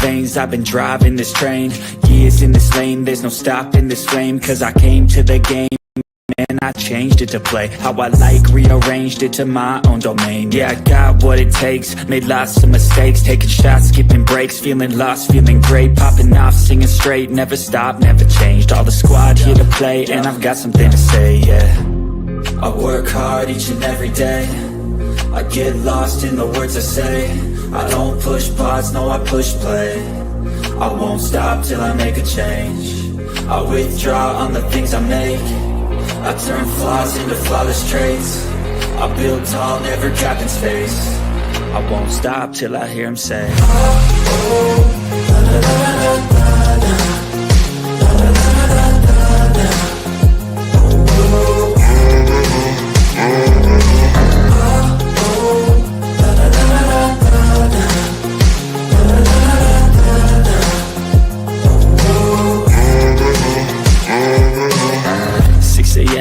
veins. I've been driving this train, years in this lane. There's no stopping this flame, cause I came to the game and I changed it to play how I like, rearranged it to my own domain. Yeah, I got what it takes, made lots of mistakes, taking shots, skipping breaks, feeling lost, feeling great, popping off, singing straight, never stopped, never changed. All the squad here to play, and I've got something to say, yeah. I work hard each and every day, I get lost in the words I say. I don't push pause, no, I push play. I won't stop till I make a change. I withdraw on the things I make. I turn flaws into flawless traits. I build tall, never capped in space. I won't stop till I hear him say, oh, oh, la, la, la, la, la, la, la, la, la, la, la, la.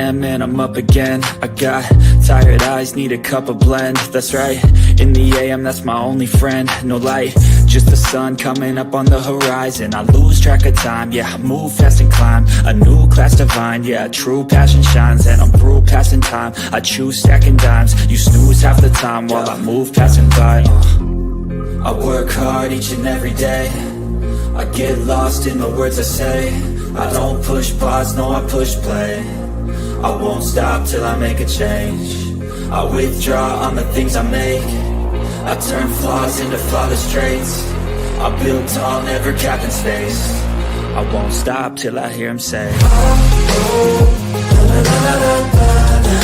And I'm up again. I got tired eyes, need a cup of blend. That's right, in the AM, that's my only friend. No light, just the sun coming up on the horizon. I lose track of time, yeah, I move fast and climb a new class divine, yeah, true passion shines. And I'm through passing time, I choose stacking dimes. You snooze half the time while I move passing by. I work hard each and every day, I get lost in the words I say. I don't push pause, no, I push play. I won't stop till I make a change. I withdraw on the things I make. I turn flaws into flawless traits. I build tall, never capped in space. I won't stop till I hear him say, oh, oh, la, la, la, la, la,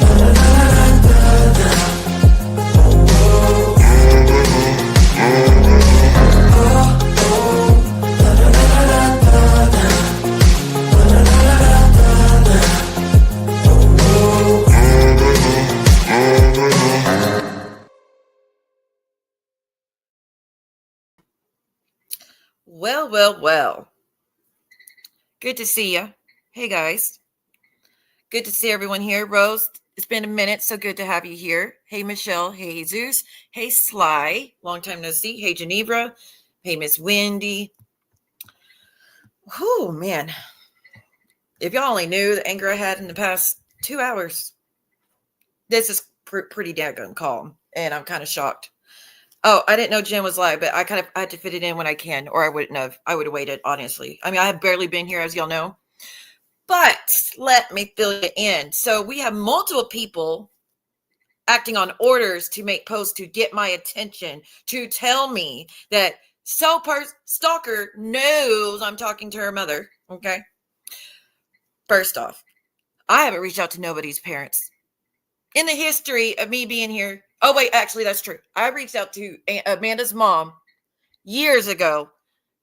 la, la, la, la, la, la. Well. Good to see you. Hey, guys. Good to see everyone here. Rose, it's been a minute. So good to have you here. Hey, Michelle. Hey, Jesus. Hey, Sly. Long time no see. Hey, Genevra. Hey, Miss Wendy. Oh, man. If y'all only knew the anger I had in the past 2 hours. This is pretty daggone calm, and I'm kind of shocked. Oh, I didn't know Jen was live, but I had to fit it in when I can, or I wouldn't have. I would have waited, honestly. I mean, I have barely been here, as y'all know. But let me fill you in. So we have multiple people acting on orders to make posts to get my attention, to tell me that stalker knows I'm talking to her mother. Okay. First off, I haven't reached out to nobody's parents. In the history of me being here. Oh, wait, actually, that's true. I reached out to Amanda's mom years ago,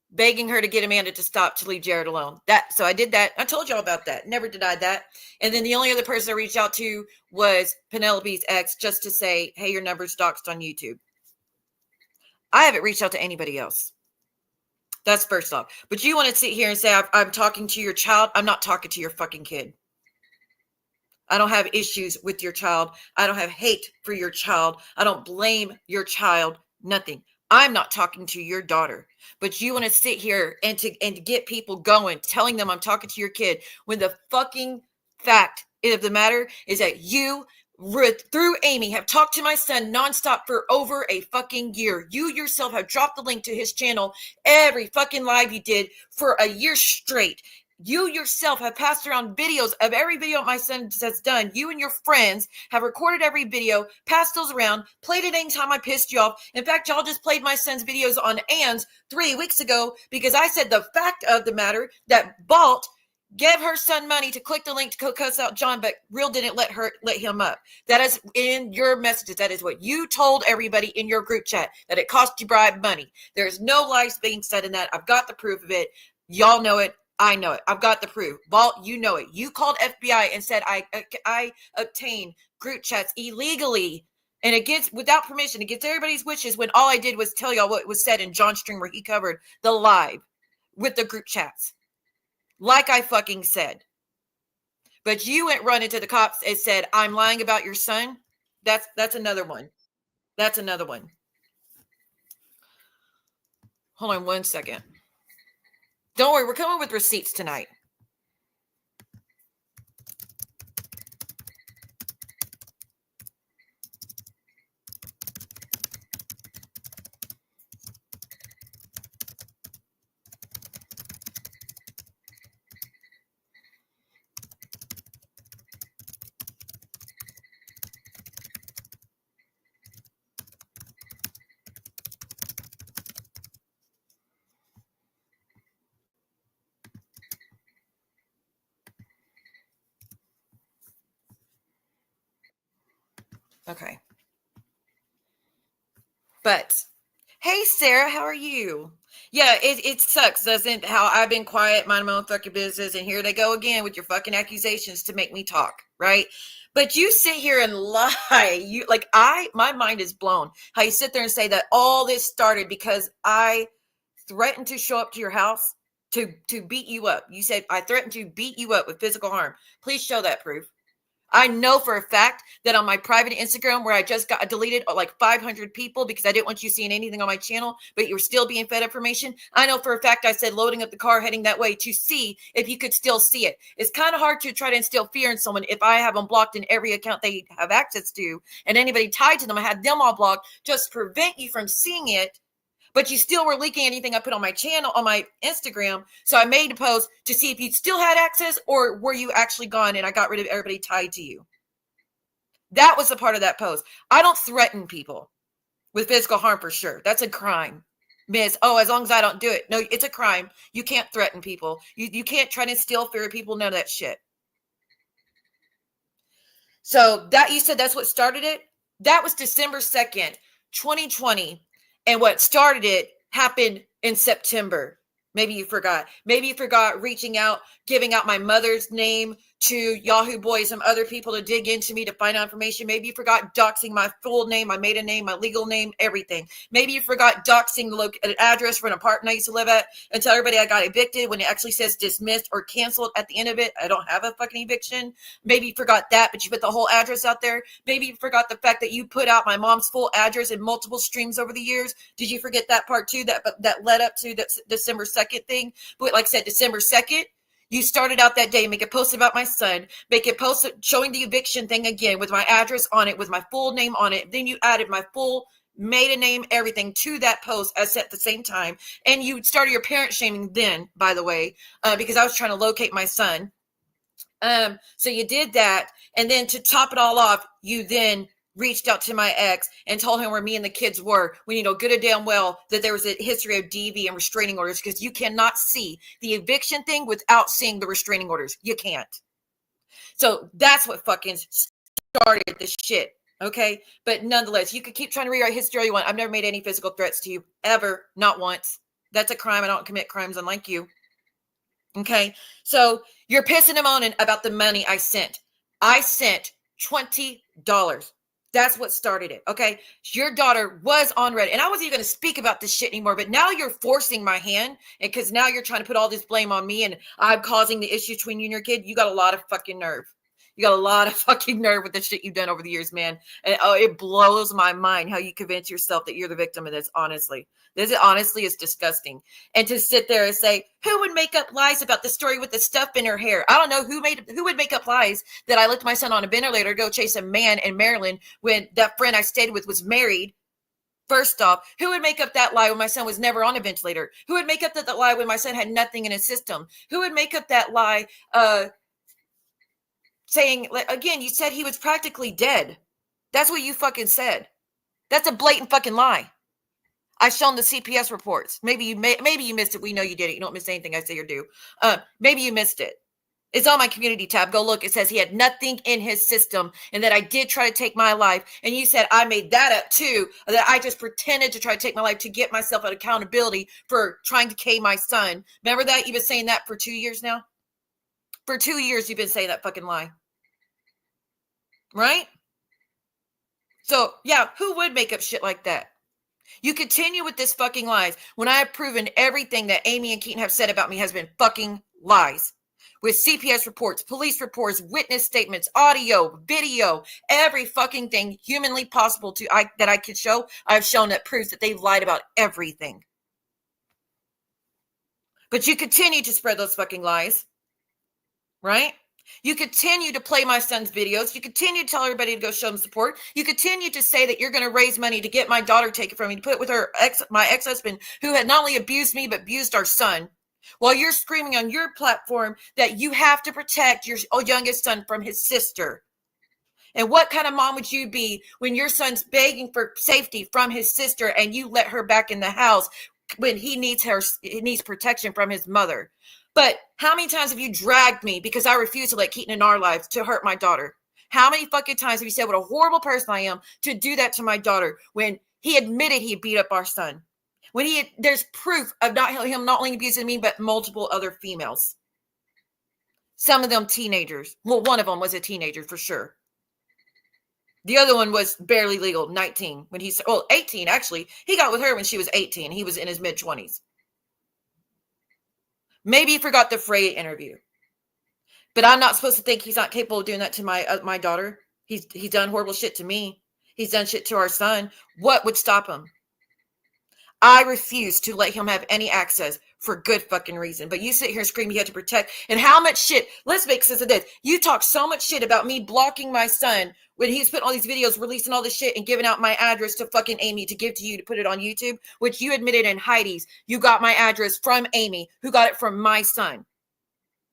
begging her to get Amanda to leave Jared alone. So I did that. I told y'all about that. Never denied that. And then the only other person I reached out to was Penelope's ex, just to say, hey, your number's doxed on YouTube. I haven't reached out to anybody else. That's first off. But you want to sit here and say, I'm talking to your child. I'm not talking to your fucking kid. I don't have issues with your child. I don't have hate for your child. I don't blame your child. Nothing. I'm not talking to your daughter. But you want to sit here and to get people going, telling them I'm talking to your kid, when the fucking fact of the matter is that you, through Amy, have talked to my son nonstop for over a fucking year. You yourself have dropped the link to his channel every fucking live you did for a year straight. You yourself have passed around videos of every video my son has done. You and your friends have recorded every video, passed those around, played it anytime I pissed you off. In fact, y'all just played my son's videos on Ann's 3 weeks ago because I said the fact of the matter that Balt gave her son money to click the link to go cuss out John, but Real didn't let him up. That is in your messages. That is what you told everybody in your group chat, that it cost you bribe money. There's no lies being said in that. I've got the proof of it. Y'all know it. I know it. I've got the proof. Vault, you know it. You called FBI and said I obtained group chats illegally and without permission, against everybody's wishes, when all I did was tell y'all what was said in John's stream where he covered the live with the group chats. Like I fucking said. But you went running to the cops and said, I'm lying about your son. That's another one. That's another one. Hold on 1 second. Don't worry, we're coming with receipts tonight. Okay. But hey, Sarah, how are you? Yeah, it sucks, doesn't it? How I've been quiet, minding my own fucking business, and here they go again with your fucking accusations to make me talk, right? But you sit here and lie. You like my mind is blown. How you sit there and say that all this started because I threatened to show up to your house to beat you up. You said I threatened to beat you up with physical harm. Please show that proof. I know for a fact that on my private Instagram, where I just got deleted like 500 people because I didn't want you seeing anything on my channel, but you were still being fed information. I know for a fact I said loading up the car, heading that way to see if you could still see it. It's kind of hard to try to instill fear in someone if I have them blocked in every account they have access to, and anybody tied to them, I had them all blocked just to prevent you from seeing it. But you still were leaking anything I put on my channel, on my Instagram. So I made a post to see if you still had access or were you actually gone and I got rid of everybody tied to you. That was a part of that post. I don't threaten people with physical harm for sure. That's a crime. Miss, as long as I don't do it. No, it's a crime. You can't threaten people. You can't try to instill fear of people. None of that shit. So that you said that's what started it? That was December 2nd, 2020. And what started it happened in September. Maybe you forgot. Maybe you forgot reaching out, giving out my mother's name to Yahoo Boys and other people to dig into me to find out information. Maybe you forgot doxing my full name, my maiden name, my legal name, everything. Maybe you forgot doxing an address for an apartment I used to live at and tell everybody I got evicted when it actually says dismissed or canceled at the end of it. I don't have a fucking eviction. Maybe you forgot that, but you put the whole address out there. Maybe you forgot the fact that you put out my mom's full address in multiple streams over the years. Did you forget that part too? That led up to the December 2nd thing. But like I said, December 2nd, you started out that day, make a post about my son, make a post showing the eviction thing again with my address on it, with my full name on it. Then you added my full maiden name, everything to that post at the same time. And you started your parent shaming then, by the way, because I was trying to locate my son. So you did that. And then to top it all off, you then reached out to my ex and told him where me and the kids were. We need to know good and damn well that there was a history of DV and restraining orders, because you cannot see the eviction thing without seeing the restraining orders. You can't. So that's what fucking started this shit. Okay. But nonetheless, you could keep trying to rewrite history all you want. I've never made any physical threats to you ever. Not once. That's a crime. I don't commit crimes unlike you. Okay. So you're pissing him on about the money I sent. I sent $20. That's what started it. Okay. Your daughter was on Reddit, and I wasn't even going to speak about this shit anymore, but now you're forcing my hand, because now you're trying to put all this blame on me and I'm causing the issue between you and your kid. You got a lot of fucking nerve. You got a lot of fucking nerve with the shit you've done over the years, man. And it blows my mind how you convince yourself that you're the victim of this. Honestly, this honestly is disgusting. And to sit there and say, who would make up lies about the story with the stuff in her hair? I don't know who would make up lies that I left my son on a ventilator to go chase a man in Maryland when that friend I stayed with was married. First off, who would make up that lie when my son was never on a ventilator? Who would make up that lie when my son had nothing in his system? Who would make up that lie, saying, again, you said he was practically dead. That's what you fucking said. That's a blatant fucking lie. I've shown the CPS reports. Maybe you missed it. We know you did it. You don't miss anything I say or do. Maybe you missed it. It's on my community tab. Go look. It says he had nothing in his system and that I did try to take my life. And you said I made that up too, that I just pretended to try to take my life to get myself an accountability for trying to K my son. Remember that? You've been saying that for 2 years now? For 2 years, you've been saying that fucking lie. Right? So, yeah, who would make up shit like that? You continue with this fucking lies when I have proven everything that Amy and Keaton have said about me has been fucking lies. With CPS reports, police reports, witness statements, audio, video, every fucking thing humanly possible that I could show, I've shown that proves that they've lied about everything. But you continue to spread those fucking lies, right? You continue to play my son's videos. You continue to tell everybody to go show him support. You continue to say that you're going to raise money to get my daughter taken from me, to put it with my ex-husband, who had not only abused me, but abused our son. While you're screaming on your platform that you have to protect your youngest son from his sister. And what kind of mom would you be when your son's begging for safety from his sister and you let her back in the house when he needs protection from his mother? But how many times have you dragged me because I refuse to let Keaton in our lives to hurt my daughter? How many fucking times have you said what a horrible person I am to do that to my daughter when he admitted he beat up our son? When there's proof of him not only abusing me, but multiple other females. Some of them teenagers. Well, one of them was a teenager for sure. The other one was barely legal, 19. 18 actually. He got with her when she was 18. He was in his mid-20s. Maybe he forgot the Frey interview. But I'm not supposed to think he's not capable of doing that to my daughter. He's done horrible shit to me. He's done shit to our son. What would stop him? I refuse to let him have any access for good fucking reason. But you sit here and scream you have to protect. And how much shit, let's make sense of this. You talk so much shit about me blocking my son when he's putting all these videos, releasing all this shit and giving out my address to fucking Amy to give to you to put it on YouTube, which you admitted in Heidi's. You got my address from Amy, who got it from my son.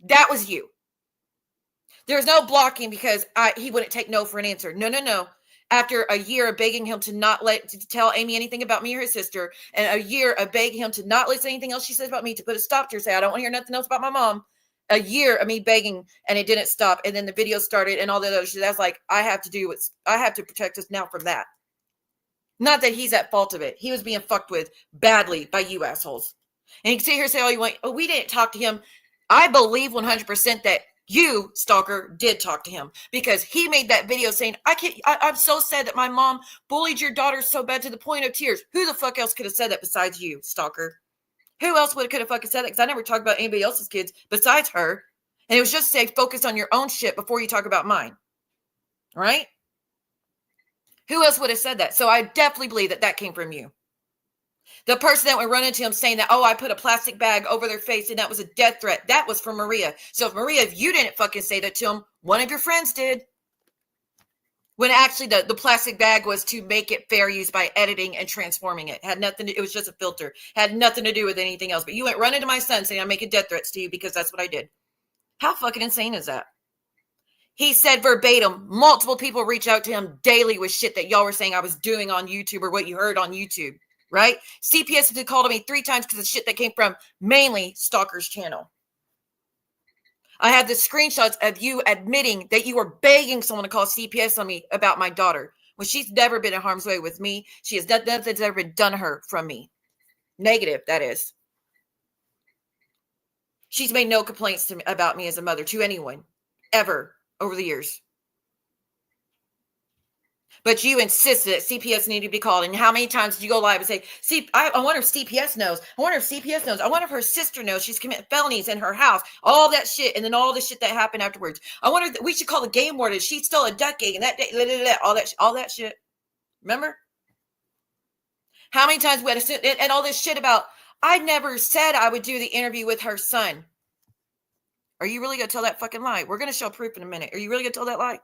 That was you. There's no blocking because he wouldn't take no for an answer. No. After a year of begging him to tell Amy anything about me or his sister, and a year of begging him to not listen to anything else she says about me, to put a stop to her, say, I don't want to hear nothing else about my mom. A year of me begging, and it didn't stop. And then the video started and all that other shit. That's like, I have to protect us now from that. Not that he's at fault of it. He was being fucked with badly by you assholes. And you can sit here and say, we didn't talk to him. I believe 100% that you, stalker, did talk to him, because he made that video saying, I'm so sad that my mom bullied your daughter so bad to the point of tears. Who the fuck else could have said that besides you, stalker? Who else could have fucking said that? Because I never talked about anybody else's kids besides her. And it was just say, focus on your own shit before you talk about mine. Right? Who else would have said that? So I definitely believe that came from you. The person that would run into him saying that, I put a plastic bag over their face and that was a death threat. That was from Maria. So if you didn't fucking say that to him, one of your friends did. When actually the plastic bag was to make it fair use by editing and transforming it. It was just a filter. Had nothing to do with anything else. But you went running to my son saying I'm making death threats to you because that's what I did. How fucking insane is that? He said verbatim, multiple people reach out to him daily with shit that y'all were saying I was doing on YouTube or what you heard on YouTube. Right? CPS has called me 3 times because of shit that came from mainly Stalker's channel. I have the screenshots of you admitting that you were begging someone to call CPS on me about my daughter when she's never been in harm's way with me. She has nothing's ever been done to her from me. Negative, that is. She's made no complaints about me as a mother to anyone ever over the years. But you insisted that CPS needed to be called. And how many times did you go live and say, I wonder if CPS knows. I wonder if CPS knows. I wonder if her sister knows she's committing felonies in her house. All that shit. And then all the shit that happened afterwards. I wonder if we should call the game warden. She stole a duck egg and that day, all that shit. Remember? How many times we had to, and all this shit about, I never said I would do the interview with her son. Are you really going to tell that fucking lie? We're going to show proof in a minute. Are you really going to tell that lie?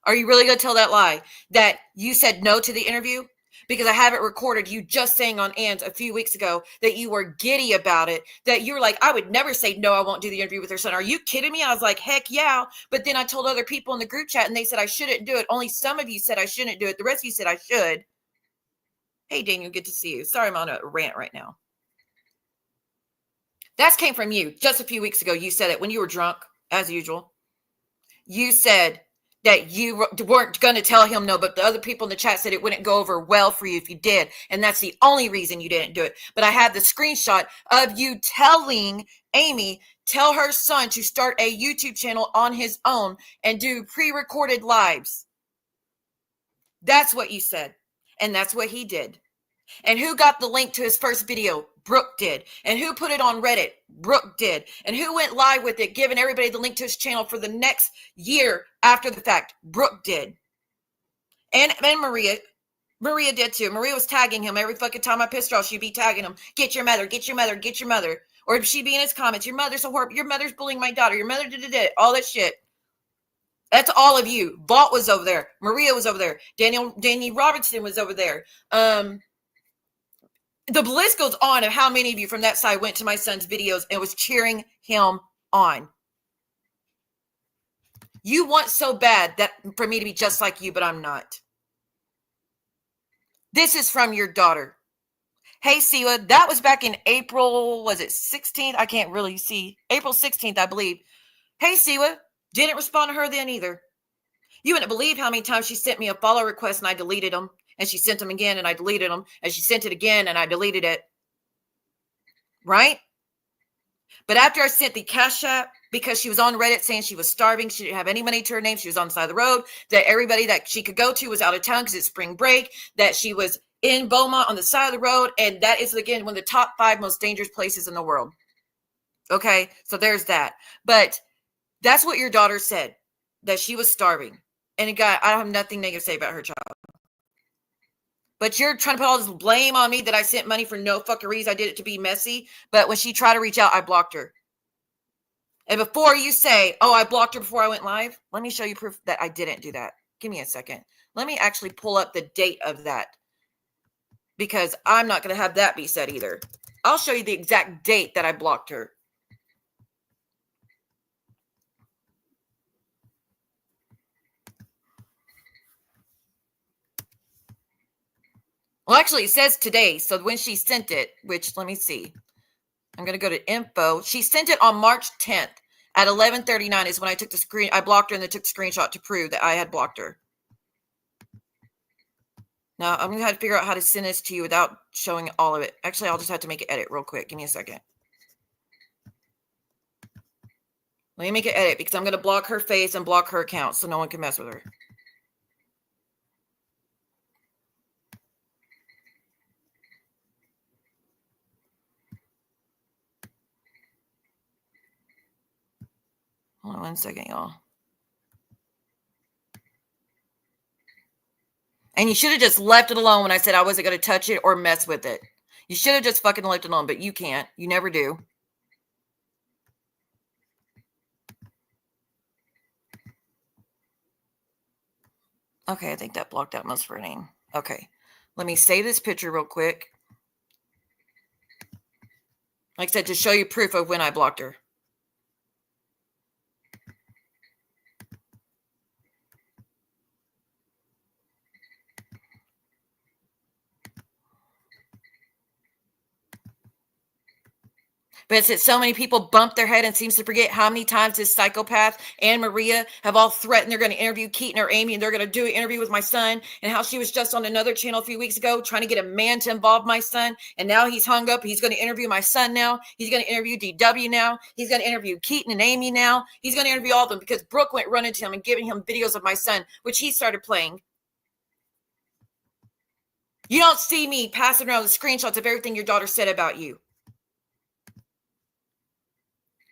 Are you really going to tell that lie that you said no to the interview? Because I have it recorded, you just saying on Ann a few weeks ago that you were giddy about it, that you were like, I would never say, no, I won't do the interview with her son. Are you kidding me? I was like, heck yeah. But then I told other people in the group chat and they said I shouldn't do it. Only some of you said I shouldn't do it. The rest of you said I should. Hey, Daniel, good to see you. Sorry, I'm on a rant right now. That came from you just a few weeks ago. You said it when you were drunk, as usual. You said that you weren't going to tell him no, but the other people in the chat said it wouldn't go over well for you if you did. And that's the only reason you didn't do it. But I had the screenshot of you telling Amy, tell her son to start a YouTube channel on his own and do pre-recorded lives. That's what you said. And that's what he did. And who got the link to his first video? Brooke did. And who put it on Reddit? Brooke did. And who went live with it, giving everybody the link to his channel for the next year after the fact? Brooke did. And Maria. Maria did too. Maria was tagging him every fucking time I pissed her off. She'd be tagging him. Get your mother, get your mother, get your mother. Or if she be in his comments, your mother's so horrible, your mother's bullying my daughter, your mother did all that shit. That's all of you. Vault was over there. Maria was over there. Danny Robertson was over there. The list goes on of how many of you from that side went to my son's videos and was cheering him on. You want so bad that for me to be just like you, but I'm not. This is from your daughter. Hey, Siwa, that was back in April, was it 16th? I can't really see. April 16th, I believe. Hey, Siwa, didn't respond to her then either. You wouldn't believe how many times she sent me a follow request and I deleted them. And she sent them again and I deleted them. And she sent it again and I deleted it. Right? But after I sent the CashApp, because she was on Reddit saying she was starving, she didn't have any money to her name, she was on the side of the road, that everybody that she could go to was out of town because it's spring break, that she was in Beaumont on the side of the road, and that is, again, one of the top 5 most dangerous places in the world. Okay, so there's that. But that's what your daughter said, that she was starving. And I have nothing negative to say about her child. But you're trying to put all this blame on me that I sent money for no fucking reason. I did it to be messy. But when she tried to reach out, I blocked her. And before you say, oh, I blocked her before I went live, let me show you proof that I didn't do that. Give me a second. Let me actually pull up the date of that, because I'm not going to have that be said either. I'll show you the exact date that I blocked her. Well, actually, it says today. So when she sent it, which let me see. I'm going to go to info. She sent it on March 10th at 11:39 is when I took the screen. I blocked her and then took the screenshot to prove that I had blocked her. Now, I'm going to have to figure out how to send this to you without showing all of it. Actually, I'll just have to make an edit real quick. Give me a second. Let me make an edit because I'm going to block her face and block her account so no one can mess with her. Hold on one second, y'all. And you should have just left it alone when I said I wasn't going to touch it or mess with it. You should have just fucking left it alone, but you can't. You never do. Okay, I think that blocked out most of her name. Okay, let me save this picture real quick. Like I said, to show you proof of when I blocked her. But it's that so many people bump their head and seems to forget how many times this psychopath and Maria have all threatened they're going to interview Keaton or Amy and they're going to do an interview with my son, and how she was just on another channel a few weeks ago trying to get a man to involve my son. And now he's hung up. He's going to interview my son now. He's going to interview DW now. He's going to interview Keaton and Amy now. He's going to interview all of them because Brooke went running to him and giving him videos of my son, which he started playing. You don't see me passing around the screenshots of everything your daughter said about you.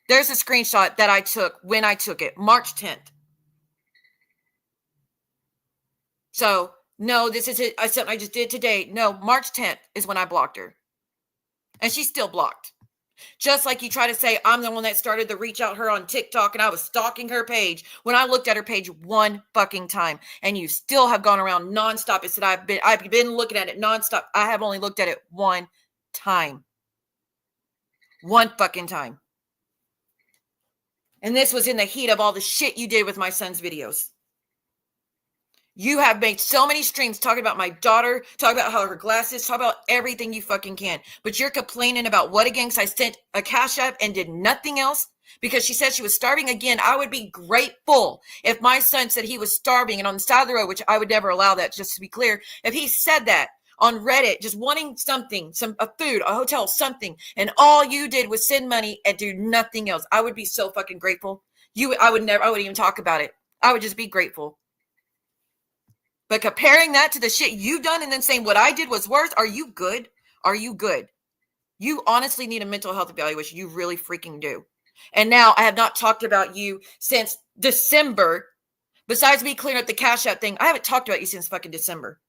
There's a screenshot that I took when I took it, March 10th. So, no, this is something I just did today. No, March 10th is when I blocked her. And she's still blocked. Just like you try to say, I'm the one that started the reach out her on TikTok and I was stalking her page when I looked at her page one fucking time. And you still have gone around nonstop. It said I've been looking at it nonstop. I have only looked at it one time. One fucking time. And this was in the heat of all the shit you did with my son's videos. You have made so many streams talking about my daughter, talking about how her glasses, talking about everything you fucking can. But you're complaining about what again? Because I sent a CashApp and did nothing else because she said she was starving again. I would be grateful if my son said he was starving and on the side of the road, which I would never allow that, just to be clear. If he said that on Reddit, just wanting something, a food, a hotel, something, and all you did was send money and do nothing else, I would be so fucking grateful. I wouldn't even talk about it. I would just be grateful. But comparing that to the shit you've done and then saying what I did was worse, are you good? Are you good? You honestly need a mental health evaluation. You really freaking do. And now I have not talked about you since December. Besides me clearing up the Cash App thing, I haven't talked about you since fucking December.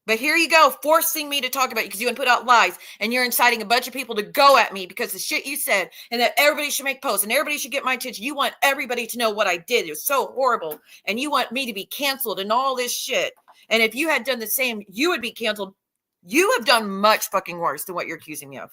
But here you go, forcing me to talk about you because you want to put out lies, and you're inciting a bunch of people to go at me because the shit you said, and that everybody should make posts and everybody should get my attention. You want everybody to know what I did. It was so horrible. And you want me to be canceled and all this shit. And if you had done the same, you would be canceled. You have done much fucking worse than what you're accusing me of.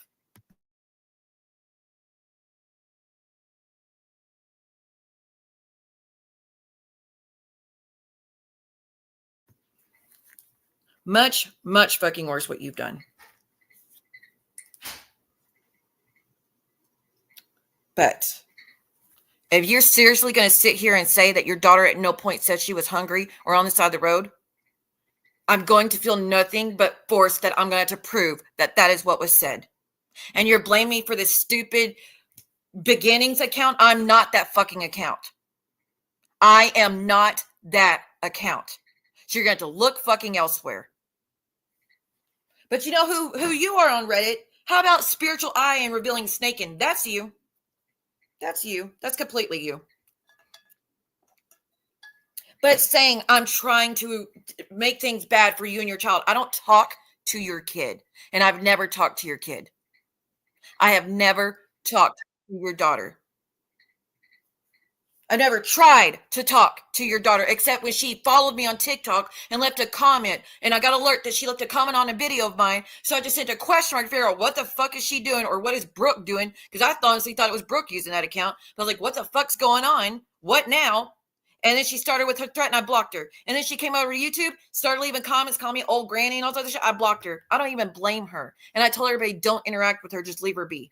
Much, much fucking worse what you've done. But if you're seriously going to sit here and say that your daughter at no point said she was hungry or on the side of the road, I'm going to feel nothing but force that I'm going to have to prove that that is what was said. And you're blaming me for this stupid beginnings account. I'm not that fucking account. I am not that account. So you're going to have to look fucking elsewhere. But you know who you are on Reddit? How about Spiritual Eye and Revealing Snaking? That's you. That's you. That's completely you. But saying I'm trying to make things bad for you and your child. I don't talk to your kid. And I've never talked to your kid. I have never talked to your daughter. I never tried to talk to your daughter except when she followed me on TikTok and left a comment. And I got alert that she left a comment on a video of mine. So I just sent a question mark to figure out what the fuck is she doing or what is Brooke doing? Because I honestly thought it was Brooke using that account. But I was like, what the fuck's going on? What now? And then she started with her threat and I blocked her. And then she came over to YouTube, started leaving comments, calling me old granny and all that other shit. I blocked her. I don't even blame her. And I told everybody, don't interact with her. Just leave her be.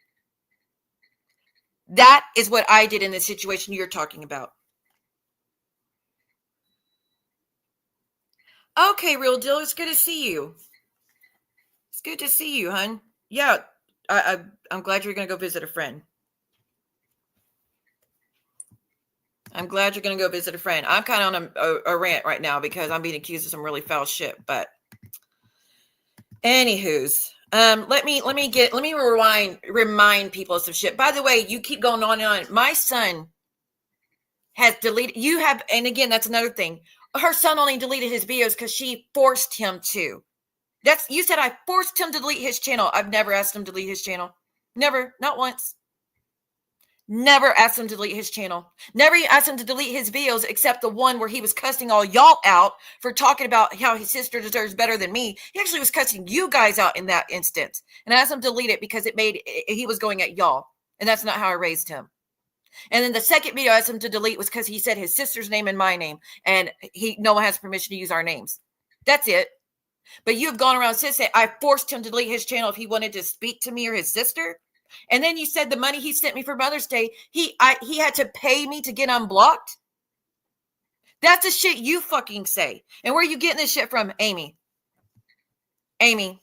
That is what I did in the situation you're talking about. Okay, Real Deal. It's good to see you. It's good to see you, hun. Yeah, I'm glad you're going to go visit a friend. I'm glad you're going to go visit a friend. I'm kind of on a rant right now because I'm being accused of some really foul shit. But anywho's, let me remind people of some shit. By the way, you keep going on and on. My son has deleted. You have, and again, that's another thing. Her son only deleted his videos because she forced him to. You said I forced him to delete his channel. I've never asked him to delete his channel. Never, not once. Never asked him to delete his channel. Never asked him to delete his videos except the one where he was cussing all y'all out for talking about how his sister deserves better than me. He actually was cussing you guys out in that instance. And I asked him to delete it because he was going at y'all. And that's not how I raised him. And then the second video I asked him to delete was because he said his sister's name and my name. And no one has permission to use our names. That's it. But you have gone around since saying I forced him to delete his channel if he wanted to speak to me or his sister. And then you said the money he sent me for Mother's Day, he had to pay me to get unblocked. That's the shit you fucking say. And where are you getting this shit from, Amy? Amy.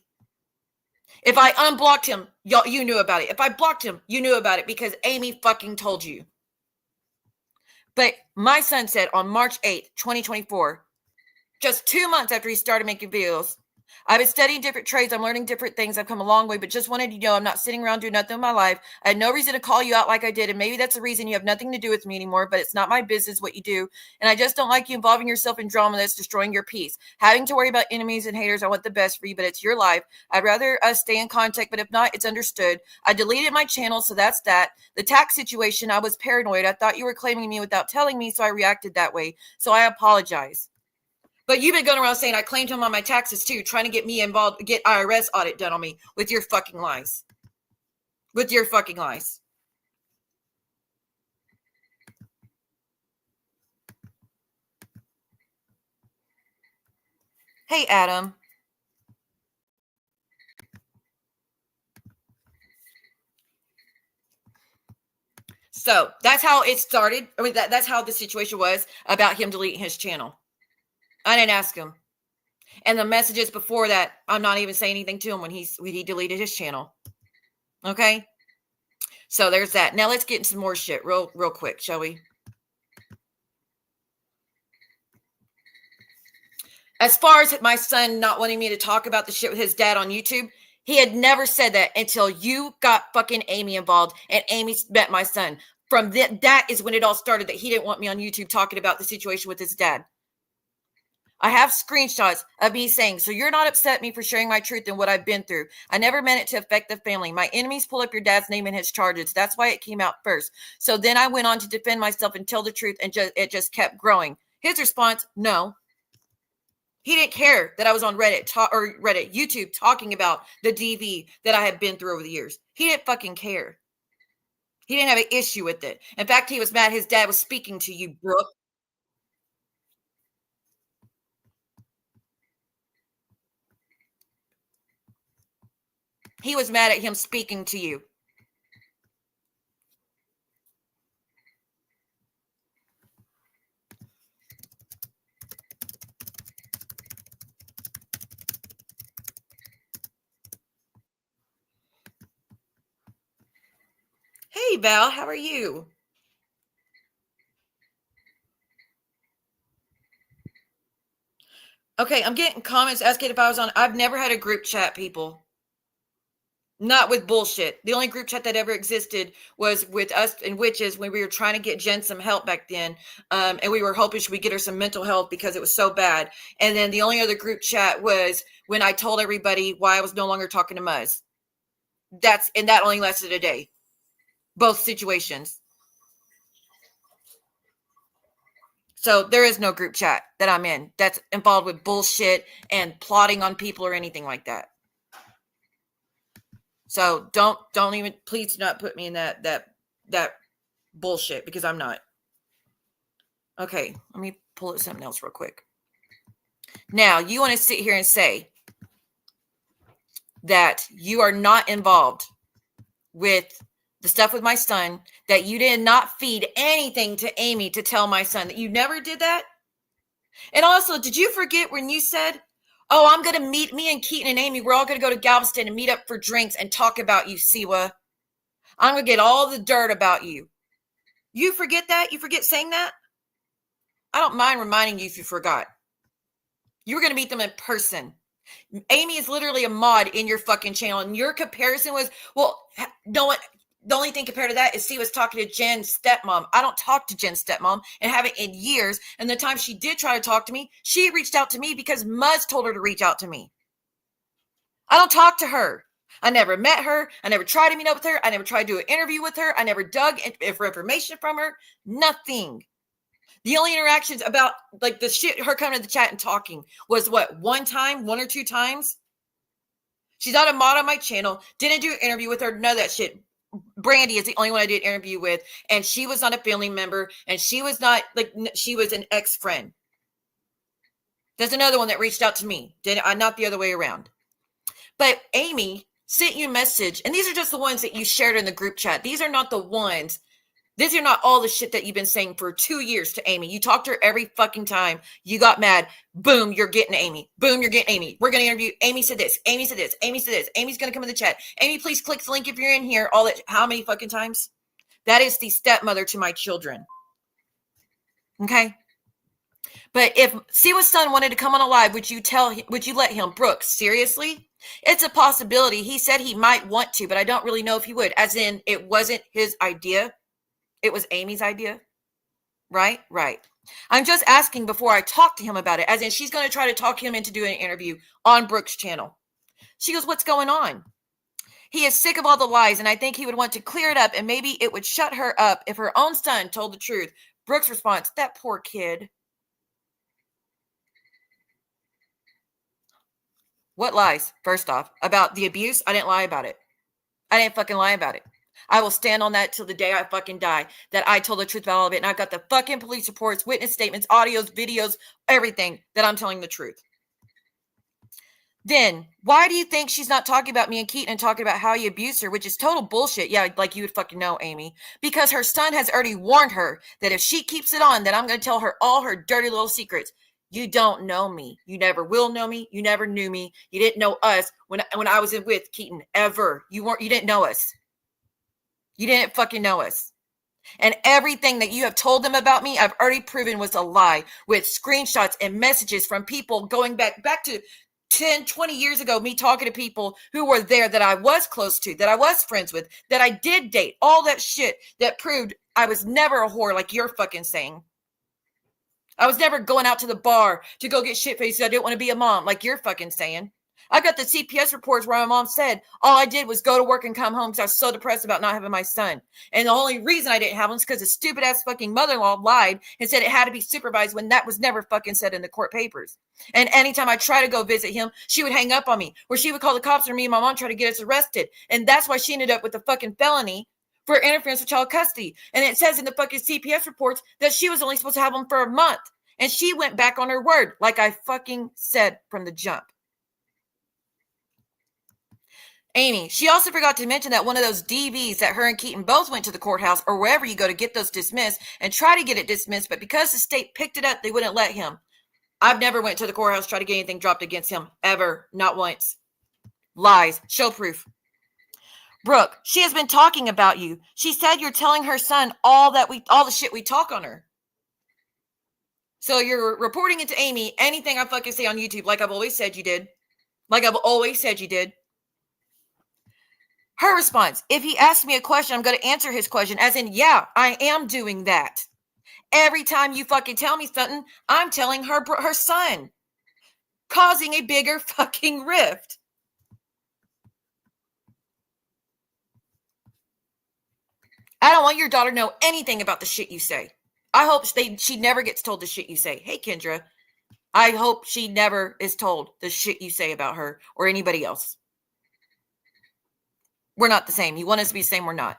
If I unblocked him, y'all, you knew about it. If I blocked him, you knew about it because Amy fucking told you. But my son said on March 8th, 2024, just 2 months after he started making videos, I've been studying different trades. I'm learning different things. I've come a long way, but just wanted you to know I'm not sitting around doing nothing in my life. I had no reason to call you out like I did, and maybe that's the reason you have nothing to do with me anymore, but it's not my business what you do, and I just don't like you involving yourself in drama that's destroying your peace. Having to worry about enemies and haters, I want the best for you, but it's your life. I'd rather us stay in contact, but if not, it's understood. I deleted my channel, so that's that. The tax situation, I was paranoid. I thought you were claiming me without telling me, so I reacted that way, so I apologize. But you've been going around saying I claimed him on my taxes too, trying to get me involved, get IRS audit done on me with your fucking lies. With your fucking lies. Hey, Adam. So that's how it started. I mean, that's how the situation was about him deleting his channel. I didn't ask him. And the messages before that, I'm not even saying anything to him when he deleted his channel. Okay? So there's that. Now let's get into some more shit real quick, shall we? As far as my son not wanting me to talk about the shit with his dad on YouTube, he had never said that until you got fucking Amy involved and Amy met my son. From that is when it all started, that he didn't want me on YouTube talking about the situation with his dad. I have screenshots of me saying, so you're not upset at me for sharing my truth and what I've been through. I never meant it to affect the family. My enemies pull up your dad's name in his charges. That's why it came out first. So then I went on to defend myself and tell the truth, and it just kept growing. His response, no. He didn't care that I was on Reddit YouTube talking about the DV that I had been through over the years. He didn't fucking care. He didn't have an issue with it. In fact, he was mad his dad was speaking to you, Brooke. He was mad at him speaking to you. Hey, Val, how are you? Okay, I'm getting comments asking if I was on. I've never had a group chat, people. Not with bullshit. The only group chat that ever existed was with us and witches when we were trying to get Jen some help back then. And we were hoping we get her some mental health because it was so bad. And then the only other group chat was when I told everybody why I was no longer talking to Muzz. That only lasted a day. Both situations. So there is no group chat that I'm in that's involved with bullshit and plotting on people or anything like that. So don't even, please do not put me in that bullshit, because I'm not. Okay, let me pull up something else real quick. Now, you want to sit here and say that you are not involved with the stuff with my son, that you did not feed anything to Amy to tell my son, that you never did that? And also, did you forget when you said, oh, I'm going to meet me and Keaton and Amy. We're all going to go to Galveston and meet up for drinks and talk about you, Siwa. I'm going to get all the dirt about you. You forget that? You forget saying that? I don't mind reminding you if you forgot. You were going to meet them in person. Amy is literally a mod in your fucking channel. And your comparison was, well, no one, the only thing compared to that is Siwa's talking to Jen's stepmom. I don't talk to Jen's stepmom and haven't in years. And the time she did try to talk to me, she reached out to me because Muzz told her to reach out to me. I don't talk to her. I never met her. I never tried to meet up with her. I never tried to do an interview with her. I never dug for information from her. Nothing. The only interactions about like the shit, her coming to the chat and talking was what, one or two times? She's not a mod on my channel. Didn't do an interview with her. None of that shit. Brandy is the only one I did an interview with. And she was not a family member. And she was not like, she was an ex-friend. There's another one that reached out to me. Not the other way around. But Amy sent you a message. And these are just the ones that you shared in the group chat. These are not the ones. These are not all the shit that you've been saying for 2 years to Amy. You talked to her every fucking time. You got mad. Boom, you're getting Amy. Boom, you're getting Amy. We're going to interview. Amy said this. Amy said this. Amy said this. Amy's going to come in the chat. Amy, please click the link if you're in here. All that. How many fucking times? That is the stepmother to my children. Okay? But if Siwa's son wanted to come on a live, would you let him? Brooke, seriously? It's a possibility. He said he might want to, but I don't really know if he would. As in, it wasn't his idea. It was Amy's idea. Right? Right. I'm just asking before I talk to him about it. As in, she's going to try to talk him into doing an interview on Brooke's channel. She goes, what's going on? He is sick of all the lies, and I think he would want to clear it up, and maybe it would shut her up if her own son told the truth. Brooke's response, that poor kid. What lies? First off, about the abuse, I didn't lie about it. I didn't fucking lie about it. I will stand on that till the day I fucking die, that I told the truth about all of it. And I've got the fucking police reports, witness statements, audios, videos, everything that I'm telling the truth. Then why do you think she's not talking about me and Keaton and talking about how he abused her, which is total bullshit? Yeah, like you would fucking know, Amy. Because her son has already warned her that if she keeps it on, that I'm going to tell her all her dirty little secrets. You don't know me. You never will know me. You never knew me. You didn't know us when I was with Keaton, ever. You didn't know us. You didn't fucking know us. And everything that you have told them about me, I've already proven was a lie, with screenshots and messages from people going back to 10, 20 years ago, me talking to people who were there that I was close to, that I was friends with, that I did date, all that shit that proved I was never a whore like you're fucking saying. I was never going out to the bar to go get shit-faced. I didn't want to be a mom like you're fucking saying. I got the CPS reports where my mom said all I did was go to work and come home because I was so depressed about not having my son. And the only reason I didn't have him is because the stupid ass fucking mother-in-law lied and said it had to be supervised when that was never fucking said in the court papers. And anytime I try to go visit him, she would hang up on me, or she would call the cops, or me and my mom try to get us arrested. And that's why she ended up with a fucking felony for interference with child custody. And it says in the fucking CPS reports that she was only supposed to have him for a month. And she went back on her word, like I fucking said from the jump. Amy, she also forgot to mention that one of those DVs that her and Keaton both went to the courthouse or wherever you go to get those dismissed and try to get it dismissed, but because the state picked it up, they wouldn't let him. I've never went to the courthouse to try to get anything dropped against him, ever, not once. Lies, show proof. Brooke, she has been talking about you. She said you're telling her son all the shit we talk on her. So you're reporting it to Amy, anything I fucking say on YouTube, like I've always said you did. Like I've always said you did. Her response, if he asks me a question, I'm going to answer his question. As in, yeah, I am doing that. Every time you fucking tell me something, I'm telling her son. Causing a bigger fucking rift. I don't want your daughter to know anything about the shit you say. I hope she never gets told the shit you say. Hey, Kendra, I hope she never is told the shit you say about her or anybody else. We're not the same. You want us to be the same, we're not.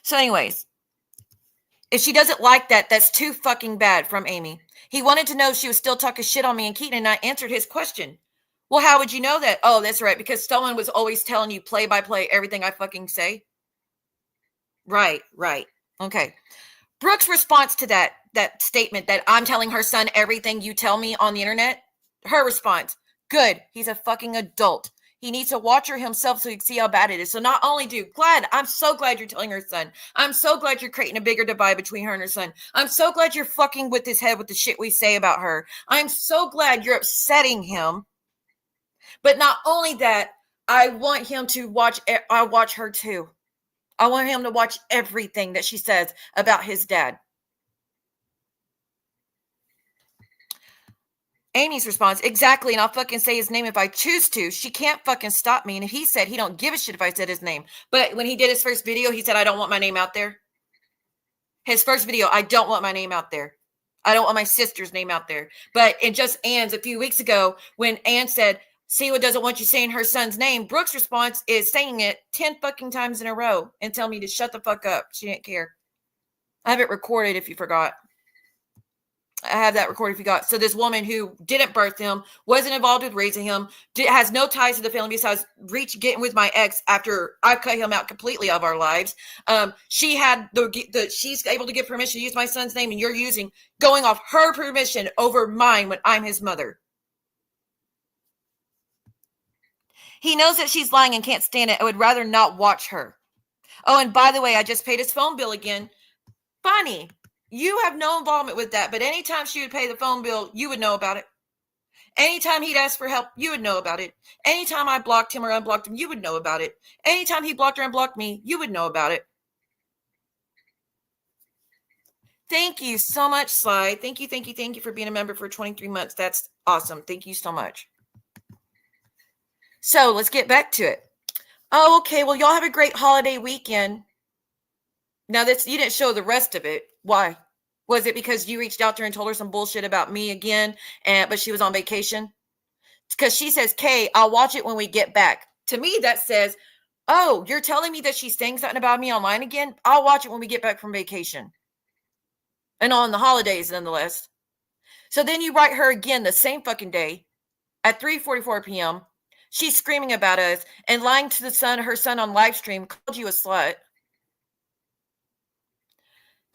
So anyways, if she doesn't like that, that's too fucking bad from Amy. He wanted to know if she was still talking shit on me and Keaton, and I answered his question. Well, how would you know that? Oh, that's right, because someone was always telling you play by play everything I fucking say. Right. Okay. Brooke's response to that statement that I'm telling her son everything you tell me on the internet, her response, good, he's a fucking adult. He needs to watch her himself so he can see how bad it is. So not only I'm so glad you're telling her son. I'm so glad you're creating a bigger divide between her and her son. I'm so glad you're fucking with his head with the shit we say about her. I'm so glad you're upsetting him. But not only that, I want him to watch her too. I want him to watch everything that she says about his dad. Amy's response, exactly, and I'll fucking say his name if I choose to. She can't fucking stop me. And if he said he don't give a shit if I said his name. But when he did his first video, he said, I don't want my name out there. His first video, I don't want my name out there. I don't want my sister's name out there. But in just Ann's a few weeks ago, when Ann said, Siwa doesn't want you saying her son's name, Brooke's response is saying it 10 fucking times in a row and telling me to shut the fuck up. She didn't care. I have it recorded if you forgot. I have that recorded if you got. So this woman who didn't birth him, wasn't involved with raising him, has no ties to the family besides getting with my ex after I cut him out completely of our lives. She had she's able to give permission to use my son's name, and you're going off her permission over mine when I'm his mother. He knows that she's lying and can't stand it. I would rather not watch her. Oh, and by the way, I just paid his phone bill again. Funny. You have no involvement with that, but anytime she would pay the phone bill, you would know about it. Anytime he'd ask for help, you would know about it. Anytime I blocked him or unblocked him, you would know about it. Anytime he blocked or unblocked me, you would know about it. Thank you so much, Sly. Thank you for being a member for 23 months. That's awesome. Thank you so much. So let's get back to it. Oh, okay. Well, y'all have a great holiday weekend. Now, you didn't show the rest of it. Why? Was it because you reached out to her and told her some bullshit about me again, but she was on vacation? Because she says, Kay, I'll watch it when we get back. To me, that says, oh, you're telling me that she's saying something about me online again? I'll watch it when we get back from vacation. And on the holidays, nonetheless. So then you write her again the same fucking day at 3:44 p.m. She's screaming about us and lying to her son on live stream, called you a slut.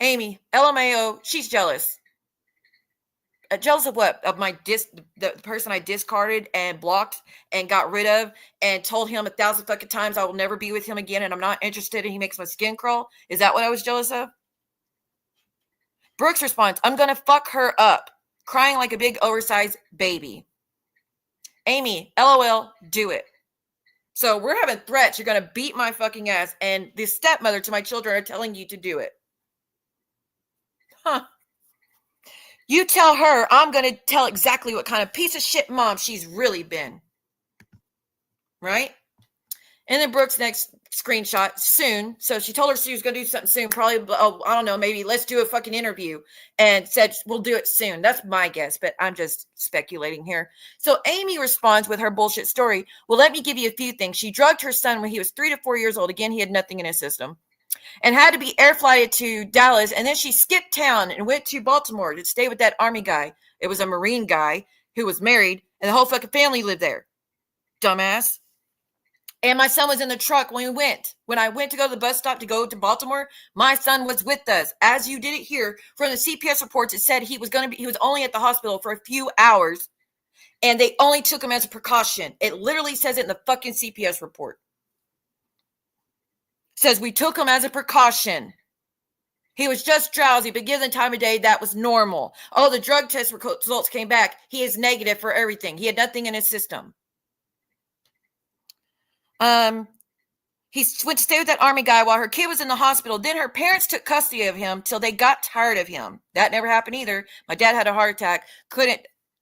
Amy, LMAO, she's jealous. Jealous of what? Of the person I discarded and blocked and got rid of and told him 1,000 fucking times I will never be with him again and I'm not interested and he makes my skin crawl? Is that what I was jealous of? Brooke's response, I'm going to fuck her up. Crying like a big oversized baby. Amy, LOL, do it. So we're having threats. You're going to beat my fucking ass and the stepmother to my children are telling you to do it. Huh. You tell her I'm going to tell exactly what kind of piece of shit mom she's really been. Right? And then Brooke's next screenshot, soon. So she told her she was going to do something soon. Probably, I don't know, maybe let's do a fucking interview. And said, we'll do it soon. That's my guess, but I'm just speculating here. So Amy responds with her bullshit story. Well, let me give you a few things. She drugged her son when he was 3 to 4 years old. Again, he had nothing in his system. And had to be air flighted to Dallas. And then she skipped town and went to Baltimore to stay with that Army guy. It was a Marine guy who was married. And the whole fucking family lived there. Dumbass. And my son was in the truck when we went. When I went to go to the bus stop to go to Baltimore, my son was with us. As you did it here, from the CPS reports, it said he was only at the hospital for a few hours, and they only took him as a precaution. It literally says it in the fucking CPS report. It says we took him as a precaution. He was just drowsy, but given the time of day, that was normal. Oh, the drug test results came back. He is negative for everything. He had nothing in his system. He went to stay with that Army guy while her kid was in the hospital. Then her parents took custody of him till they got tired of him. That never happened either. My dad had a heart attack, couldn't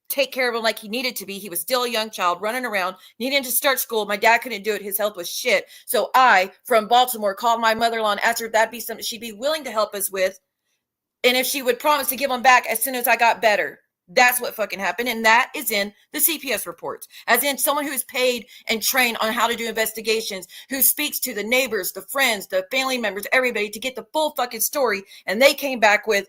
take care of him like he needed to be. He was still a young child running around, needing to start school. My dad couldn't do it. His health was shit. So I, from Baltimore, called my mother-in-law and asked her if that'd be something she'd be willing to help us with. And if she would promise to give him back as soon as I got better. That's what fucking happened. And that is in the CPS reports. As in someone who is paid and trained on how to do investigations, who speaks to the neighbors, the friends, the family members, everybody to get the full fucking story. And they came back with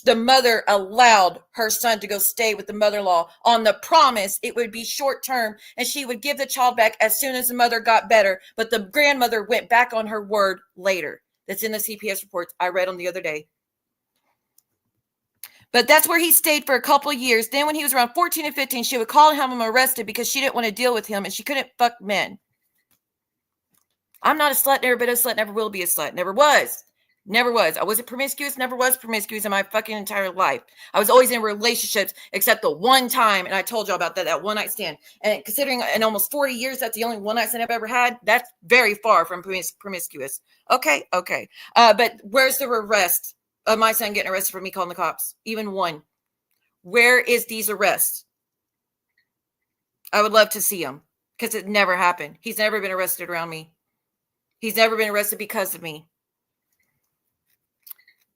the mother allowed her son to go stay with the mother-in-law on the promise it would be short term and she would give the child back as soon as the mother got better. But the grandmother went back on her word later. That's in the CPS reports. I read them the other day. But that's where he stayed for a couple of years. Then when he was around 14 and 15, she would call and have him arrested because she didn't want to deal with him and she couldn't fuck men. I'm not a slut, never been a slut, never will be a slut. Never was. Never was. I wasn't promiscuous, never was promiscuous in my fucking entire life. I was always in relationships except the one time, and I told y'all about that one night stand. And considering in almost 40 years, that's the only one night stand I've ever had, that's very far from promiscuous. Okay. But where's the arrest of my son getting arrested for me calling the cops? Even one. Where is these arrests? I would love to see them because it never happened. He's never been arrested around me. He's never been arrested because of me.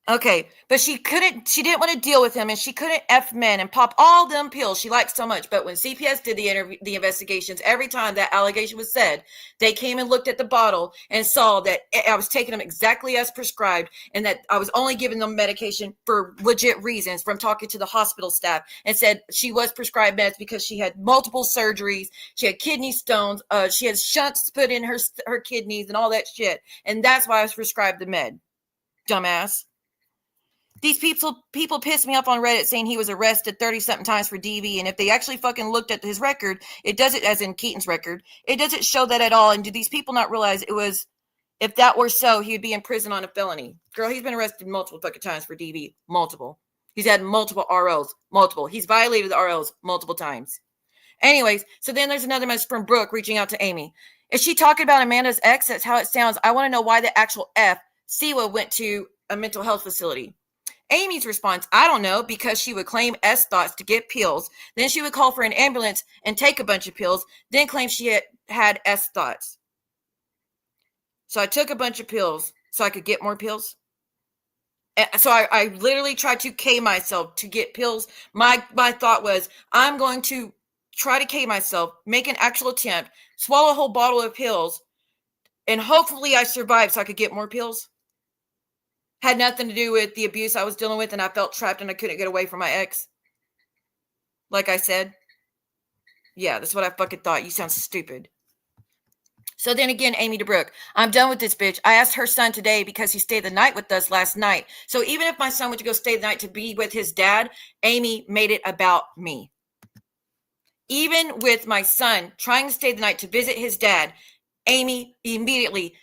Okay, but she didn't want to deal with him and she couldn't F men and pop all them pills she liked so much. But when CPS did the investigations, every time that allegation was said, they came and looked at the bottle and saw that I was taking them exactly as prescribed and that I was only giving them medication for legit reasons from talking to the hospital staff and said she was prescribed meds because she had multiple surgeries. She had kidney stones. She had shunts put in her kidneys and all that shit. And that's why I was prescribed the med. Dumbass. These people pissed me off on Reddit saying he was arrested 30-something times for DV. And if they actually fucking looked at his record, it doesn't, as in Keaton's record, it doesn't show that at all. And do these people not realize if that were so, he would be in prison on a felony? Girl, he's been arrested multiple fucking times for DV. Multiple. He's had multiple ROs. Multiple. He's violated the ROs multiple times. Anyways, so then there's another message from Brooke reaching out to Amy. Is she talking about Amanda's ex? That's how it sounds. I want to know why the actual Siwa went to a mental health facility. Amy's response, I don't know, because she would claim S thoughts to get pills. Then she would call for an ambulance and take a bunch of pills, then claim she had S thoughts. So I took a bunch of pills so I could get more pills. So I literally tried to K myself to get pills. My thought was, I'm going to try to K myself, make an actual attempt, swallow a whole bottle of pills, and hopefully I survive so I could get more pills. Had nothing to do with the abuse I was dealing with, and I felt trapped and I couldn't get away from my ex. Like I said. Yeah, that's what I fucking thought. You sound stupid. So then again, Amy to Brooke, I'm done with this bitch. I asked her son today because he stayed the night with us last night. So even if my son went to go stay the night to be with his dad, Amy made it about me. Even with my son trying to stay the night to visit his dad, Amy immediately,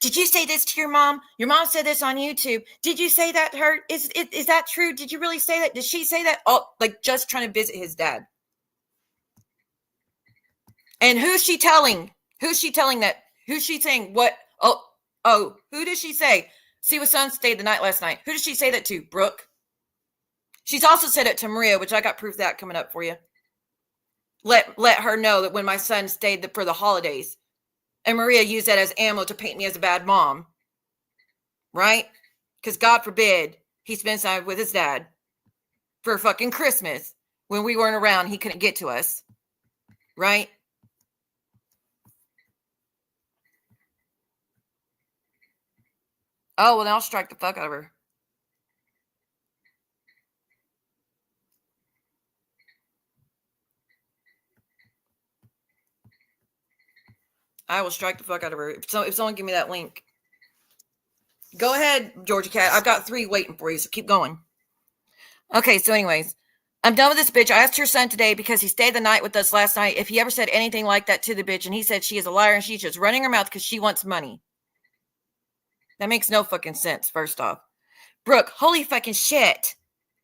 did you say this to your mom? Your mom said this on YouTube. Did you say that to her? Is that true? Did you really say that? Did she say that? Oh, like just trying to visit his dad. And who's she telling? Who's she telling that? Who's she saying what? Oh, who did she say? See, what son stayed the night last night. Who did she say that to? Brooke. She's also said it to Maria, which I got proof of that coming up for you. Let her know that when my son stayed for the holidays, and Maria used that as ammo to paint me as a bad mom. Right? Because God forbid he spends time with his dad for fucking Christmas when we weren't around. He couldn't get to us. Right? Oh, well, then I'll strike the fuck out of her. I will strike the fuck out of her. If someone give me that link. Go ahead, Georgia Cat. I've got 3 waiting for you, so keep going. Okay, so anyways, I'm done with this bitch. I asked her son today because he stayed the night with us last night if he ever said anything like that to the bitch, and he said she is a liar and she's just running her mouth because she wants money. That makes no fucking sense, first off. Brooke, holy fucking shit.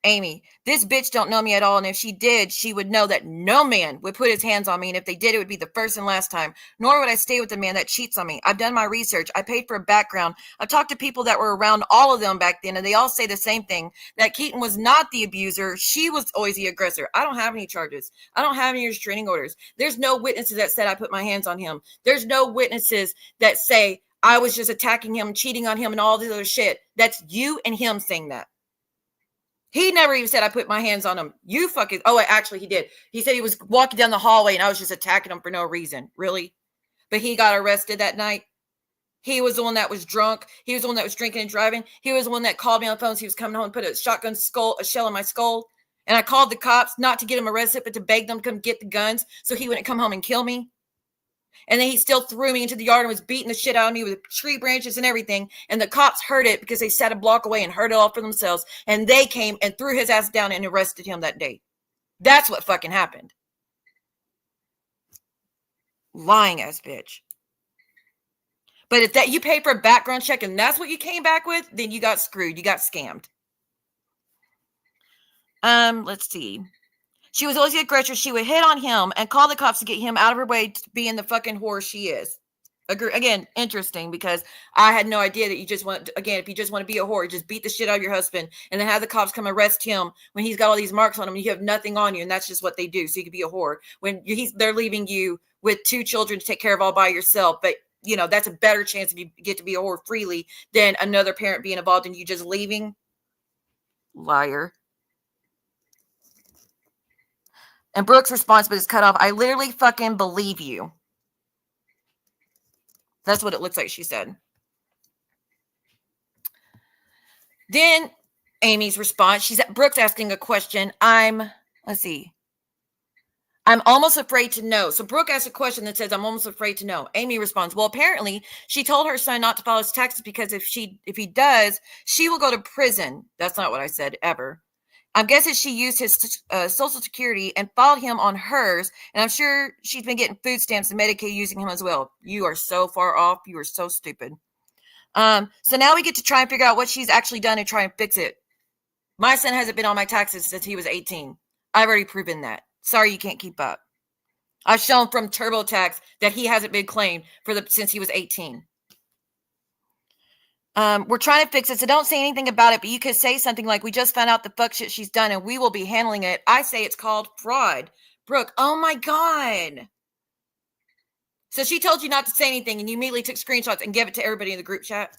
Amy, this bitch don't know me at all, and if she did, she would know that no man would put his hands on me, and if they did, it would be the first and last time. Nor would I stay with a man that cheats on me. I've done my research. I paid for a background. I've talked to people that were around all of them back then, and they all say the same thing, that Keaton was not the abuser. She was always the aggressor. I don't have any charges. I don't have any restraining orders. There's no witnesses that said I put my hands on him. There's no witnesses that say I was just attacking him, cheating on him, and all this other shit. That's you and him saying that. He never even said I put my hands on him. You fucking... Oh, actually, he did. He said he was walking down the hallway and I was just attacking him for no reason. Really? But he got arrested that night. He was the one that was drunk. He was the one that was drinking and driving. He was the one that called me on the phone. So he was coming home and put a shell in my skull. And I called the cops not to get him arrested, but to beg them to come get the guns so he wouldn't come home and kill me. And then he still threw me into the yard and was beating the shit out of me with tree branches and everything. And the cops heard it because they sat a block away and heard it all for themselves. And they came and threw his ass down and arrested him that day. That's what fucking happened. Lying ass bitch. But if that you paid for a background check and that's what you came back with, then you got screwed. You got scammed. Let's see. She was always the aggressor. She would hit on him and call the cops to get him out of her way to be in the fucking whore she is. Again, interesting because I had no idea that you just want, again, if you just want to be a whore, just beat the shit out of your husband and then have the cops come arrest him when he's got all these marks on him and you have nothing on you. And that's just what they do. So you can be a whore when they're leaving you with 2 children to take care of all by yourself. But you know, that's a better chance if you get to be a whore freely than another parent being involved and you just leaving. Liar. And Brooke's response was cut off. I literally fucking believe you. That's what it looks like she said. Then Amy's response. Brooke's asking a question. Let's see. I'm almost afraid to know. So Brooke asks a question that says, I'm almost afraid to know. Amy responds, well, apparently she told her son not to file his taxes because if he does, she will go to prison. That's not what I said ever. I'm guessing she used his Social Security and filed him on hers. And I'm sure she's been getting food stamps and Medicaid using him as well. You are so far off. You are so stupid. So now we get to try and figure out what she's actually done and try and fix it. My son hasn't been on my taxes since he was 18. I've already proven that. Sorry, you can't keep up. I've shown from TurboTax that he hasn't been claimed since he was 18. We're trying to fix it, so don't say anything about it, but you could say something like, we just found out the fuck shit she's done and we will be handling it. I say it's called fraud. Brooke, oh my God. So she told you not to say anything and you immediately took screenshots and gave it to everybody in the group chat?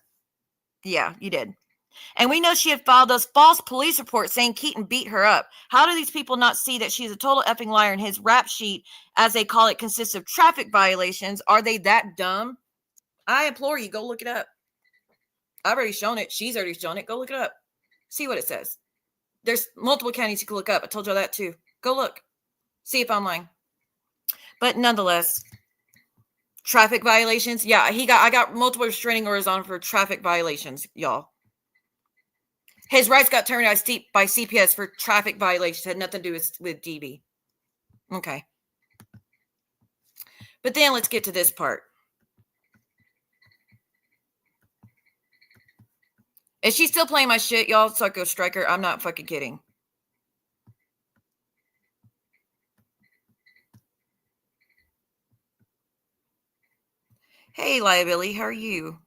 Yeah, you did. And we know she had filed those false police reports saying Keaton beat her up. How do these people not see that she's a total effing liar and his rap sheet, as they call it, consists of traffic violations? Are they that dumb? I implore you, go look it up. I've already shown it. She's already shown it. Go look it up. See what it says. There's multiple counties you can look up. I told you that too. Go look. See if I'm lying. But nonetheless, traffic violations. Yeah, I got multiple restraining orders on for traffic violations, y'all. His rights got terminated by CPS for traffic violations. Had nothing to do with DB. Okay. But then let's get to this part. Is she still playing my shit, y'all? Psycho Striker. I'm not fucking kidding. Hey, Liability. How are you?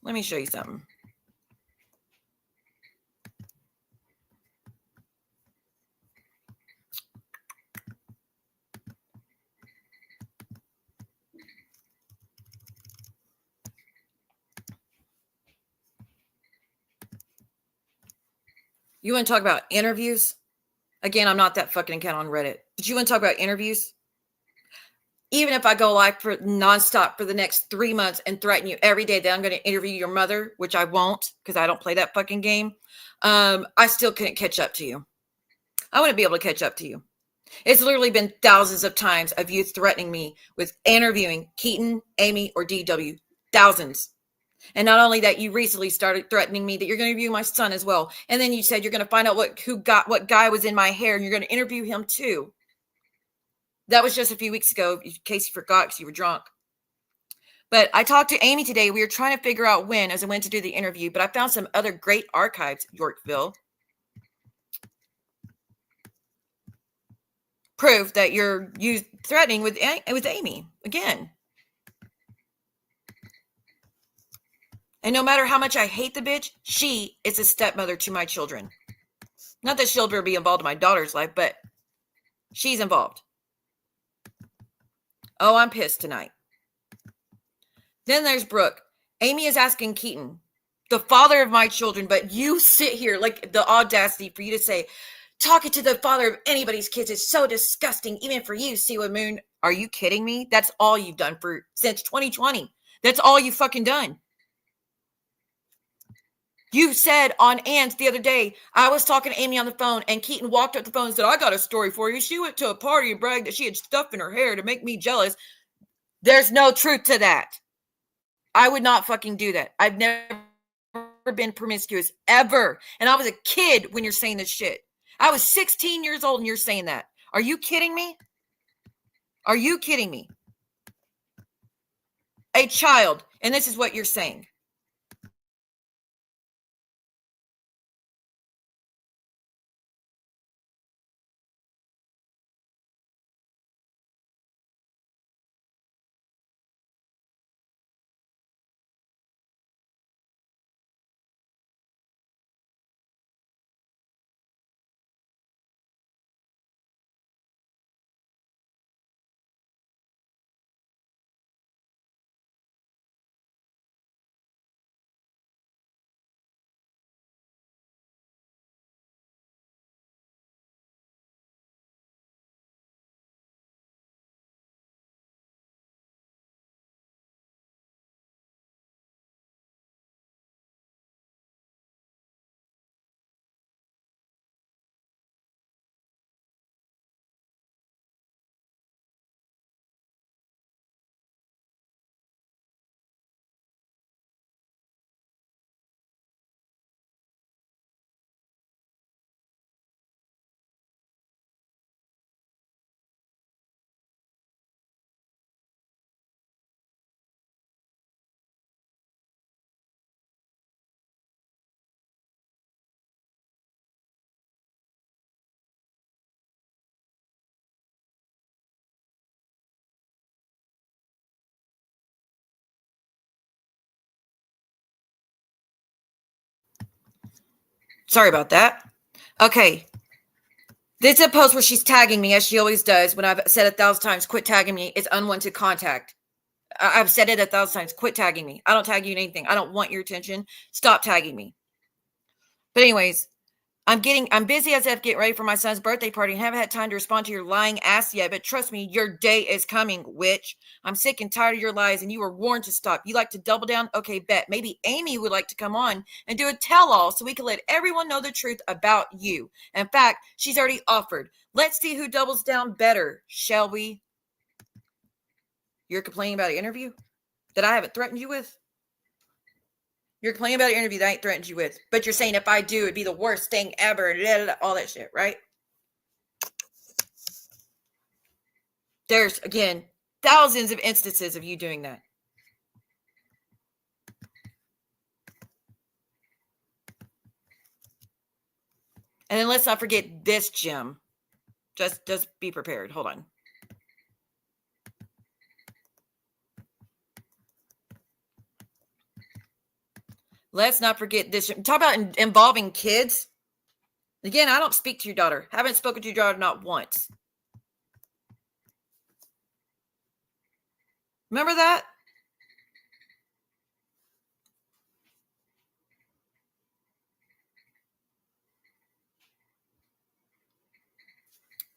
Let me show you something. You want to talk about interviews? Again, I'm not that fucking account on Reddit. But you want to talk about interviews? Even if I go live for nonstop for the next 3 months and threaten you every day that I'm going to interview your mother, which I won't because I don't play that fucking game, I still couldn't catch up to you. I wouldn't be able to catch up to you. It's literally been thousands of times of you threatening me with interviewing Keaton, Amy, or DW. Thousands. And not only that, you recently started threatening me that you're going to interview my son as well. And then you said you're going to find out what guy was in my hair and you're going to interview him too. That was just a few weeks ago, in case you forgot because you were drunk. But I talked to Amy today. We were trying to figure out when as I went to do the interview, but I found some other great archives, Yorkville. Proof that you're threatening with Amy again. And no matter how much I hate the bitch, she is a stepmother to my children. Not that she'll ever be involved in my daughter's life, but she's involved. Oh, I'm pissed tonight. Then there's Brooke. Amy is asking Keaton, the father of my children, but you sit here like the audacity for you to say, talking to the father of anybody's kids is so disgusting, even for you, Siwa Moon. Are you kidding me? That's all you've done since 2020. That's all you've fucking done. You said on Ann's the other day, I was talking to Amy on the phone and Keaton walked up the phone and said, I got a story for you. She went to a party and bragged that she had stuff in her hair to make me jealous. There's no truth to that. I would not fucking do that. I've never been promiscuous ever. And I was a kid when you're saying this shit. I was 16 years old and you're saying that. Are you kidding me? Are you kidding me? A child. And this is what you're saying. Sorry about that. Okay. This is a post where she's tagging me, as she always does. When I've said 1,000 times, quit tagging me. It's unwanted contact. I've said it 1,000 times. Quit tagging me. I don't tag you in anything. I don't want your attention. Stop tagging me. But anyways, I'm busy as if getting ready for my son's birthday party and haven't had time to respond to your lying ass yet. But trust me, your day is coming, witch. I'm sick and tired of your lies, and you were warned to stop. You like to double down? Okay, bet. Maybe Amy would like to come on and do a tell-all so we can let everyone know the truth about you. In fact, she's already offered. Let's see who doubles down better, shall we? You're complaining about an interview that I haven't threatened you with? You're complaining about an interview that I ain't threatened you with. But you're saying if I do, it'd be the worst thing ever. All that shit, right? There's, again, thousands of instances of you doing that. And then let's not forget this gem. Just be prepared. Hold on. Let's not forget this. Talk about involving kids. Again, I don't speak to your daughter. Haven't spoken to your daughter not once. Remember that?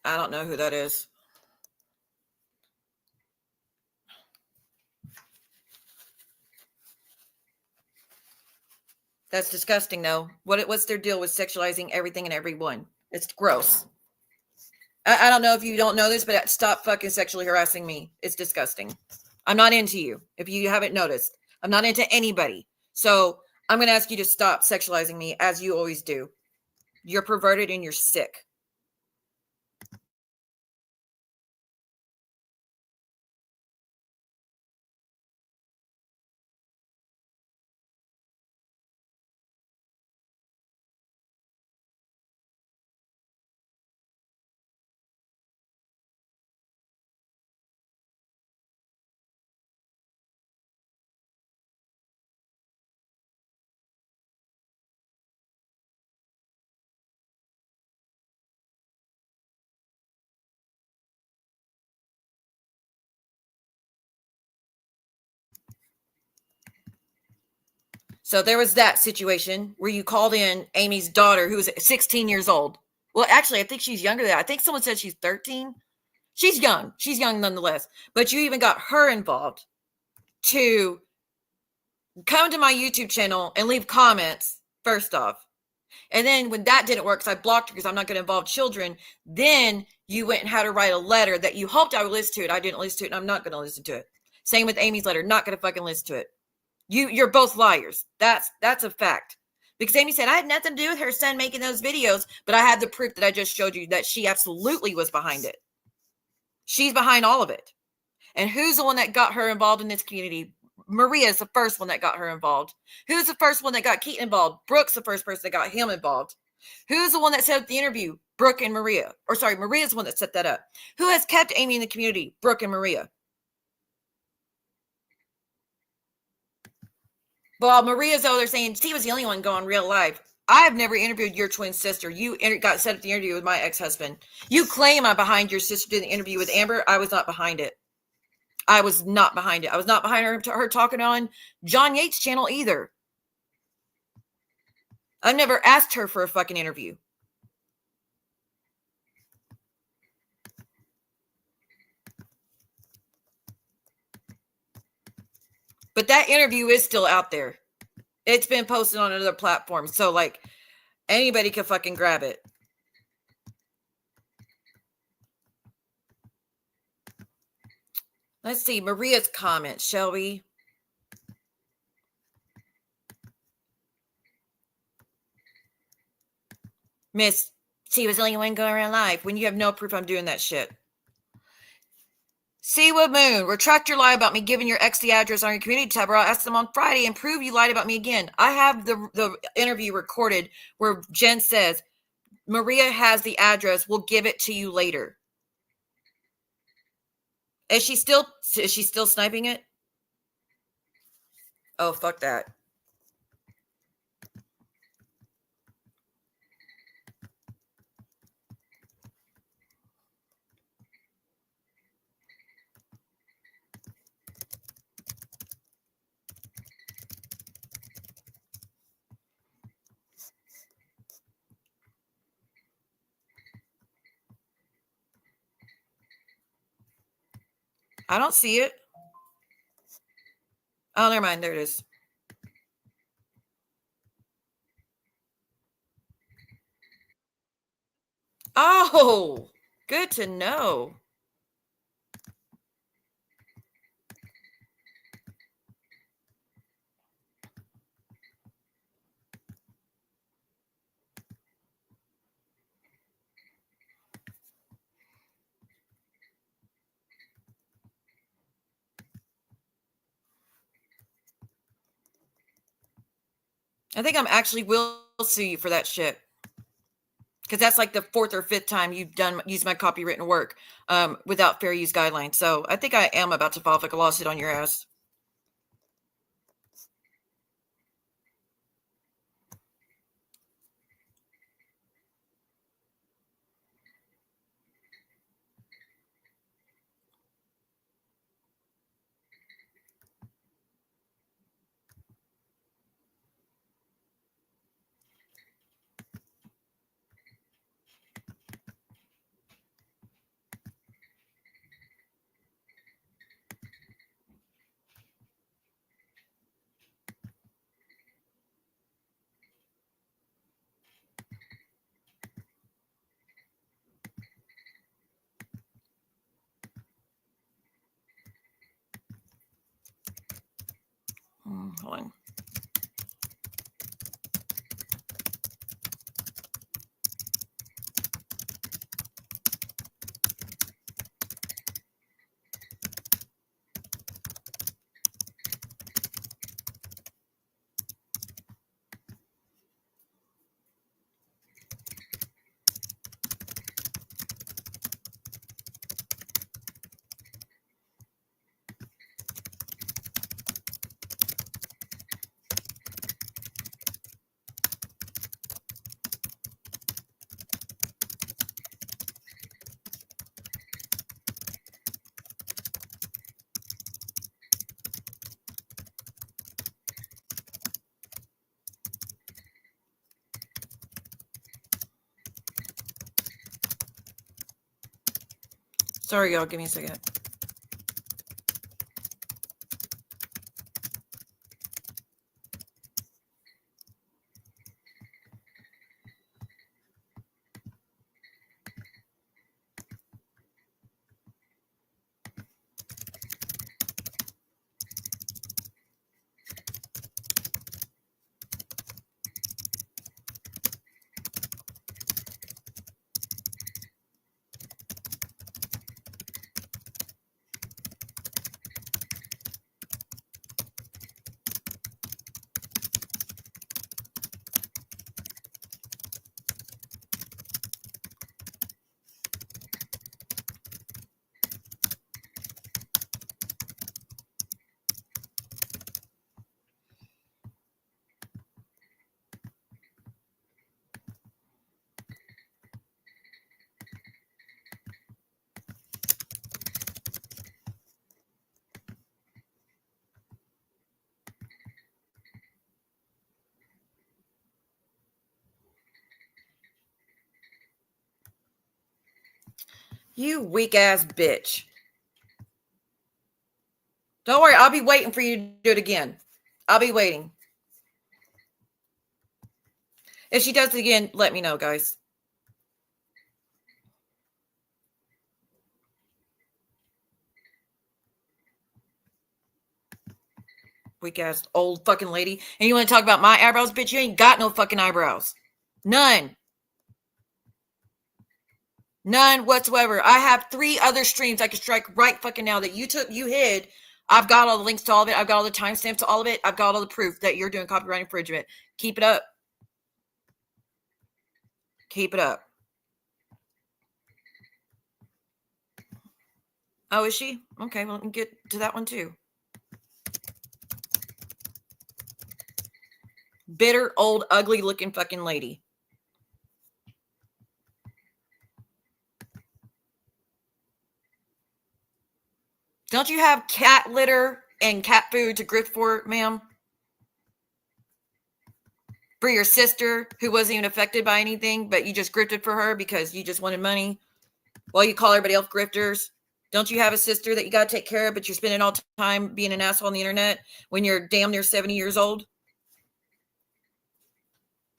I don't know who that is. That's disgusting, though. What's their deal with sexualizing everything and everyone? It's gross. I don't know if you don't know this, but stop fucking sexually harassing me. It's disgusting. I'm not into you. If you haven't noticed, I'm not into anybody. So I'm going to ask you to stop sexualizing me as you always do. You're perverted and you're sick. So there was that situation where you called in Amy's daughter, who was 16 years old. Well, actually, I think she's younger than that. I think someone said she's 13. She's young. She's young nonetheless. But you even got her involved to come to my YouTube channel and leave comments, first off. And then when that didn't work, because I blocked her because I'm not going to involve children, then you went and had her write a letter that you hoped I would listen to it. I didn't listen to it, and I'm not going to listen to it. Same with Amy's letter. Not going to fucking listen to it. You're both liars. That's a fact. Because Amy said, I had nothing to do with her son making those videos, but I had the proof that I just showed you that she absolutely was behind it. She's behind all of it. And who's the one that got her involved in this community? Maria's the first one that got her involved. Who's the first one that got Keaton involved? Brooke's the first person that got him involved. Who's the one that set up the interview? Brooke and Maria. Or sorry, Maria's the one that set that up. Who has kept Amy in the community? Brooke and Maria. Well, Maria's over there saying she was the only one going real life. I've never interviewed your twin sister. You got set up the interview with my ex-husband. You claim I'm behind your sister doing the interview with Amber. I was not behind it. I was not behind it. I was not behind her talking on John Yates' channel either. I've never asked her for a fucking interview. But that interview is still out there. It's been posted on another platform. So, like, anybody can fucking grab it. Let's see. Maria's comment, shall we? Miss, she was the only one going around live when you have no proof I'm doing that shit. Seawood Moon, retract your lie about me giving your ex the address on your community tab, or I'll ask them on Friday and prove you lied about me again. I have the interview recorded where Jen says, Maria has the address. We'll give it to you later. Is she still sniping it? Oh, fuck that. I don't see it. Oh, never mind. There it is. Oh, good to know. I think I'm actually will sue you for that shit. Because that's like the 4th or 5th time you've used my copywritten work without fair use guidelines. So I think I am about to file like a lawsuit on your ass. Hold on. Sorry, y'all. Give me a second. You weak ass bitch. Don't worry, I'll be waiting for you to do it again. I'll be waiting. If she does it again, let me know, guys. Weak ass old fucking lady. And you want to talk about my eyebrows, bitch? You ain't got no fucking eyebrows. None. None whatsoever. I have 3 other streams I can strike right fucking now that you hid. I've got all the links to all of it. I've got all the timestamps to all of it. I've got all the proof that you're doing copyright infringement. Keep it up. Keep it up. Oh, is she? Okay, well, let me get to that one too. Bitter, old, ugly looking fucking lady. Don't you have cat litter and cat food to grift for, ma'am? For your sister who wasn't even affected by anything, but you just grifted for her because you just wanted money? While you call everybody else grifters? Don't you have a sister that you got to take care of, but you're spending all time being an asshole on the internet when you're damn near 70 years old?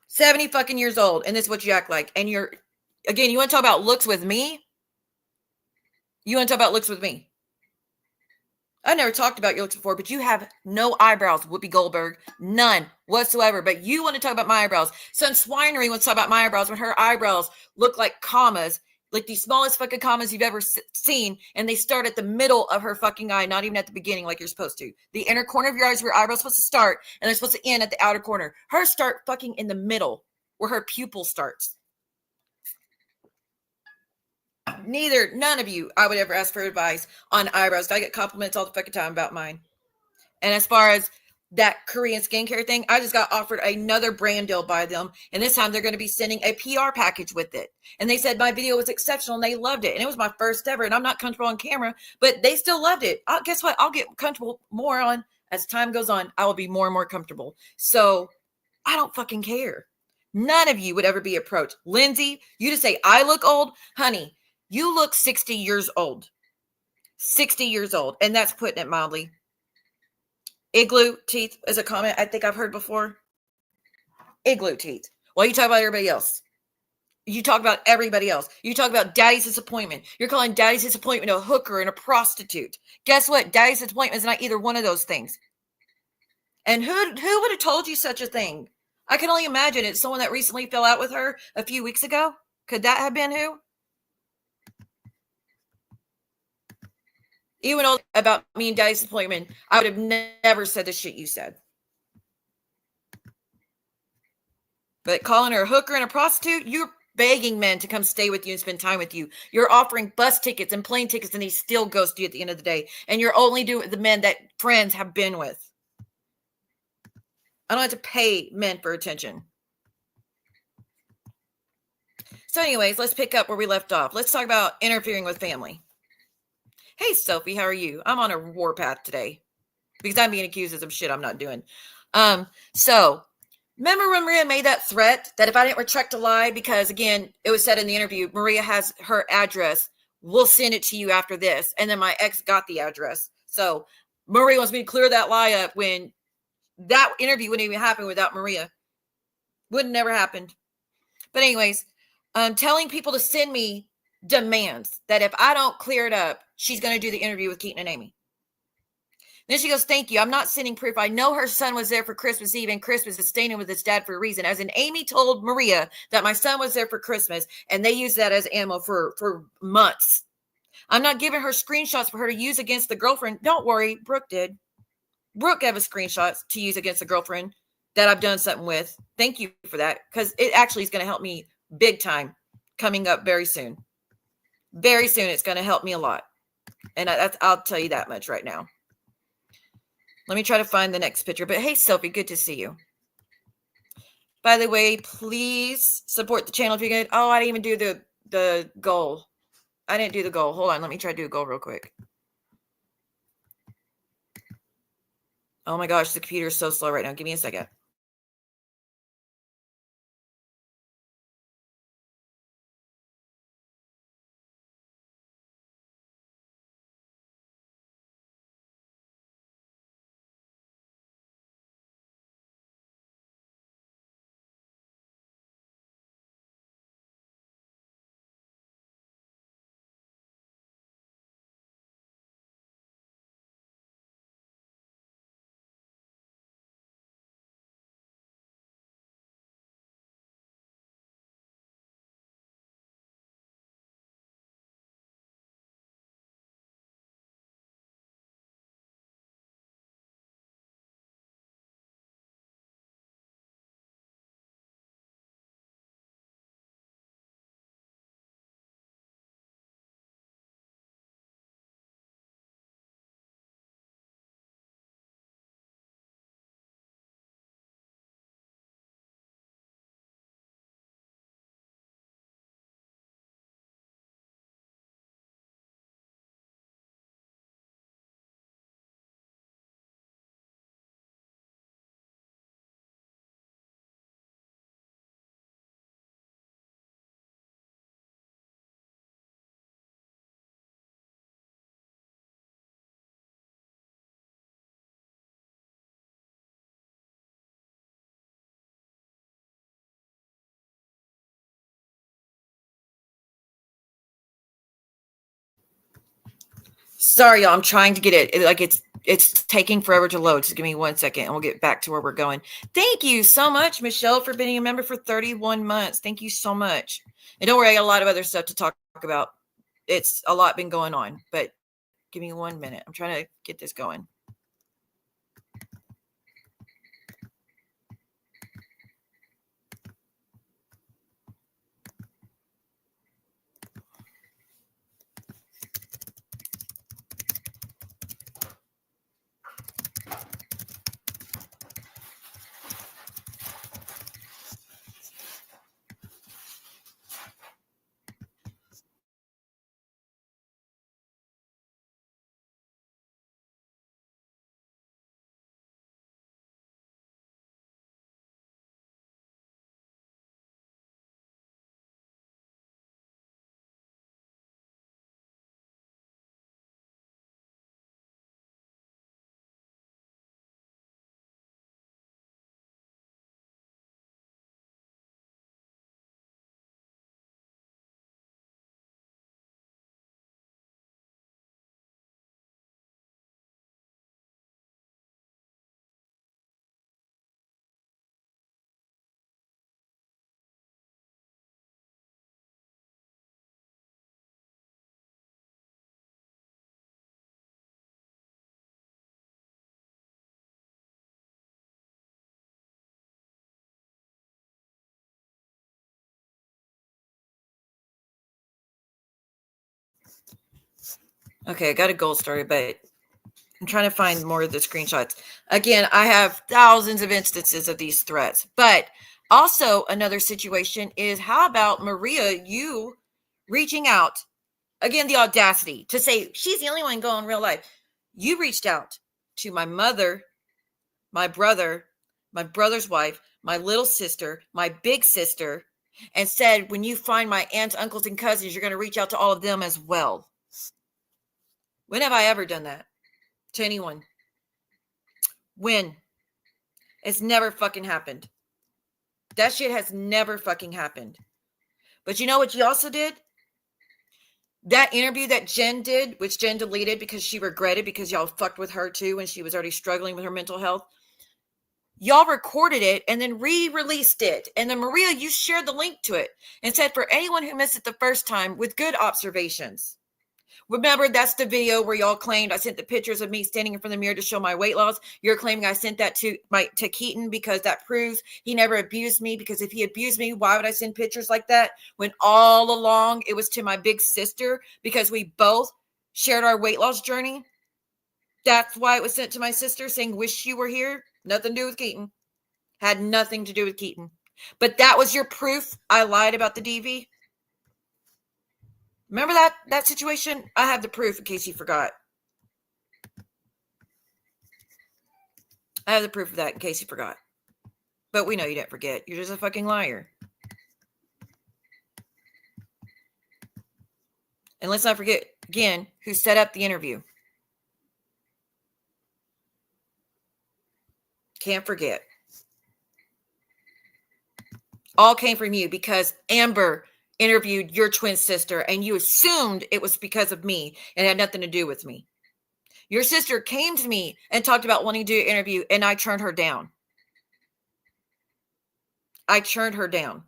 70 fucking years old, and this is what you act like. And you're, again, you want to talk about looks with me? You want to talk about looks with me? I never talked about your looks before, but you have no eyebrows, Whoopi Goldberg. None whatsoever. But you want to talk about my eyebrows. Some swinery wants to talk about my eyebrows when her eyebrows look like commas, like the smallest fucking commas you've ever seen, and they start at the middle of her fucking eye, not even at the beginning like you're supposed to. The inner corner of your eyes where your eyebrows supposed to start, and they're supposed to end at the outer corner. Hers start fucking in the middle where her pupil starts. None of you, I would ever ask for advice on eyebrows. I get compliments all the fucking time about mine. And as far as that Korean skincare thing, I just got offered another brand deal by them. And this time they're going to be sending a PR package with it. And they said my video was exceptional and they loved it. And it was my first ever. And I'm not comfortable on camera, but they still loved it. Guess what? I'll get comfortable more on as time goes on. I will be more and more comfortable. So I don't fucking care. None of you would ever be approached. Lindsay, you just say, I look old. Honey, you look 60 years old. 60 years old. And that's putting it mildly. Igloo teeth is a comment I think I've heard before. Igloo teeth. Well, you talk about everybody else. You talk about everybody else. You talk about daddy's disappointment. You're calling daddy's disappointment a hooker and a prostitute. Guess what? Daddy's disappointment is not either one of those things. And who would have told you such a thing? I can only imagine it's someone that recently fell out with her a few weeks ago. Could that have been who? Even though about me and Daddy's disappointment, I would have never said the shit you said. But calling her a hooker and a prostitute, you're begging men to come stay with you and spend time with you. You're offering bus tickets and plane tickets, and they still ghost you at the end of the day. And you're only doing the men that friends have been with. I don't have to pay men for attention. So anyways, let's pick up where we left off. Let's talk about interfering with family. Hey, Sophie, how are you? I'm on a warpath today because I'm being accused of some shit I'm not doing. So remember when Maria made that threat that if I didn't retract a lie, because again, it was said in the interview, Maria has her address. We'll send it to you after this. And then my ex got the address. So Maria wants me to clear that lie up when that interview wouldn't even happen without Maria. Would have never happened. But anyways, telling people to send me demands that if I don't clear it up, she's going to do the interview with Keaton and Amy. Then she goes, thank you. I'm not sending proof. I know her son was there for Christmas Eve and Christmas is staying with his dad for a reason. As in, Amy told Maria that my son was there for Christmas, and they used that as ammo for months. I'm not giving her screenshots for her to use against the girlfriend. Don't worry. Brooke did. Brooke gave us screenshots to use against the girlfriend that I've done something with. Thank you for that, because it actually is going to help me big time coming up very soon. Very soon, it's going to help me a lot. And I'll tell you that much right now. Let me try to find the next picture. But hey, Sophie, good to see you. By the way, please support the channel if you can. Oh, I didn't even do the goal. I didn't do the goal. Hold on. Let me try to do a goal real quick. Oh my gosh, the computer is so slow right now. Give me a second. Sorry, y'all. I'm trying to get it. It's taking forever to load. So give me 1 second and we'll get back to where we're going. Thank you so much, Michelle, for being a member for 31 months. Thank you so much. And don't worry, I got a lot of other stuff to talk about. It's a lot been going on, but give me 1 minute. I'm trying to get this going. Okay, I got a goal story, but I'm trying to find more of the screenshots. Again, I have thousands of instances of these threats. But also another situation is, how about Maria, you reaching out, again, the audacity to say she's the only one going real life. You reached out to my mother, my brother, my brother's wife, my little sister, my big sister, and said, when you find my aunts, uncles, and cousins, you're going to reach out to all of them as well. When have I ever done that to anyone? When? It's never fucking happened. That shit has never fucking happened. But you know what you also did? That interview that Jen did, which Jen deleted because she regretted, because y'all fucked with her too when she was already struggling with her mental health. Y'all recorded it and then re-released it. And then Maria, you shared the link to it and said, for anyone who missed it the first time, with good observations. Remember, that's the video where y'all claimed I sent the pictures of me standing in front of the mirror to show my weight loss. You're claiming I sent that to Keaton because that proves he never abused me. Because if he abused me, why would I send pictures like that? When all along it was to my big sister, because we both shared our weight loss journey. That's why it was sent to my sister, saying, wish you were here. Nothing to do with Keaton. Had nothing to do with Keaton. But that was your proof I lied about the DV. Remember that situation? I have the proof in case you forgot. I have the proof of that in case you forgot. But we know you didn't forget. You're just a fucking liar. And let's not forget, again, who set up the interview. Can't forget. All came from you because Amber interviewed your twin sister and you assumed it was because of me and had nothing to do with me. Your sister came to me and talked about wanting to do an interview, and I turned her down. I turned her down.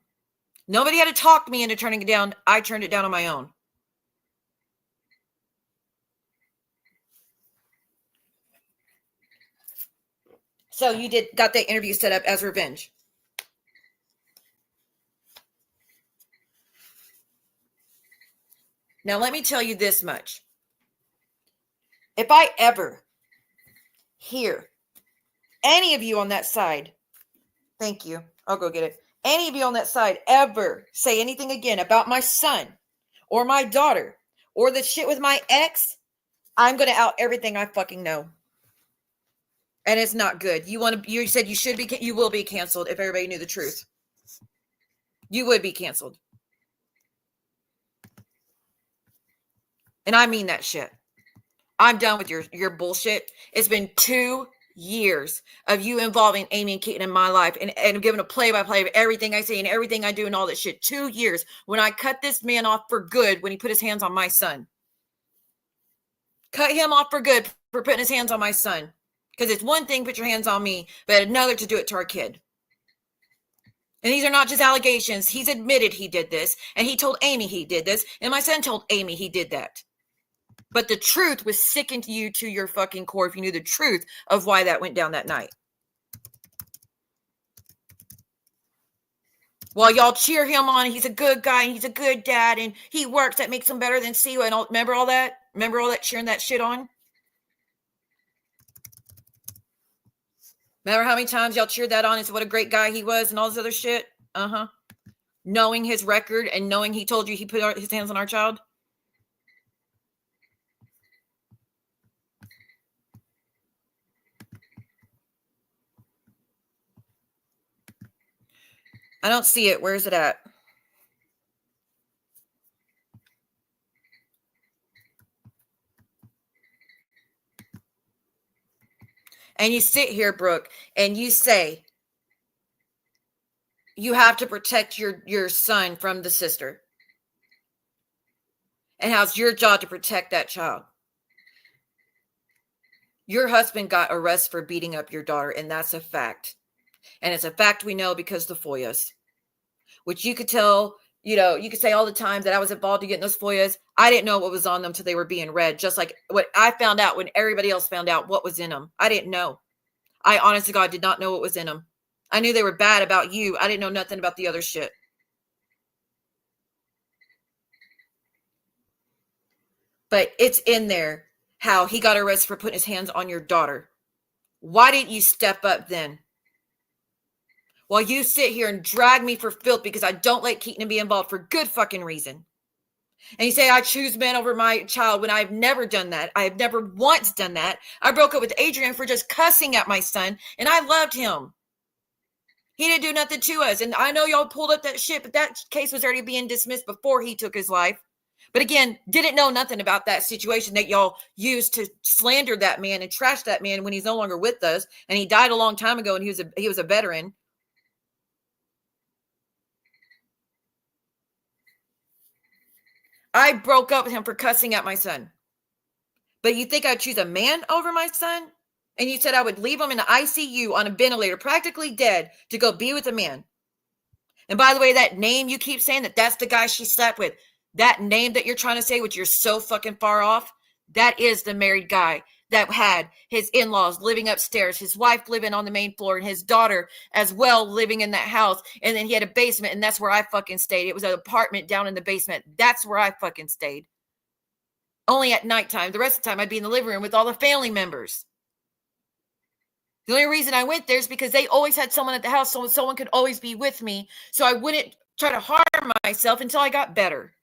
Nobody had to talk me into turning it down. I turned it down on my own. So you got that interview set up as revenge. Now, let me tell you this much. If I ever hear any of you on that side, thank you, I'll go get it. Any of you on that side ever say anything again about my son or my daughter or the shit with my ex, I'm going to out everything I fucking know. And it's not good. You said you will be canceled if everybody knew the truth. You would be canceled. And I mean that shit. I'm done with your bullshit. It's been 2 years of you involving Amy and Keaton in my life and giving a play-by-play of everything I say and everything I do and all that shit. 2 years when I cut this man off for good when he put his hands on my son. Cut him off for good for putting his hands on my son. Because it's one thing, put your hands on me, but another to do it to our kid. And these are not just allegations. He's admitted he did this, and he told Amy he did this, and my son told Amy he did that. But the truth was sickened you to your fucking core if you knew the truth of why that went down that night. While y'all cheer him on, he's a good guy, and he's a good dad, and he works, that makes him better than Siwa, and remember all that? Remember all that cheering that shit on? Remember how many times y'all cheered that on and said what a great guy he was and all this other shit? Uh-huh. Knowing his record and knowing he told you he put his hands on our child? I don't see it. Where is it at? And you sit here, Brooke, and you say you have to protect your son from the sister. And how's your job to protect that child? Your husband got arrested for beating up your daughter, and that's a fact. And it's a fact we know because the FOIAs, which you could tell, you could say all the time that I was involved in getting those FOIAs. I didn't know what was on them till they were being read, just like what I found out when everybody else found out what was in them. I didn't know. I honest to God did not know what was in them. I knew they were bad about you. I didn't know nothing about the other shit. But it's in there how he got arrested for putting his hands on your daughter. Why didn't you step up then? While you sit here and drag me for filth because I don't let Keaton be involved for good fucking reason. And you say, I choose men over my child when I've never done that. I have never once done that. I broke up with Adrian for just cussing at my son, and I loved him. He didn't do nothing to us. And I know y'all pulled up that shit, but that case was already being dismissed before he took his life. But again, didn't know nothing about that situation that y'all used to slander that man and trash that man when he's no longer with us. And he died a long time ago, and he was a veteran. I broke up with him for cussing at my son. But you think I'd choose a man over my son? And you said I would leave him in the ICU on a ventilator, practically dead, to go be with a man. And by the way, that name you keep saying that's the guy she slept with, that name that you're trying to say, which you're so fucking far off, that is the married guy that had his in-laws living upstairs, his wife living on the main floor, and his daughter as well living in that house. And then he had a basement, and that's where I fucking stayed. It was an apartment down in the basement. That's where I fucking stayed. Only at nighttime. The rest of the time, I'd be in the living room with all the family members. The only reason I went there is because they always had someone at the house, so someone could always be with me, so I wouldn't try to harm myself until I got better.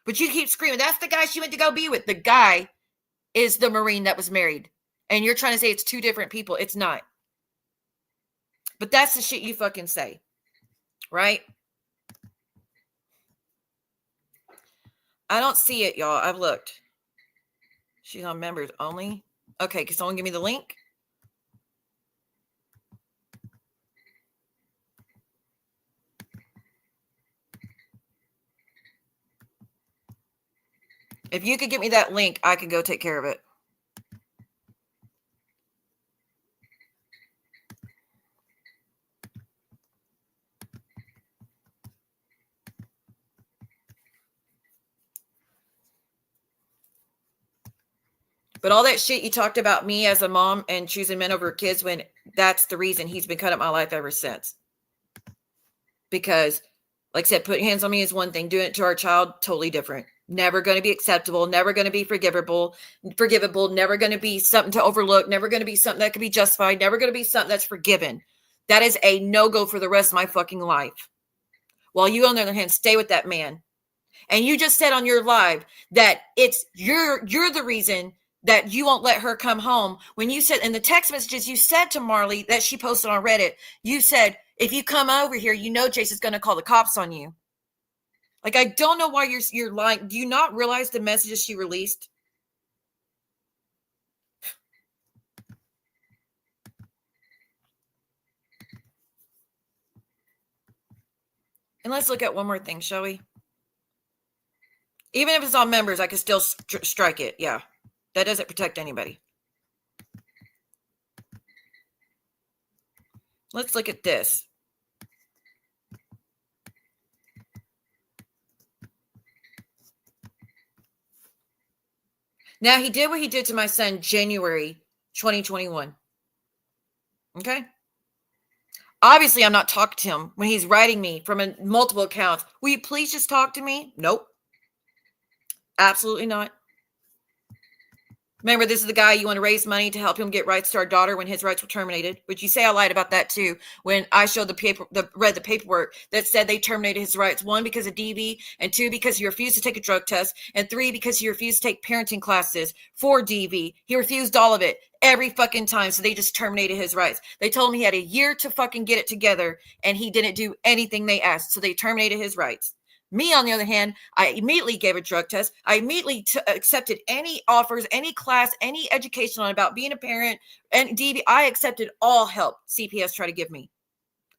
But you keep screaming, that's the guy she went to go be with. The guy is the Marine that was married. And you're trying to say it's two different people. It's not. But that's the shit you fucking say. Right? I don't see it, y'all. I've looked. She's on members only. Okay, can someone give me the link? If you could get me that link, I could go take care of it. But all that shit you talked about me as a mom and choosing men over kids, when that's the reason he's been cut up my life ever since. Because, like I said, putting hands on me is one thing. Doing it to our child, totally different. Never going to be acceptable. Never going to be forgivable. Never going to be something to overlook. Never going to be something that could be justified. Never going to be something that's forgiven. That is a no-go for the rest of my fucking life. While you, on the other hand, stay with that man. And you just said on your live that it's you're the reason that you won't let her come home. When you said in the text messages, you said to Marley that she posted on Reddit, you said, if you come over here, you know Jason's going to call the cops on you. Like, I don't know why you're lying. Do you not realize the messages she released? And let's look at one more thing, shall we? Even if it's on members, I could still strike it. Yeah. That doesn't protect anybody. Let's look at this. Now, he did what he did to my son January 2021. Okay? Obviously, I'm not talking to him when he's writing me from multiple accounts. Will you please just talk to me? Nope. Absolutely not. Remember, this is the guy you want to raise money to help him get rights to our daughter when his rights were terminated. Which you say I lied about that too. When I showed read the paperwork that said they terminated his rights. 1, because of DV, and 2, because he refused to take a drug test, and 3, because he refused to take parenting classes for DV. He refused all of it every fucking time. So they just terminated his rights. They told him he had a year to fucking get it together, and he didn't do anything they asked. So they terminated his rights. Me, on the other hand, I immediately gave a drug test. I immediately accepted any offers, any class, any education on about being a parent and DV. I accepted all help CPS tried to give me.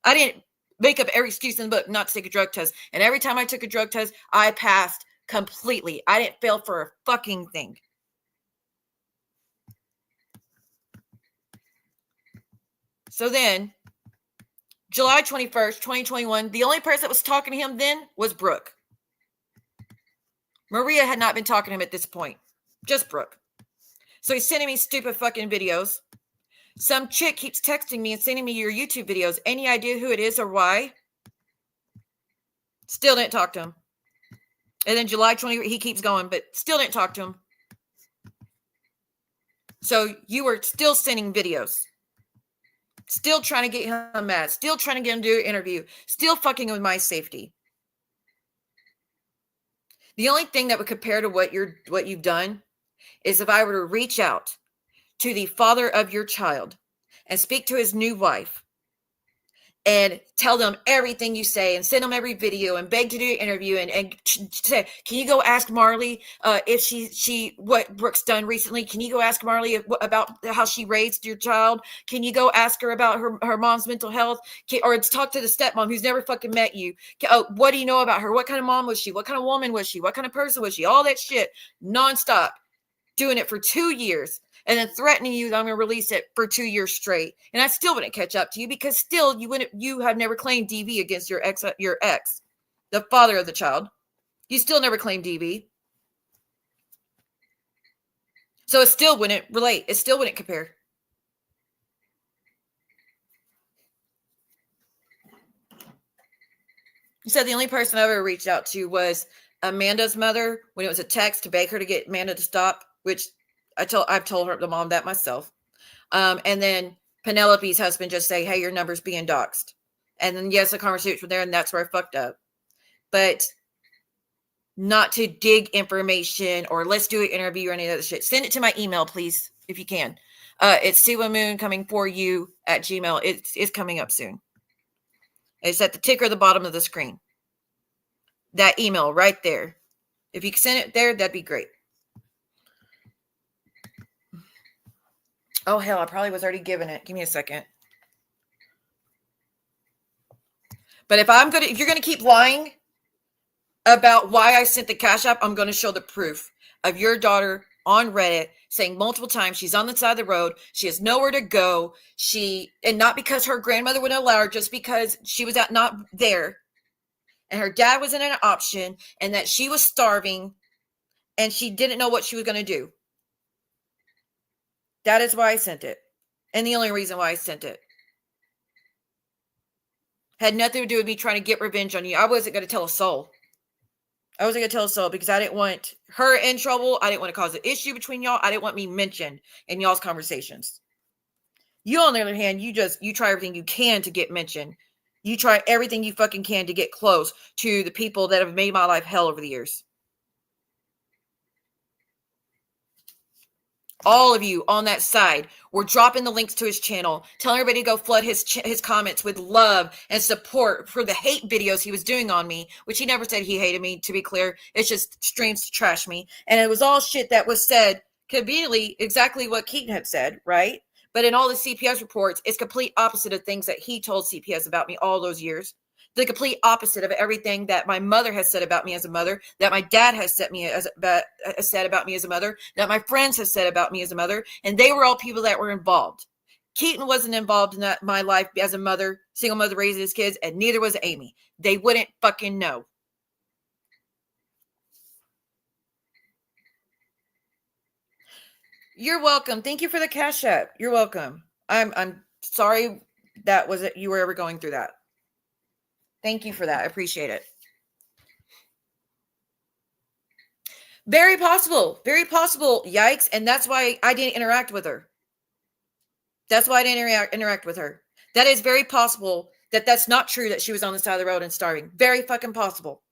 I didn't make up every excuse in the book not to take a drug test. And every time I took a drug test, I passed completely. I didn't fail for a fucking thing. So then, July 21st, 2021, the only person that was talking to him then was Brooke. Maria had not been talking to him at this point. Just Brooke. So he's sending me stupid fucking videos. Some chick keeps texting me and sending me your YouTube videos. Any idea who it is or why? Still didn't talk to him. And then July 20, he keeps going, but still didn't talk to him. So you were still sending videos. Still trying to get him mad. Still trying to get him to do an interview. Still fucking with my safety. The only thing that would compare to what you've done is if I were to reach out to the father of your child and speak to his new wife and tell them everything you say and send them every video and beg to do an interview and say, can you go ask Marley if she what Brooke's done recently? Can you go ask Marley about how she raised your child? Can you go ask her about her mom's mental health? Or talk to the stepmom who's never fucking met you? What do you know about her? What kind of mom was she? What kind of woman was she? What kind of person was she? All that shit nonstop, doing it for 2 years. And then threatening you that I'm going to release it for 2 years straight. And I still wouldn't catch up to you because still you have never claimed DV against your ex, the father of the child. You still never claimed DV. So it still wouldn't relate. It still wouldn't compare. You said the only person I ever reached out to was Amanda's mother when it was a text to beg her to get Amanda to stop, which I've told her, the mom, that myself. And then Penelope's husband just say, hey, your number's being doxed. And then yes, the conversation from there, and that's where I fucked up. But not to dig information or let's do an interview or any other shit. Send it to my email, please, if you can. It's siwamoon@gmail.com. It's coming up soon. It's at the ticker at the bottom of the screen. That email right there. If you can send it there, that'd be great. Oh, hell, I probably was already given it. Give me a second. But if you're going to keep lying about why I sent the Cash App, I'm going to show the proof of your daughter on Reddit saying multiple times she's on the side of the road. She has nowhere to go. And not because her grandmother wouldn't allow her, just because she was not there. And her dad wasn't an option, and that she was starving and she didn't know what she was going to do. That is why I sent it. And the only reason why I sent it. Had nothing to do with me trying to get revenge on you. I wasn't going to tell a soul. I wasn't going to tell a soul because I didn't want her in trouble. I didn't want to cause an issue between y'all. I didn't want me mentioned in y'all's conversations. You, on the other hand, you try everything you can to get mentioned. You try everything you fucking can to get close to the people that have made my life hell over the years. All of you on that side were dropping the links to his channel, telling everybody to go flood his comments with love and support for the hate videos he was doing on me, which he never said he hated me, to be clear. It's just streams to trash me. And it was all shit that was said conveniently exactly what Keaton had said, right? But in all the CPS reports, it's complete opposite of things that he told CPS about me all those years. The complete opposite of everything that my mother has said about me as a mother, that my dad has said about me as a mother, that my friends have said about me as a mother, and they were all people that were involved. Keaton wasn't involved in my life as a mother, single mother raising his kids, and neither was Amy. They wouldn't fucking know. You're welcome. Thank you for the Cash App. You're welcome. I'm sorry you were ever going through that. Thank you for that. I appreciate it. Very possible. Very possible. Yikes. And that's why I didn't interact with her. That's why I didn't interact with her. That is very possible that's not true, that she was on the side of the road and starving. Very fucking possible.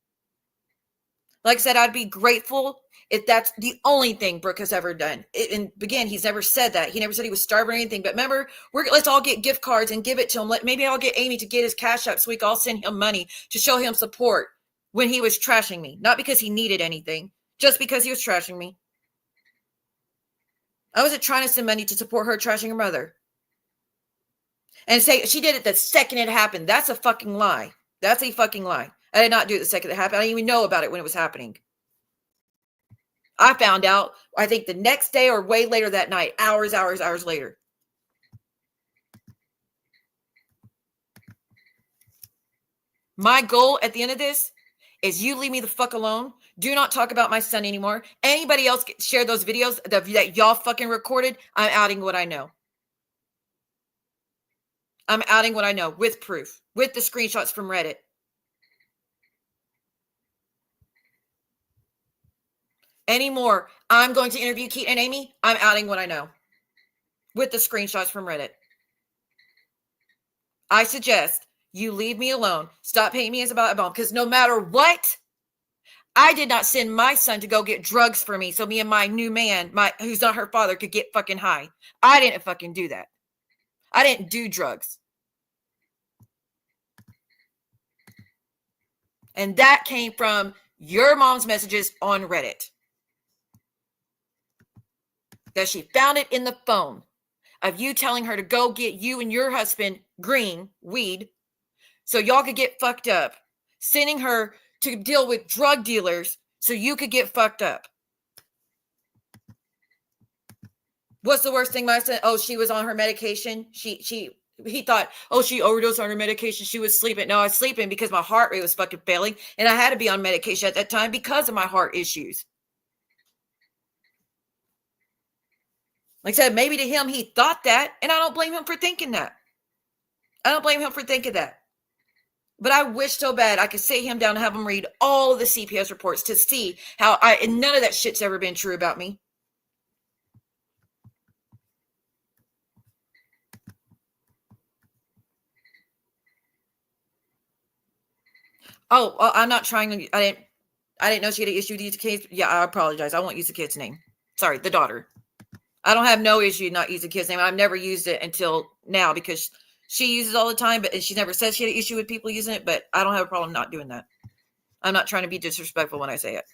Like I said, I'd be grateful if that's the only thing Brooke has ever done. And again, he's never said that. He never said he was starving or anything. But remember, let's all get gift cards and give it to him. Maybe I'll get Amy to get his Cash App so we can all send him money to show him support when he was trashing me. Not because he needed anything, just because he was trashing me. I wasn't trying to send money to support her trashing her mother. And say she did it the second it happened. That's a fucking lie. That's a fucking lie. I did not do it the second it happened. I didn't even know about it when it was happening. I found out, I think the next day or way later that night, hours later. My goal at the end of this is you leave me the fuck alone. Do not talk about my son anymore. Anybody else share those videos that y'all fucking recorded, I'm outing what I know. I'm outing what I know with proof, with the screenshots from Reddit. anymore. I'm going to interview Keaton and Amy. I'm outing what I know with the screenshots from Reddit. I suggest you leave me alone. Stop painting me as a bomb, because no matter what, I did not send my son to go get drugs for me so me and my new man, who's not her father, could get fucking high. I didn't fucking do that. I didn't do drugs. And that came from your mom's messages on Reddit. That she found it in the phone of you telling her to go get you and your husband green weed so y'all could get fucked up, sending her to deal with drug dealers so you could get fucked up. What's the worst thing my son? Oh, she was on her medication. He thought, oh, she overdosed on her medication. She was sleeping. No, I was sleeping because my heart rate was fucking failing. And I had to be on medication at that time because of my heart issues. Like I said, maybe to him, he thought that. And I don't blame him for thinking that. I don't blame him for thinking that. But I wish so bad I could sit him down and have him read all of the CPS reports to see how and none of that shit's ever been true about me. Oh, I'm not trying to, I didn't know she had an issue with using kids. Yeah, I apologize. I won't use the kid's name. Sorry, the daughter. I don't have no issue not using the kid's name. I've never used it until now because she uses it all the time, but she never says she had an issue with people using it, but I don't have a problem not doing that. I'm not trying to be disrespectful when I say it.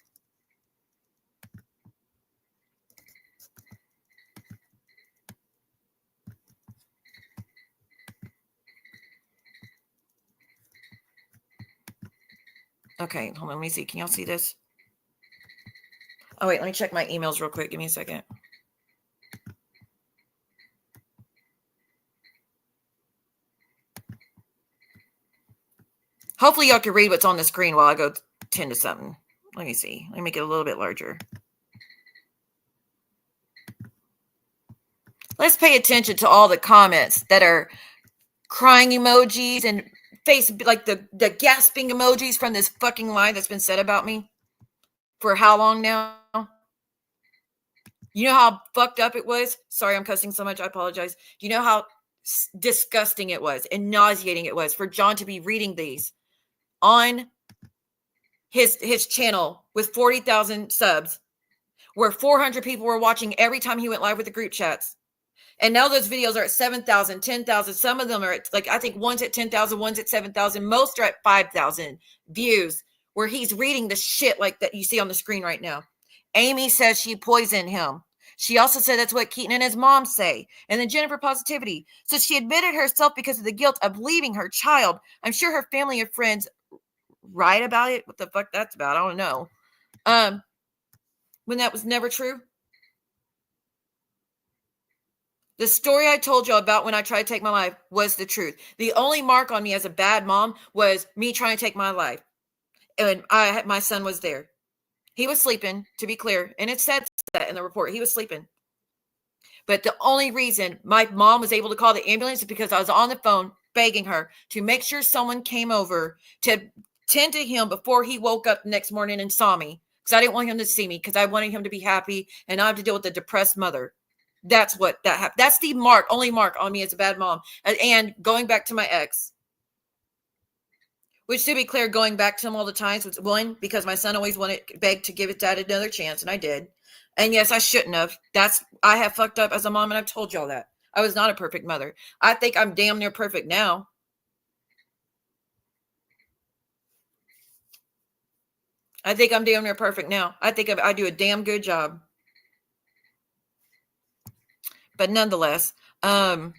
Okay, hold on. Let me see. Can y'all see this? Oh, wait. Let me check my emails real quick. Give me a second. Hopefully y'all can read what's on the screen while I go tend to something. Let me see. Let me make it a little bit larger. Let's pay attention to all the comments that are crying emojis and face like the gasping emojis from this fucking lie that's been said about me for how long now? You know how fucked up it was? Sorry, I'm cussing so much. I apologize. You know how disgusting it was and nauseating it was for John to be reading these on his channel with 40,000 subs, where 400 people were watching every time he went live with the group chats. And now those videos are at 7,000, 10,000. Some of them are at, like, I think one's at 10,000, one's at 7,000. Most are at 5,000 views, where he's reading the shit like that you see on the screen right now. Amy says she poisoned him. She also said that's what Keaton and his mom say. And then Jennifer Positivity. So she admitted herself because of the guilt of leaving her child. I'm sure her family and friends write about it. What the fuck that's about? I don't know. When that was never true. The story I told you about when I tried to take my life was the truth. The only mark on me as a bad mom was me trying to take my life. And my son was there. He was sleeping, to be clear. And it said that in the report. He was sleeping. But the only reason my mom was able to call the ambulance is because I was on the phone begging her to make sure someone came over to tend to him before he woke up the next morning and saw me. Because I didn't want him to see me, because I wanted him to be happy and not have to deal with a depressed mother. That's what that happened. That's the only mark on me as a bad mom. And going back to my ex, which, to be clear, going back to him all the time was one, because my son always begged to give his dad another chance, and I did. And yes, I shouldn't have. I have fucked up as a mom, and I've told y'all that. I was not a perfect mother. I think I'm damn near perfect now. I think I'm damn near perfect now. I think I do a damn good job. But nonetheless, no,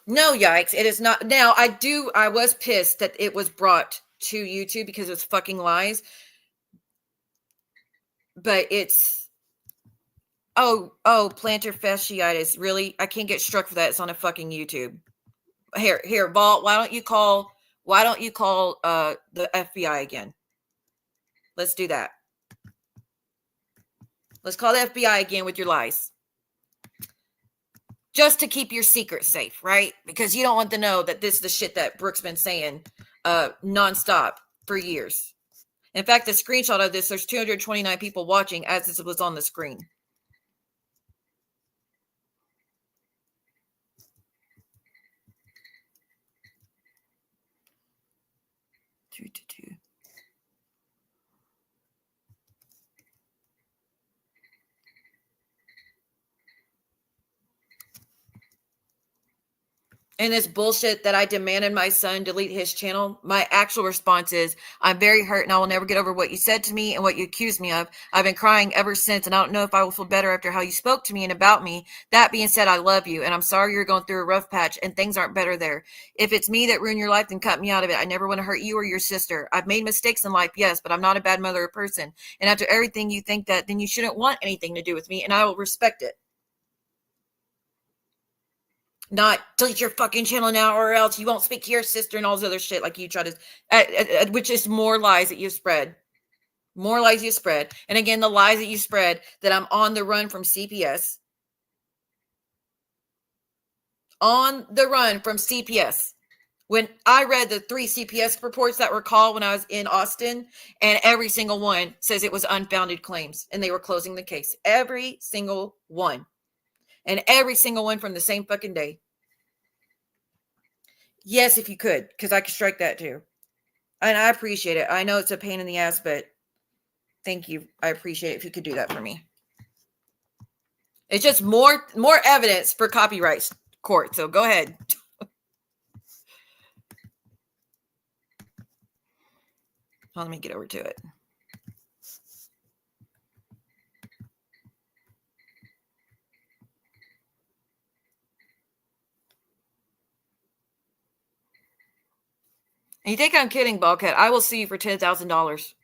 yikes. It is not. Now, I was pissed that it was brought to YouTube because it's fucking lies. But it's, oh, plantar fasciitis. Really? I can't get struck for that. It's on a fucking YouTube. Here, Vault, why don't you call the FBI again? Let's do that. Let's call the FBI again with your lies. Just to keep your secret safe, right? Because you don't want to know that this is the shit that Brooke's been saying nonstop. for years. In fact, the screenshot of this, there's 229 people watching as this was on the screen. Two. And this bullshit that I demanded my son delete his channel, my actual response is, I'm very hurt and I will never get over what you said to me and what you accused me of. I've been crying ever since and I don't know if I will feel better after how you spoke to me and about me. That being said, I love you and I'm sorry you're going through a rough patch and things aren't better there. If it's me that ruined your life, then cut me out of it. I never want to hurt you or your sister. I've made mistakes in life, yes, but I'm not a bad mother or person. And after everything you think that, then you shouldn't want anything to do with me and I will respect it. Not delete your fucking channel now or else you won't speak to your sister and all this other shit like you try to, which is more lies that you spread. More lies you spread. And again, the lies that you spread that I'm on the run from CPS. On the run from CPS. When I read the 3 CPS reports that were called when I was in Austin, and every single one says it was unfounded claims and they were closing the case. Every single one. And every single one from the same fucking day. Yes, if you could, because I could strike that too. And I appreciate it. I know it's a pain in the ass, but thank you. I appreciate it if you could do that for me. It's just more evidence for copyright court. So go ahead. Let me get over to it. And you think I'm kidding, Ballcat? I will sue you for $10,000.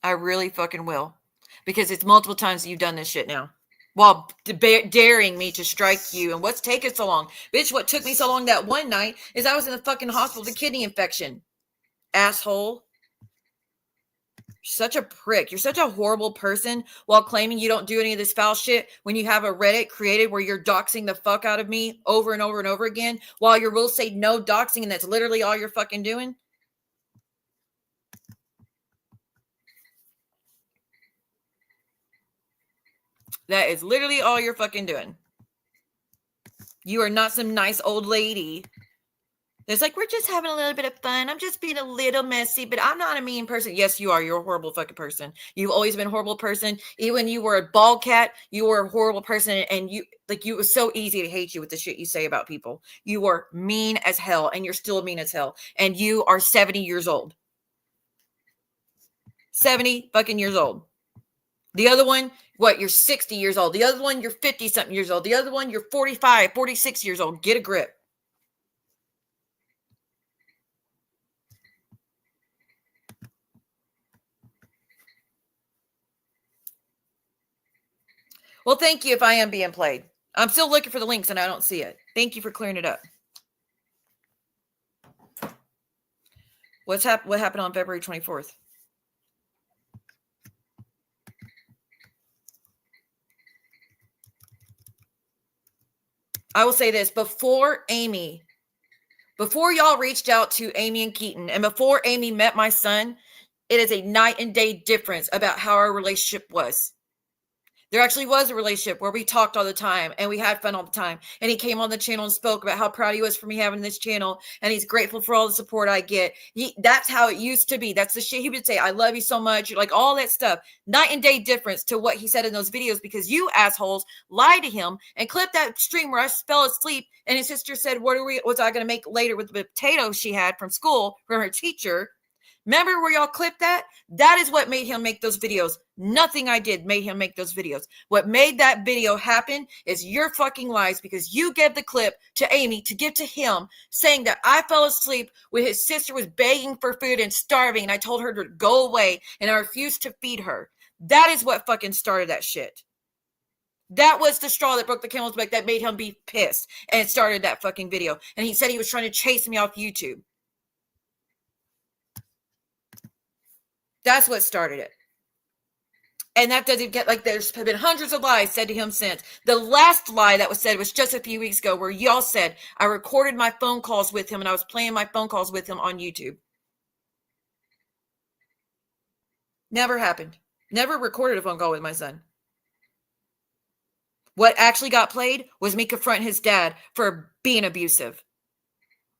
I really fucking will. Because it's multiple times you've done this shit now. While daring me to strike you. And what's taking so long? Bitch, what took me so long that one night is I was in the fucking hospital with a kidney infection. Asshole. Such a prick. You're such a horrible person while claiming you don't do any of this foul shit when you have a Reddit created where you're doxing the fuck out of me over and over and over again while your rules say no doxing and that's literally all you're fucking doing. That is literally all you're fucking doing. You are not some nice old lady. It's like, we're just having a little bit of fun. I'm just being a little messy, but I'm not a mean person. Yes, you are. You're a horrible fucking person. You've always been a horrible person. Even when you were a bald cat, you were a horrible person. And it was so easy to hate you with the shit you say about people. You were mean as hell and you're still mean as hell. And you are 70 years old. 70 fucking years old. The other one, you're 60 years old. The other one, you're 50 something years old. The other one, you're 45, 46 years old. Get a grip. Well, thank you if I am being played. I'm still looking for the links and I don't see it. Thank you for clearing it up. What happened on February 24th? I will say this. Before y'all reached out to Amy and Keaton, and before Amy met my son, it is a night and day difference about how our relationship was. There actually was a relationship where we talked all the time and we had fun all the time. And he came on the channel and spoke about how proud he was for me having this channel. And he's grateful for all the support I get. That's how it used to be. That's the shit he would say. I love you so much. Like all that stuff. Night and day difference to what he said in those videos because you assholes lied to him and clipped that stream where I fell asleep. And his sister said, what's I going to make later with the potatoes she had from school from her teacher? Remember where y'all clipped that? That is what made him make those videos. Nothing I did made him make those videos. What made that video happen is your fucking lies because you gave the clip to Amy to give to him saying that I fell asleep when his sister was begging for food and starving and I told her to go away and I refused to feed her. That is what fucking started that shit. That was the straw that broke the camel's back that made him be pissed and started that fucking video. And he said he was trying to chase me off YouTube. That's what started it. And that doesn't get, like, there's been hundreds of lies said to him since. The last lie that was said was just a few weeks ago, where y'all said I recorded my phone calls with him and I was playing my phone calls with him on YouTube. Never happened. Never recorded a phone call with my son. What actually got played was me confronting his dad for being abusive.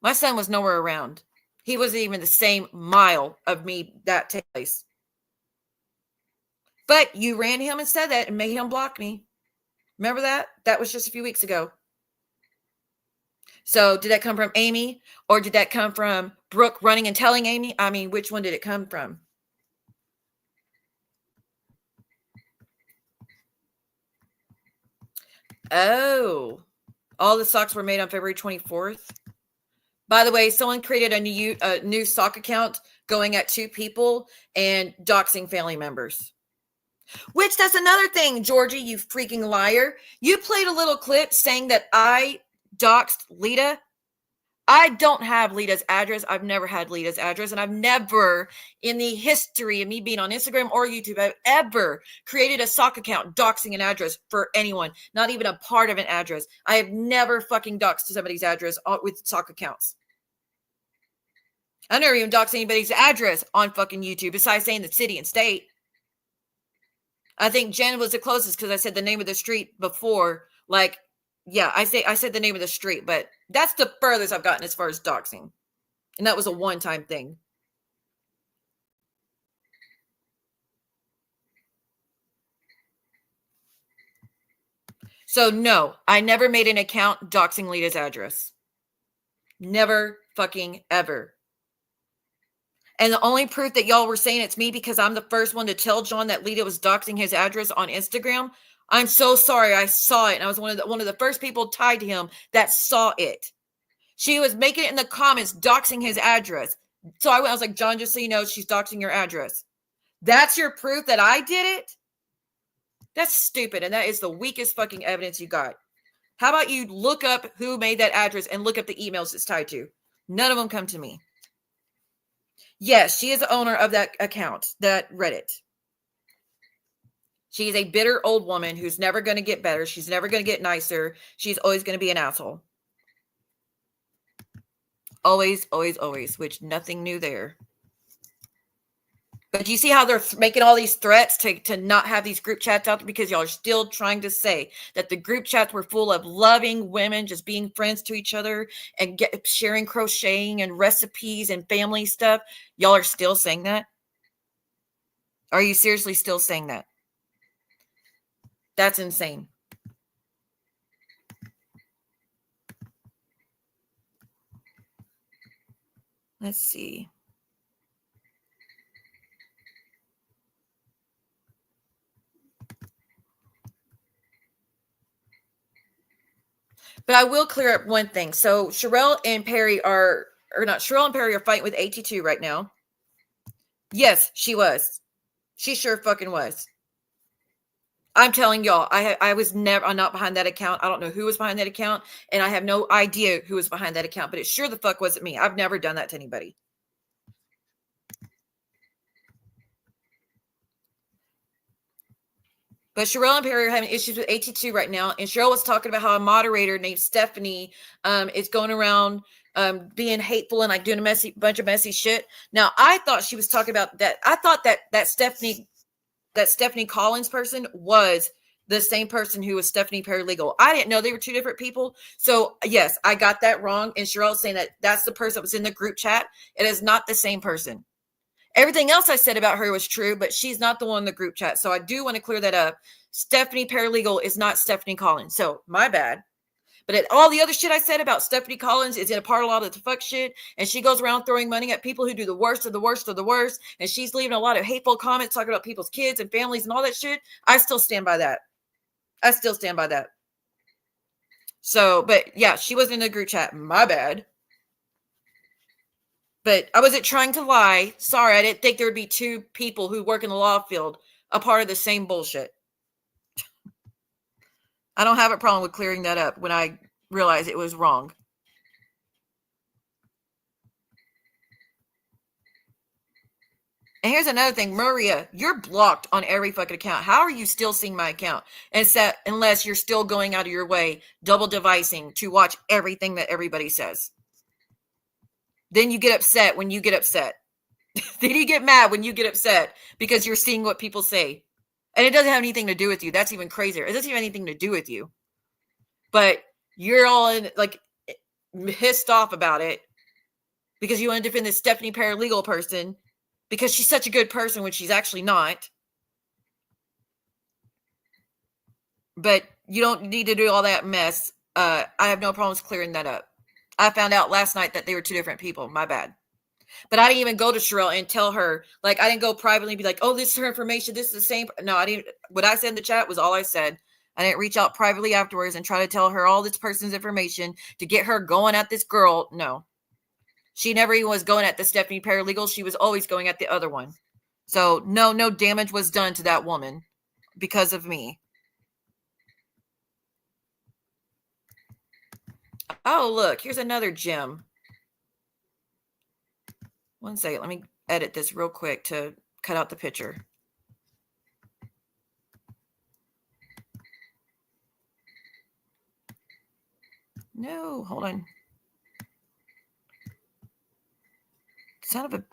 My son was nowhere around. He wasn't even the same mile of me that took place. But you ran him and said that and made him block me. Remember that? That was just a few weeks ago. So did that come from Amy, or did that come from Brooke running and telling Amy? I mean, which one did it come from? Oh, all the socks were made on February 24th. By the way, someone created a new sock account going at 2 people and doxing family members. Which, that's another thing, Georgie, you freaking liar. You played a little clip saying that I doxed Lita. I don't have Lita's address. I've never had Lita's address. And I've never, in the history of me being on Instagram or YouTube, I've ever created a sock account doxing an address for anyone. Not even a part of an address. I have never fucking doxed somebody's address with sock accounts. I never even doxed anybody's address on fucking YouTube, besides saying the city and state. I think Jen was the closest because I said the name of the street before. Like, yeah, I said the name of the street, but that's the furthest I've gotten as far as doxing. And that was a one-time thing. So no, I never made an account doxing Lita's address. Never fucking ever. And the only proof that y'all were saying it's me because I'm the first one to tell John that Lita was doxing his address on Instagram. I'm so sorry. I saw it. And I was one of the first people tied to him that saw it. She was making it in the comments, doxing his address. So I was like, John, just so you know, she's doxing your address. That's your proof that I did it? That's stupid. And that is the weakest fucking evidence you got. How about you look up who made that address and look up the emails it's tied to? None of them come to me. Yes, she is the owner of that account, that Reddit. She is a bitter old woman who's never going to get better. She's never going to get nicer. She's always going to be an asshole. Always, always, always, which nothing new there. But you see how they're making all these threats to not have these group chats out there because y'all are still trying to say that the group chats were full of loving women just being friends to each other and sharing crocheting and recipes and family stuff. Y'all are still saying that? Are you seriously still saying that? That's insane. Let's see. But I will clear up one thing. So Sherelle and Perry Sherelle and Perry are fighting with AT2 right now. Yes, she was. She sure fucking was. I'm telling y'all, I'm not behind that account. I don't know who was behind that account, and I have no idea who was behind that account, but it sure the fuck wasn't me. I've never done that to anybody. But Sherelle and Perry are having issues with AT2 right now. And Sherelle was talking about how a moderator named Stephanie is going around being hateful and like doing a bunch of messy shit. Now, I thought she was talking about that. I thought that Stephanie Collins person was the same person who was Stephanie Paralegal. I didn't know they were 2 different people. So, yes, I got that wrong. And Cheryl's saying that that's the person that was in the group chat. It is not the same person. Everything else I said about her was true, but she's not the one in the group chat. So I do want to clear that up. Stephanie Paralegal is not Stephanie Collins. So my bad. But all the other shit I said about Stephanie Collins is in a part of a lot of the fuck shit. And she goes around throwing money at people who do the worst of the worst of the worst. And she's leaving a lot of hateful comments talking about people's kids and families and all that shit. I still stand by that. So, but yeah, she wasn't in the group chat. My bad. But I wasn't trying to lie. Sorry, I didn't think there would be 2 people who work in the law field a part of the same bullshit. I don't have a problem with clearing that up when I realize it was wrong. And here's another thing, Maria, you're blocked on every fucking account. How are you still seeing my account? Unless you're still going out of your way, double devising to watch everything that everybody says. Then you get upset when you get upset. Then you get mad when you get upset because you're seeing what people say. And it doesn't have anything to do with you. That's even crazier. It doesn't have anything to do with you. But you're all in, like, pissed off about it because you want to defend this Stephanie paralegal person because she's such a good person when she's actually not. But you don't need to do all that mess. I have no problems clearing that up. I found out last night that they were two different people. My bad. But I didn't even go to Sherelle and tell her, like, I didn't go privately and be like, oh, this is her information. This is the same. No, I didn't. What I said in the chat was all I said. I didn't reach out privately afterwards and try to tell her all this person's information to get her going at this girl. No. She never even was going at the Stephanie paralegal. She was always going at the other one. So no damage was done to that woman because of me. Oh, look, here's another gem. One second. Let me edit this real quick to cut out the picture. No, hold on. Son of a...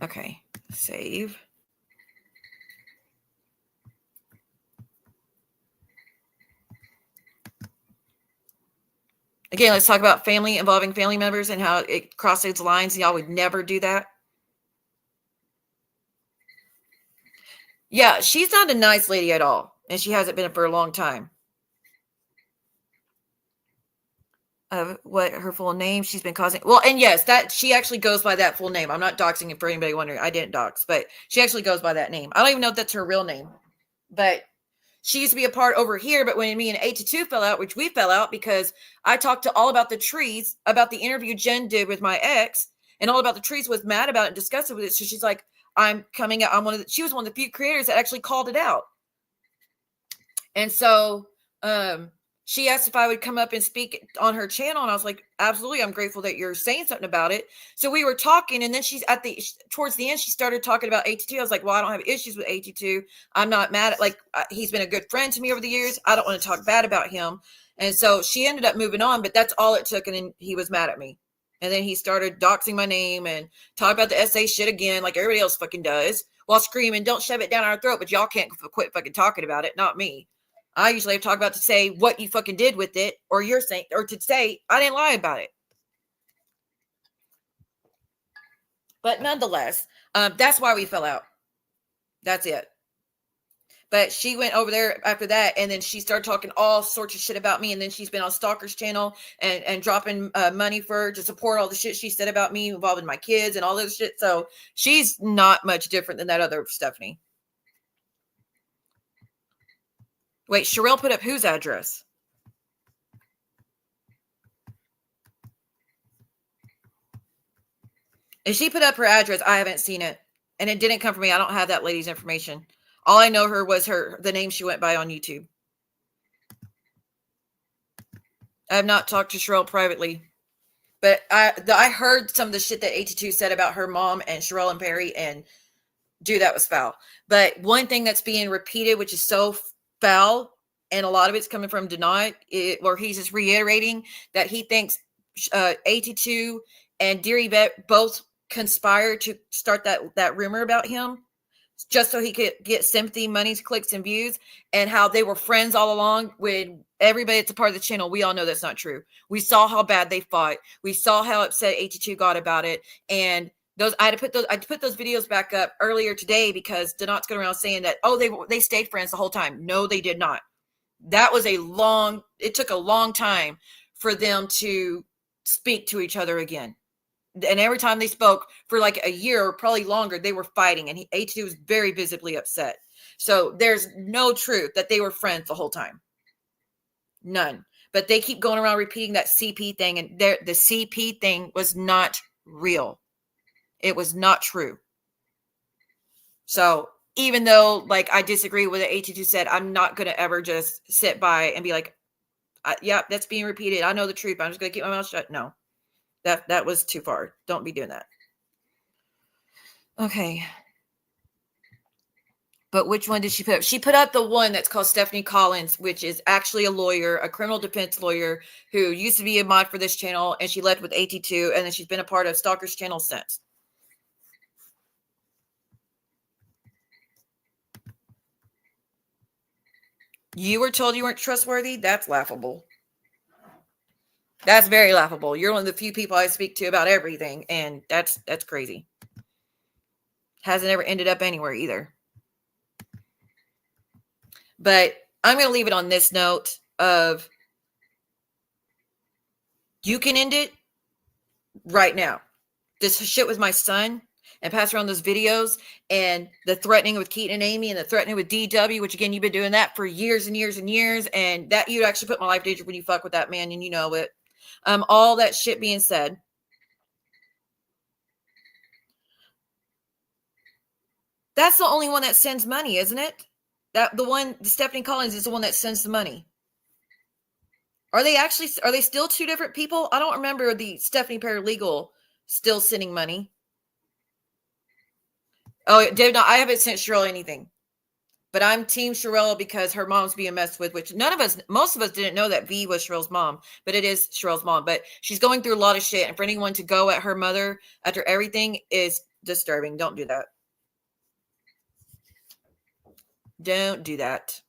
Okay, save. Again, let's talk about family involving family members and how it crosses lines. Y'all would never do that. Yeah, she's not a nice lady at all. And she hasn't been for a long time. What her full name? She's been causing... Well, and yes, that she actually goes by that full name. I'm not doxing it for anybody wondering. I didn't dox, but she actually goes by that name. I don't even know if that's her real name. But she used to be a part over here, but when me and 822 fell out, which we fell out because I talked to all about the trees, about the interview Jen did with my ex, and all about the trees, was mad about it and disgusted with it. So she's like, I'm coming out. She was one of the few creators that actually called it out. And so she asked if I would come up and speak on her channel. And I was like, absolutely. I'm grateful that you're saying something about it. So we were talking, and then she's towards the end, she started talking about 822. I was like, well, I don't have issues with 822. I'm not mad at, he's been a good friend to me over the years. I don't want to talk bad about him. And so she ended up moving on, but that's all it took. And then he was mad at me. And then he started doxing my name and talk about the SA shit again, like everybody else fucking does, while screaming, don't shove it down our throat. But y'all can't quit fucking talking about it. Not me. I usually talk about to say what you fucking did with it, or you're saying, or to say I didn't lie about it. But nonetheless, that's why we fell out. That's it. But she went over there after that, and then she started talking all sorts of shit about me. And then she's been on Stalker's channel and dropping money to support all the shit she said about me involving my kids and all this shit. So she's not much different than that other Stephanie. Wait, Sherelle put up whose address? If she put up her address, I haven't seen it. And it didn't come from me. I don't have that lady's information. All I know her was the name she went by on YouTube. I have not talked to Sherelle privately. But I heard some of the shit that 82 said about her mom and Sherelle and Perry, and dude, that was foul. But one thing that's being repeated, which is so foul, and a lot of it's coming from Denot, where he's just reiterating that he thinks 82 and Dear Yvette both conspired to start that rumor about him just so he could get sympathy, monies, clicks, and views, and how they were friends all along with everybody that's a part of the channel. We all know that's not true. We saw how bad they fought. We saw how upset 82 got about it. And I put those videos back up earlier today because Denot's going around saying that, oh, they stayed friends the whole time. No, they did not. That was it took a long time for them to speak to each other again. And every time they spoke for like a year or probably longer, they were fighting, and 82 was very visibly upset. So there's no truth that they were friends the whole time. None. But they keep going around repeating that CP thing, and the CP thing was not real. It was not true. So even though I disagree with what 82 said, I'm not going to ever just sit by and be like, yeah, that's being repeated. I know the truth. I'm just going to keep my mouth shut. No. That was too far. Don't be doing that. Okay. But which one did she put up? She put up the one that's called Stephanie Collins, which is actually a lawyer, a criminal defense lawyer who used to be a mod for this channel, and she left with AT2, and then she's been a part of Stalker's channel since. You were told you weren't trustworthy? That's laughable. That's very laughable. You're one of the few people I speak to about everything, and that's crazy. Hasn't ever ended up anywhere either. But I'm going to leave it on this note of you can end it right now. This shit with my son and pass around those videos and the threatening with Keaton and Amy and the threatening with DW, which again, you've been doing that for years and years and years. And that you actually put my life in danger when you fuck with that man and you know it. All that shit being said. That's the only one that sends money, isn't it? The Stephanie Collins is the one that sends the money. Are they still two different people? I don't remember the Stephanie paralegal still sending money. Oh, Dave, no, I haven't sent Cheryl anything. But I'm Team Cheryl because her mom's being messed with, which most of us didn't know that V was Cheryl's mom, but it is Cheryl's mom. But she's going through a lot of shit. And for anyone to go at her mother after everything is disturbing. Don't do that. Don't do that.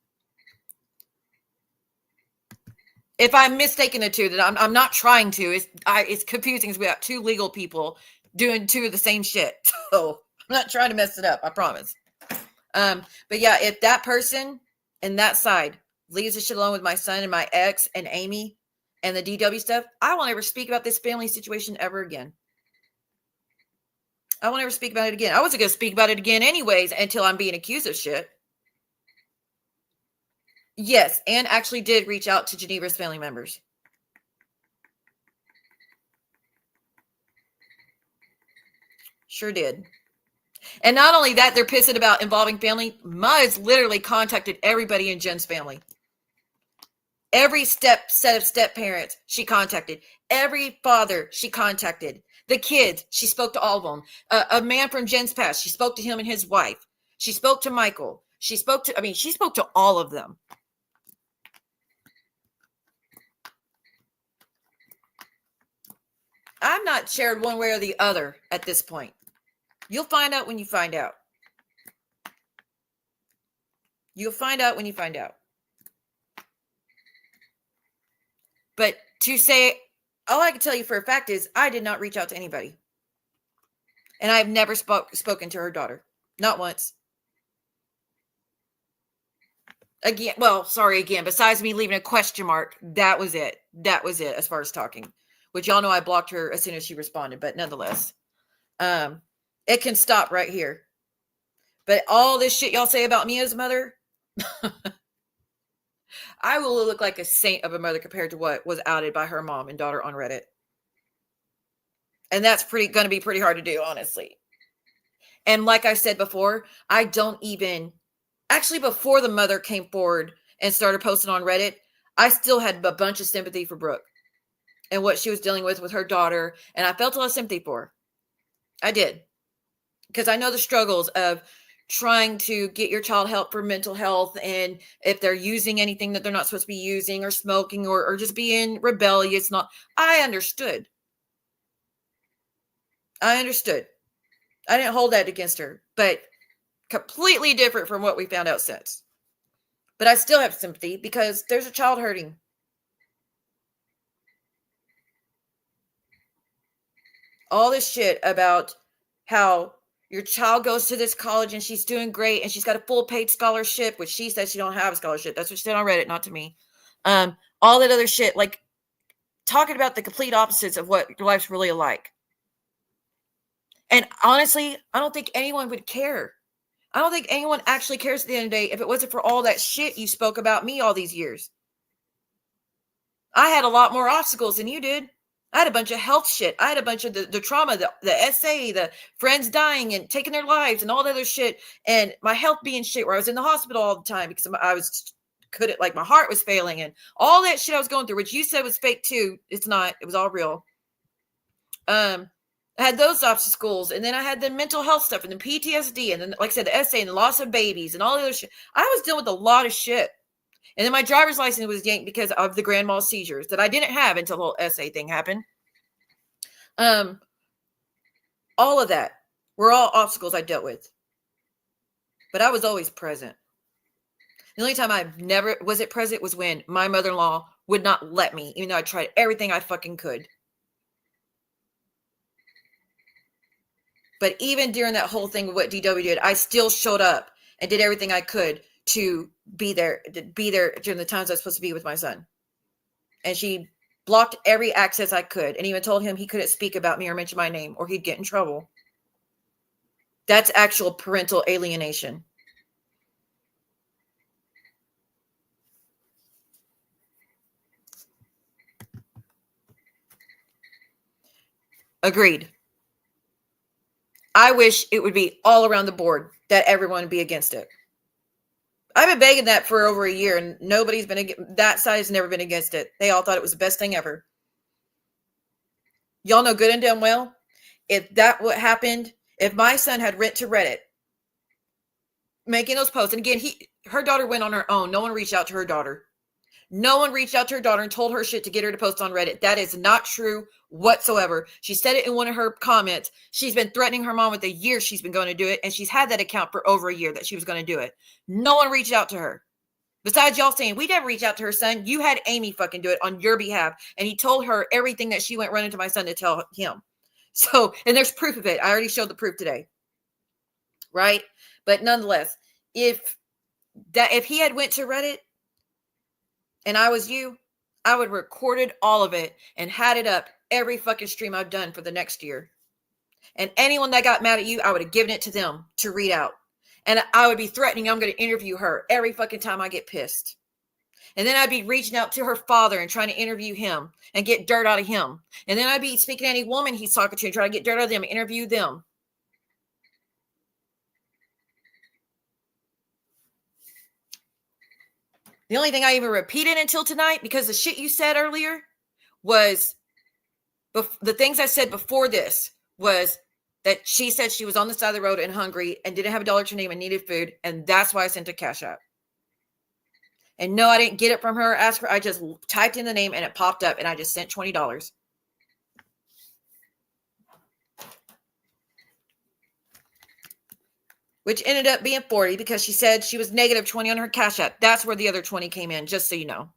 If I'm mistaken the two, that I'm not trying to. It's confusing because we have two legal people doing two of the same shit. So I'm not trying to mess it up. I promise. But yeah, if that person and that side leaves the shit alone with my son and my ex and Amy and the DW stuff, I won't ever speak about this family situation ever again. I won't ever speak about it again. I wasn't going to speak about it again anyways until I'm being accused of shit. Yes, and actually did reach out to Geneva's family members. Sure did. And not only that, they're pissed about involving family. Muz literally contacted everybody in Jen's family. Every set of step parents she contacted. Every father she contacted. The kids, she spoke to all of them. A man from Jen's past, she spoke to him and his wife. She spoke to Michael. She spoke to all of them. I'm not shared one way or the other at this point. You'll find out when you find out. You'll find out when you find out. But to say, all I can tell you for a fact is I did not reach out to anybody. And I've never spoken to her daughter. Not once. Again, besides me leaving a question mark, that was it. That was it as far as talking. Which y'all know I blocked her as soon as she responded. But nonetheless, it can stop right here. But all this shit y'all say about me as a mother, I will look like a saint of a mother compared to what was outed by her mom and daughter on Reddit. And that's going to be pretty hard to do, honestly. And like I said before, I don't even, actually before the mother came forward and started posting on Reddit, I still had a bunch of sympathy for Brooke and what she was dealing with her daughter. And I felt a lot of sympathy for her. I did. Because I know the struggles of trying to get your child help for mental health. And if they're using anything that they're not supposed to be using or smoking or just being rebellious. I understood. I didn't hold that against her. But completely different from what we found out since. But I still have sympathy because there's a child hurting. All this shit about how your child goes to this college and she's doing great and she's got a full paid scholarship, which she says she don't have a scholarship. That's what she said on Reddit, not to me. All that other shit, like talking about the complete opposites of what your life's really like. And honestly, I don't think anyone would care. I don't think anyone actually cares at the end of the day if it wasn't for all that shit you spoke about me all these years. I had a lot more obstacles than you did. I had a bunch of health shit. I had a bunch of the trauma, the SA, the friends dying and taking their lives and all the other shit. And my health being shit where I was in the hospital all the time because I was like my heart was failing and all that shit I was going through, which you said was fake too. It's not. It was all real. I had those obstacles, and then I had the mental health stuff and the PTSD, and then, like I said, the essay and the loss of babies and all the other shit. I was dealing with a lot of shit. And then my driver's license was yanked because of the grand mal seizures that I didn't have until the whole essay thing happened. All of that were all obstacles I dealt with. But I was always present. The only time I never wasn't present was when my mother-in-law would not let me, even though I tried everything I fucking could. But even during that whole thing of what DW did, I still showed up and did everything I could to be there during the times I was supposed to be with my son. And she blocked every access I could, and even told him he couldn't speak about me or mention my name or he'd get in trouble. That's actual parental alienation. Agreed. I wish it would be all around the board that everyone would be against it. I've been begging that for over a year, and nobody's been, that side has never been against it. They all thought it was the best thing ever. Y'all know good and damn well, if that what happened, if my son had went to Reddit, making those posts, and again, her daughter went on her own. No one reached out to her daughter. No one reached out to her daughter and told her shit to get her to post on Reddit. That is not true whatsoever. She said it in one of her comments. She's been threatening her mom with a year she's been going to do it, and she's had that account for over a year that she was going to do it. No one reached out to her. Besides y'all saying, we never reached out to her son. You had Amy fucking do it on your behalf, and he told her everything that she went running to my son to tell him. So, and there's proof of it. I already showed the proof today. Right? But nonetheless, if he had went to Reddit, and I was you, I would have recorded all of it and had it up every fucking stream I've done for the next year. And anyone that got mad at you, I would have given it to them to read out. And I would be threatening I'm going to interview her every fucking time I get pissed. And then I'd be reaching out to her father and trying to interview him and get dirt out of him. And then I'd be speaking to any woman he's talking to and trying to get dirt out of them and interview them. The only thing I even repeated until tonight, because the shit you said earlier was, the things I said before this was that she said she was on the side of the road and hungry and didn't have $1 to her name and needed food. And that's why I sent a CashApp. And no, I didn't get it from her, ask her. I just typed in the name and it popped up and I just sent $20. Which ended up being 40 because she said she was negative 20 on her CashApp. That's where the other 20 came in, just so you know.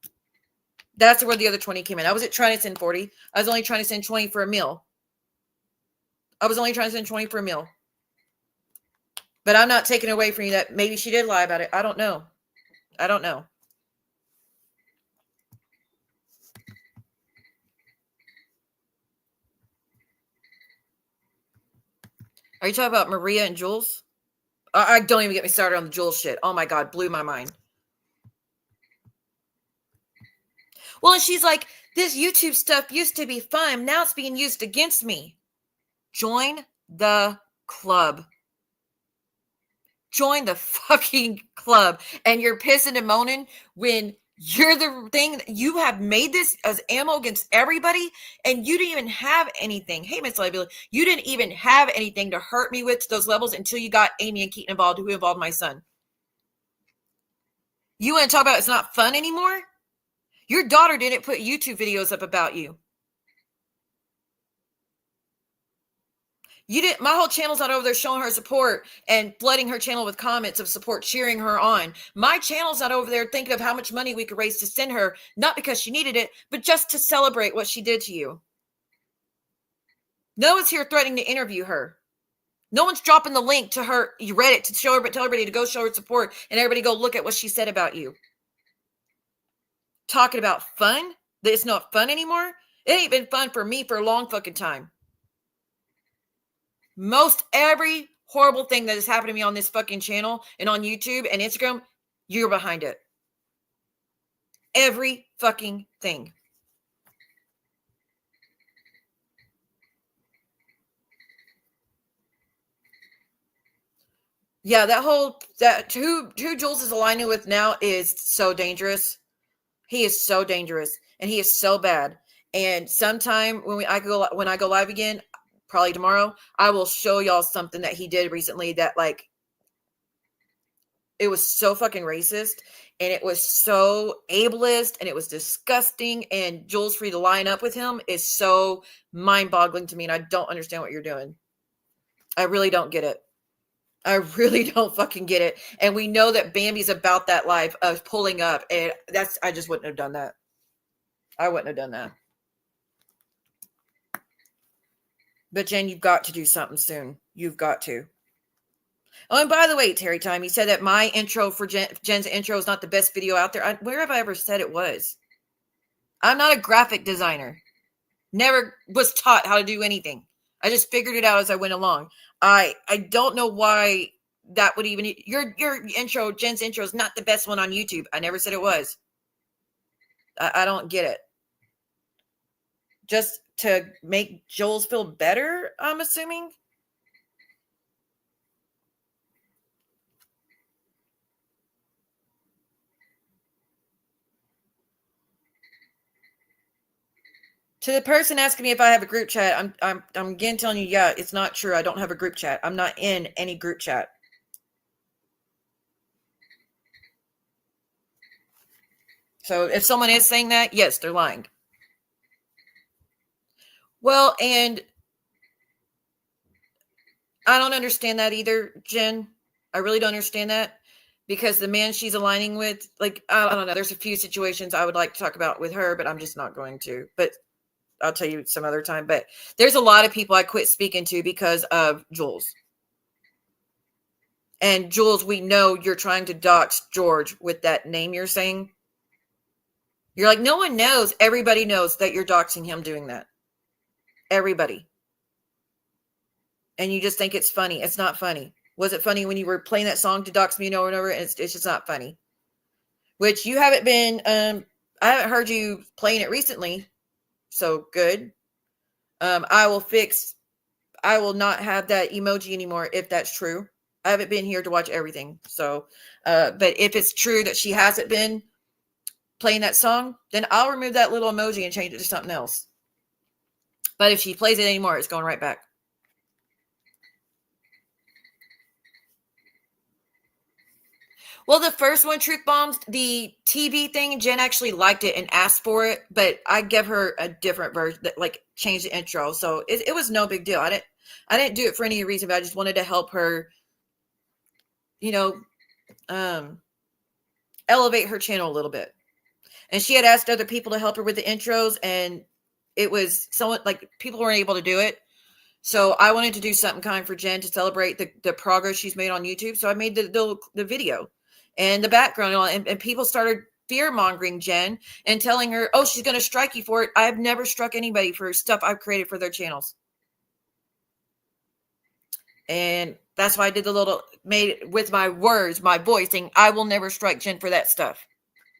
That's where the other 20 came in. I wasn't trying to send 40. I was only trying to send 20 for a meal. But I'm not taking away from you that maybe she did lie about it. I don't know. Are you talking about Maria and Jules? I don't even get me started on the Jules shit. Oh my God, blew my mind. Well, and she's like, this YouTube stuff used to be fun. Now it's being used against me. Join the club. Join the fucking club. And you're pissing and moaning when you're the thing. You have made this as ammo against everybody, and you didn't even have anything. Hey, Miss Liability, you didn't even have anything to hurt me with to those levels until you got Amy and Keaton involved, who involved my son. You want to talk about it's not fun anymore? Your daughter didn't put YouTube videos up about you. You didn't. My whole channel's not over there showing her support and flooding her channel with comments of support, cheering her on. My channel's not over there thinking of how much money we could raise to send her, not because she needed it, but just to celebrate what she did to you. No one's here threatening to interview her. No one's dropping the link to her Reddit to show her, but tell everybody to go show her support and everybody go look at what she said about you. Talking about fun? That it's not fun anymore? It ain't been fun for me for a long fucking time. Most every horrible thing that has happened to me on this fucking channel and on YouTube and Instagram, you're behind it. Every fucking thing. Yeah, who Jules is aligning with now is so dangerous. He is so dangerous and he is so bad. And sometime when I go live again, probably tomorrow, I will show y'all something that he did recently that like it was so fucking racist and it was so ableist and it was disgusting, and Jules Free to line up with him is so mind-boggling to me, and I don't understand what you're doing. I really don't get it. I really don't fucking get it. And we know that Bambi's about that life of pulling up, and I just wouldn't have done that. I wouldn't have done that. But Jen, you've got to do something soon. You've got to. Oh, and by the way, Terry Time, you said that my intro for Jen's intro is not the best video out there. Where have I ever said it was? I'm not a graphic designer. Never was taught how to do anything. I just figured it out as I went along. I don't know why that would even... Your intro, Jen's intro, is not the best one on YouTube. I never said it was. I don't get it. Just to make Jules feel better, I'm assuming. To the person asking me if I have a group chat, I'm again telling you, yeah, it's not true. I don't have a group chat. I'm not in any group chat. So if someone is saying that, yes, they're lying. Well, and I don't understand that either, Jen. I really don't understand that, because the man she's aligning with, like, I don't know. There's a few situations I would like to talk about with her, but I'm just not going to. But I'll tell you some other time. But there's a lot of people I quit speaking to because of Jules. And Jules, we know you're trying to dox George with that name you're saying. You're like, no one knows. Everybody knows that you're doxing him doing that. Everybody. And you just think it's funny. It's not funny. Was it funny when you were playing that song to dox me over and over? It's just not funny. Which you haven't been, I haven't heard you playing it recently. So good. I will not have that emoji anymore if that's true. I haven't been here to watch everything. So, but if it's true that she hasn't been playing that song, then I'll remove that little emoji and change it to something else. But if she plays it anymore, it's going right back. Well, the first one, Truth Bombs, the TV thing, Jen actually liked it and asked for it, but I gave her a different version that like changed the intro. So it was no big deal. I didn't do it for any reason, but I just wanted to help her, elevate her channel a little bit. And she had asked other people to help her with the intros, and it was somewhat like people weren't able to do it. So I wanted to do something kind for Jen to celebrate the progress she's made on YouTube. So I made the video and the background, and people started fear-mongering Jen and telling her, oh, she's going to strike you for it. I have never struck anybody for stuff I've created for their channels. And that's why I did made it with my words, my voice, saying, I will never strike Jen for that stuff.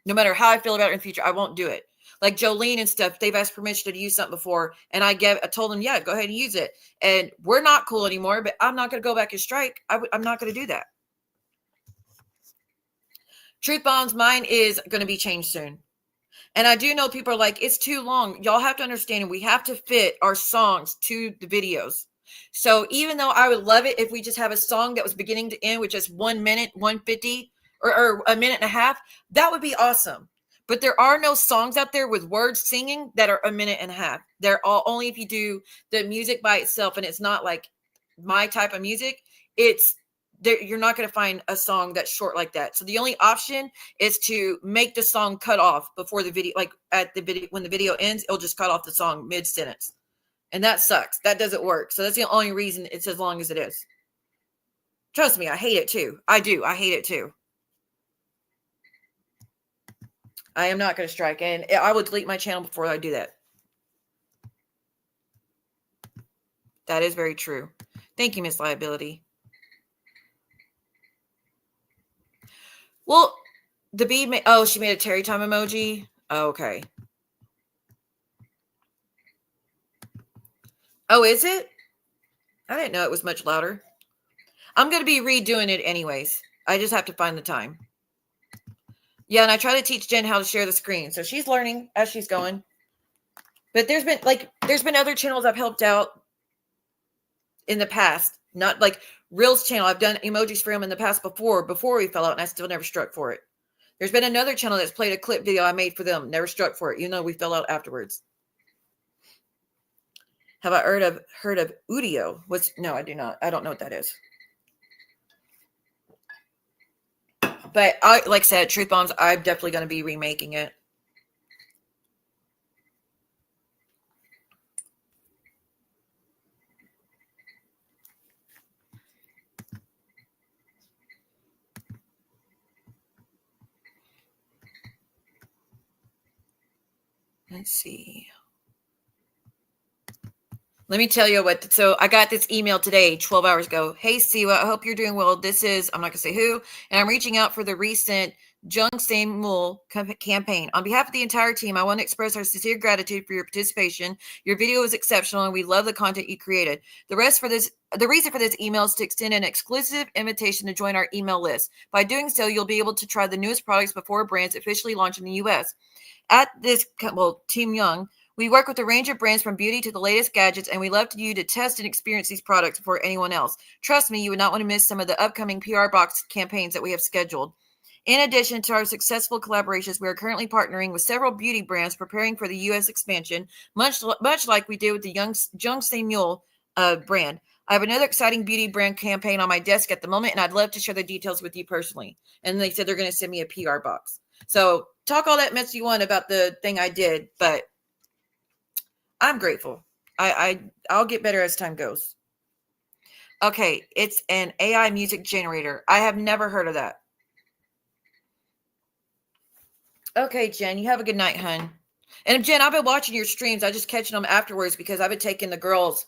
No matter how I feel about it in the future, I won't do it. Like Jolene and stuff, they've asked permission to use something before, and I told them, yeah, go ahead and use it. And we're not cool anymore, but I'm not going to go back and strike. I'm not going to do that. Truth Bombs, mine is going to be changed soon. And I do know people are like, it's too long. Y'all have to understand, and we have to fit our songs to the videos. So even though I would love it if we just have a song that was beginning to end with just 1 minute, 150, or a minute and a half, that would be awesome. But there are no songs out there with words singing that are a minute and a half. They're all only if you do the music by itself, and it's not like my type of music. You're not going to find a song that's short like that. So the only option is to make the song cut off before the video, like at the video, when the video ends, it'll just cut off the song mid-sentence. And that sucks. That doesn't work. So that's the only reason it's as long as it is. Trust me, I hate it too. I do. I hate it too. I am not going to strike, and I will delete my channel before I do that. That is very true. Thank you, Miss Liability. Well, the bee she made a Terry Time emoji. Oh, okay. Oh, is it? I didn't know it was much louder. I'm going to be redoing it anyways. I just have to find the time. Yeah, and I try to teach Jen how to share the screen. So she's learning as she's going. But there's been other channels I've helped out in the past, not like Reels channel. I've done emojis for him in the past before we fell out, and I still never struck for it. There's been another channel that's played a clip video I made for them, never struck for it, even though we fell out afterwards. Have I heard of Udio? No, I do not. I don't know what that is. But like I said, Truth Bombs, I'm definitely going to be remaking it. Let's see. Let me tell you what. So I got this email today, 12 hours ago. Hey, Siwa, I hope you're doing well. This is, I'm not going to say who, and I'm reaching out for the recent Doxing Mule campaign. On behalf of the entire team, I want to express our sincere gratitude for your participation. Your video was exceptional, and we love the content you created. The reason for this email is to extend an exclusive invitation to join our email list. By doing so, you'll be able to try the newest products before brands officially launch in the U.S. At this, Team Young, we work with a range of brands from beauty to the latest gadgets, and we love you to test and experience these products before anyone else. Trust me, you would not want to miss some of the upcoming PR box campaigns that we have scheduled. In addition to our successful collaborations, we are currently partnering with several beauty brands preparing for the U.S. expansion, much like we did with the Doxing Mule brand. I have another exciting beauty brand campaign on my desk at the moment, and I'd love to share the details with you personally. And they said they're going to send me a PR box. So talk all that mess you want about the thing I did, but I'm grateful. I'll get better as time goes. Okay, it's an AI music generator. I have never heard of that. Okay, Jen, you have a good night, hun. And Jen, I've been watching your streams. I just catching them afterwards because I've been taking the girls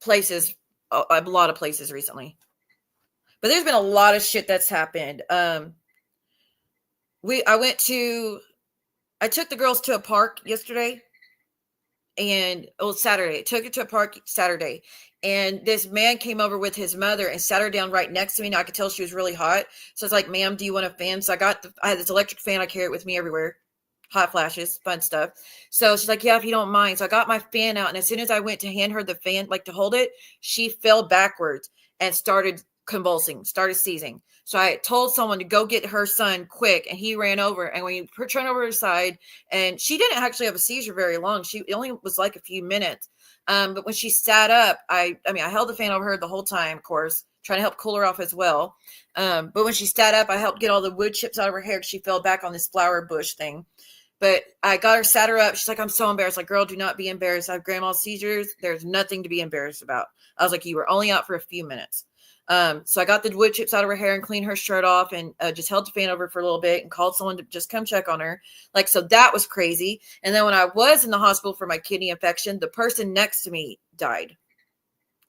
places, a lot of places recently. But there's been a lot of shit that's happened. I took the girls to a park yesterday. And it was Saturday. I took her to a park Saturday, and this man came over with his mother and sat her down right next to me. And I could tell she was really hot. So I was like, "Ma'am, do you want a fan?" So I had this electric fan. I carry it with me everywhere. Hot flashes, fun stuff. So she's like, "Yeah, if you don't mind." So I got my fan out, and as soon as I went to hand her the fan, like to hold it, she fell backwards and started convulsing, started seizing. So I told someone to go get her son quick, and he ran over. And when he turned over her side, and she didn't actually have a seizure very long. It only was like a few minutes. But when she sat up, I held the fan over her the whole time, of course, trying to help cool her off as well. But when she sat up, I helped get all the wood chips out of her hair because she fell back on this flower bush thing. But I got her, sat her up. She's like, "I'm so embarrassed." Like, "Girl, do not be embarrassed. I have grandma's seizures. There's nothing to be embarrassed about." I was like, "You were only out for a few minutes." So I got the wood chips out of her hair and cleaned her shirt off, and just held the fan over for a little bit and called someone to just come check on her. Like, so that was crazy. And then when I was in the hospital for my kidney infection, the person next to me died.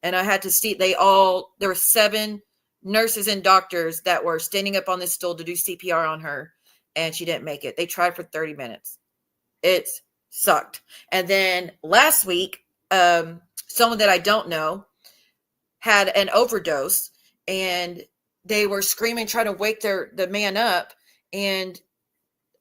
And I had to see, there were 7 nurses and doctors that were standing up on this stool to do CPR on her, and she didn't make it. They tried for 30 minutes. It sucked. And then last week, someone that I don't know had an overdose, and they were screaming, trying to wake the man up. And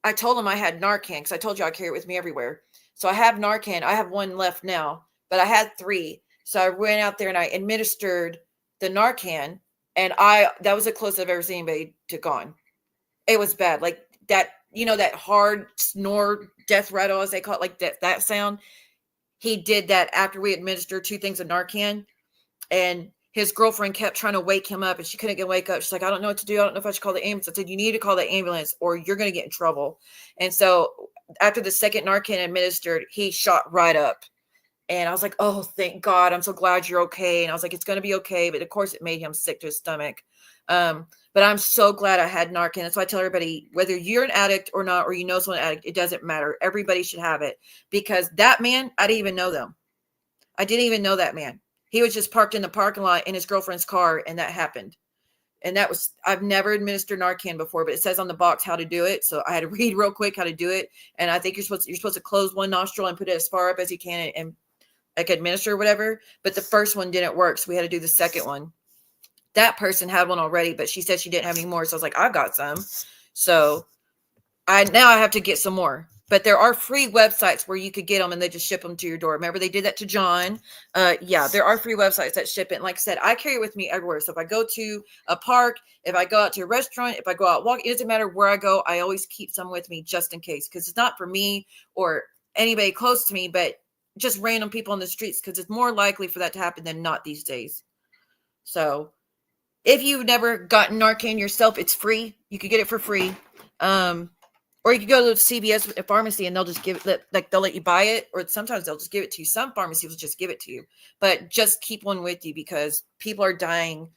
I told him I had Narcan, because I told you I carry it with me everywhere. So I have Narcan. I have 1 left now, but I had 3. So I went out there and I administered the Narcan, and that was the closest I've ever seen anybody to gone. It was bad. Like that, that hard snore, death rattle, as they call it, like that sound. He did that after we administered 2 things of Narcan. And his girlfriend kept trying to wake him up, and she couldn't wake up. She's like, "I don't know what to do. I don't know if I should call the ambulance." I said, "You need to call the ambulance or you're going to get in trouble." And so after the second Narcan administered, he shot right up. And I was like, "Oh, thank God. I'm so glad you're okay." And I was like, "It's going to be okay." But of course it made him sick to his stomach. But I'm so glad I had Narcan. That's why I tell everybody, whether you're an addict or not, or you know someone addict, it doesn't matter. Everybody should have it, because that man, I didn't even know them. I didn't even know that man. He was just parked in the parking lot in his girlfriend's car, and that happened. And I've never administered Narcan before, but it says on the box how to do it. So I had to read real quick how to do it. And I think you're supposed to close one nostril and put it as far up as you can and like administer or whatever. But the first one didn't work, so we had to do the second one. That person had one already, but she said she didn't have any more. So I was like, "I've got some." So now I have to get some more. But there are free websites where you could get them and they just ship them to your door. Remember, they did that to John. Yeah, there are free websites that ship it. And like I said, I carry it with me everywhere. So if I go to a park, if I go out to a restaurant, if I go out walking, it doesn't matter where I go. I always keep some with me just in case, because it's not for me or anybody close to me, but just random people on the streets, because it's more likely for that to happen than not these days. So if you've never gotten Narcan yourself, it's free. You could get it for free. Or you could go to the CVS pharmacy and they'll just give it, like they'll let you buy it, or sometimes they'll just give it to you. Some pharmacies will just give it to you, but just keep one with you because people are dying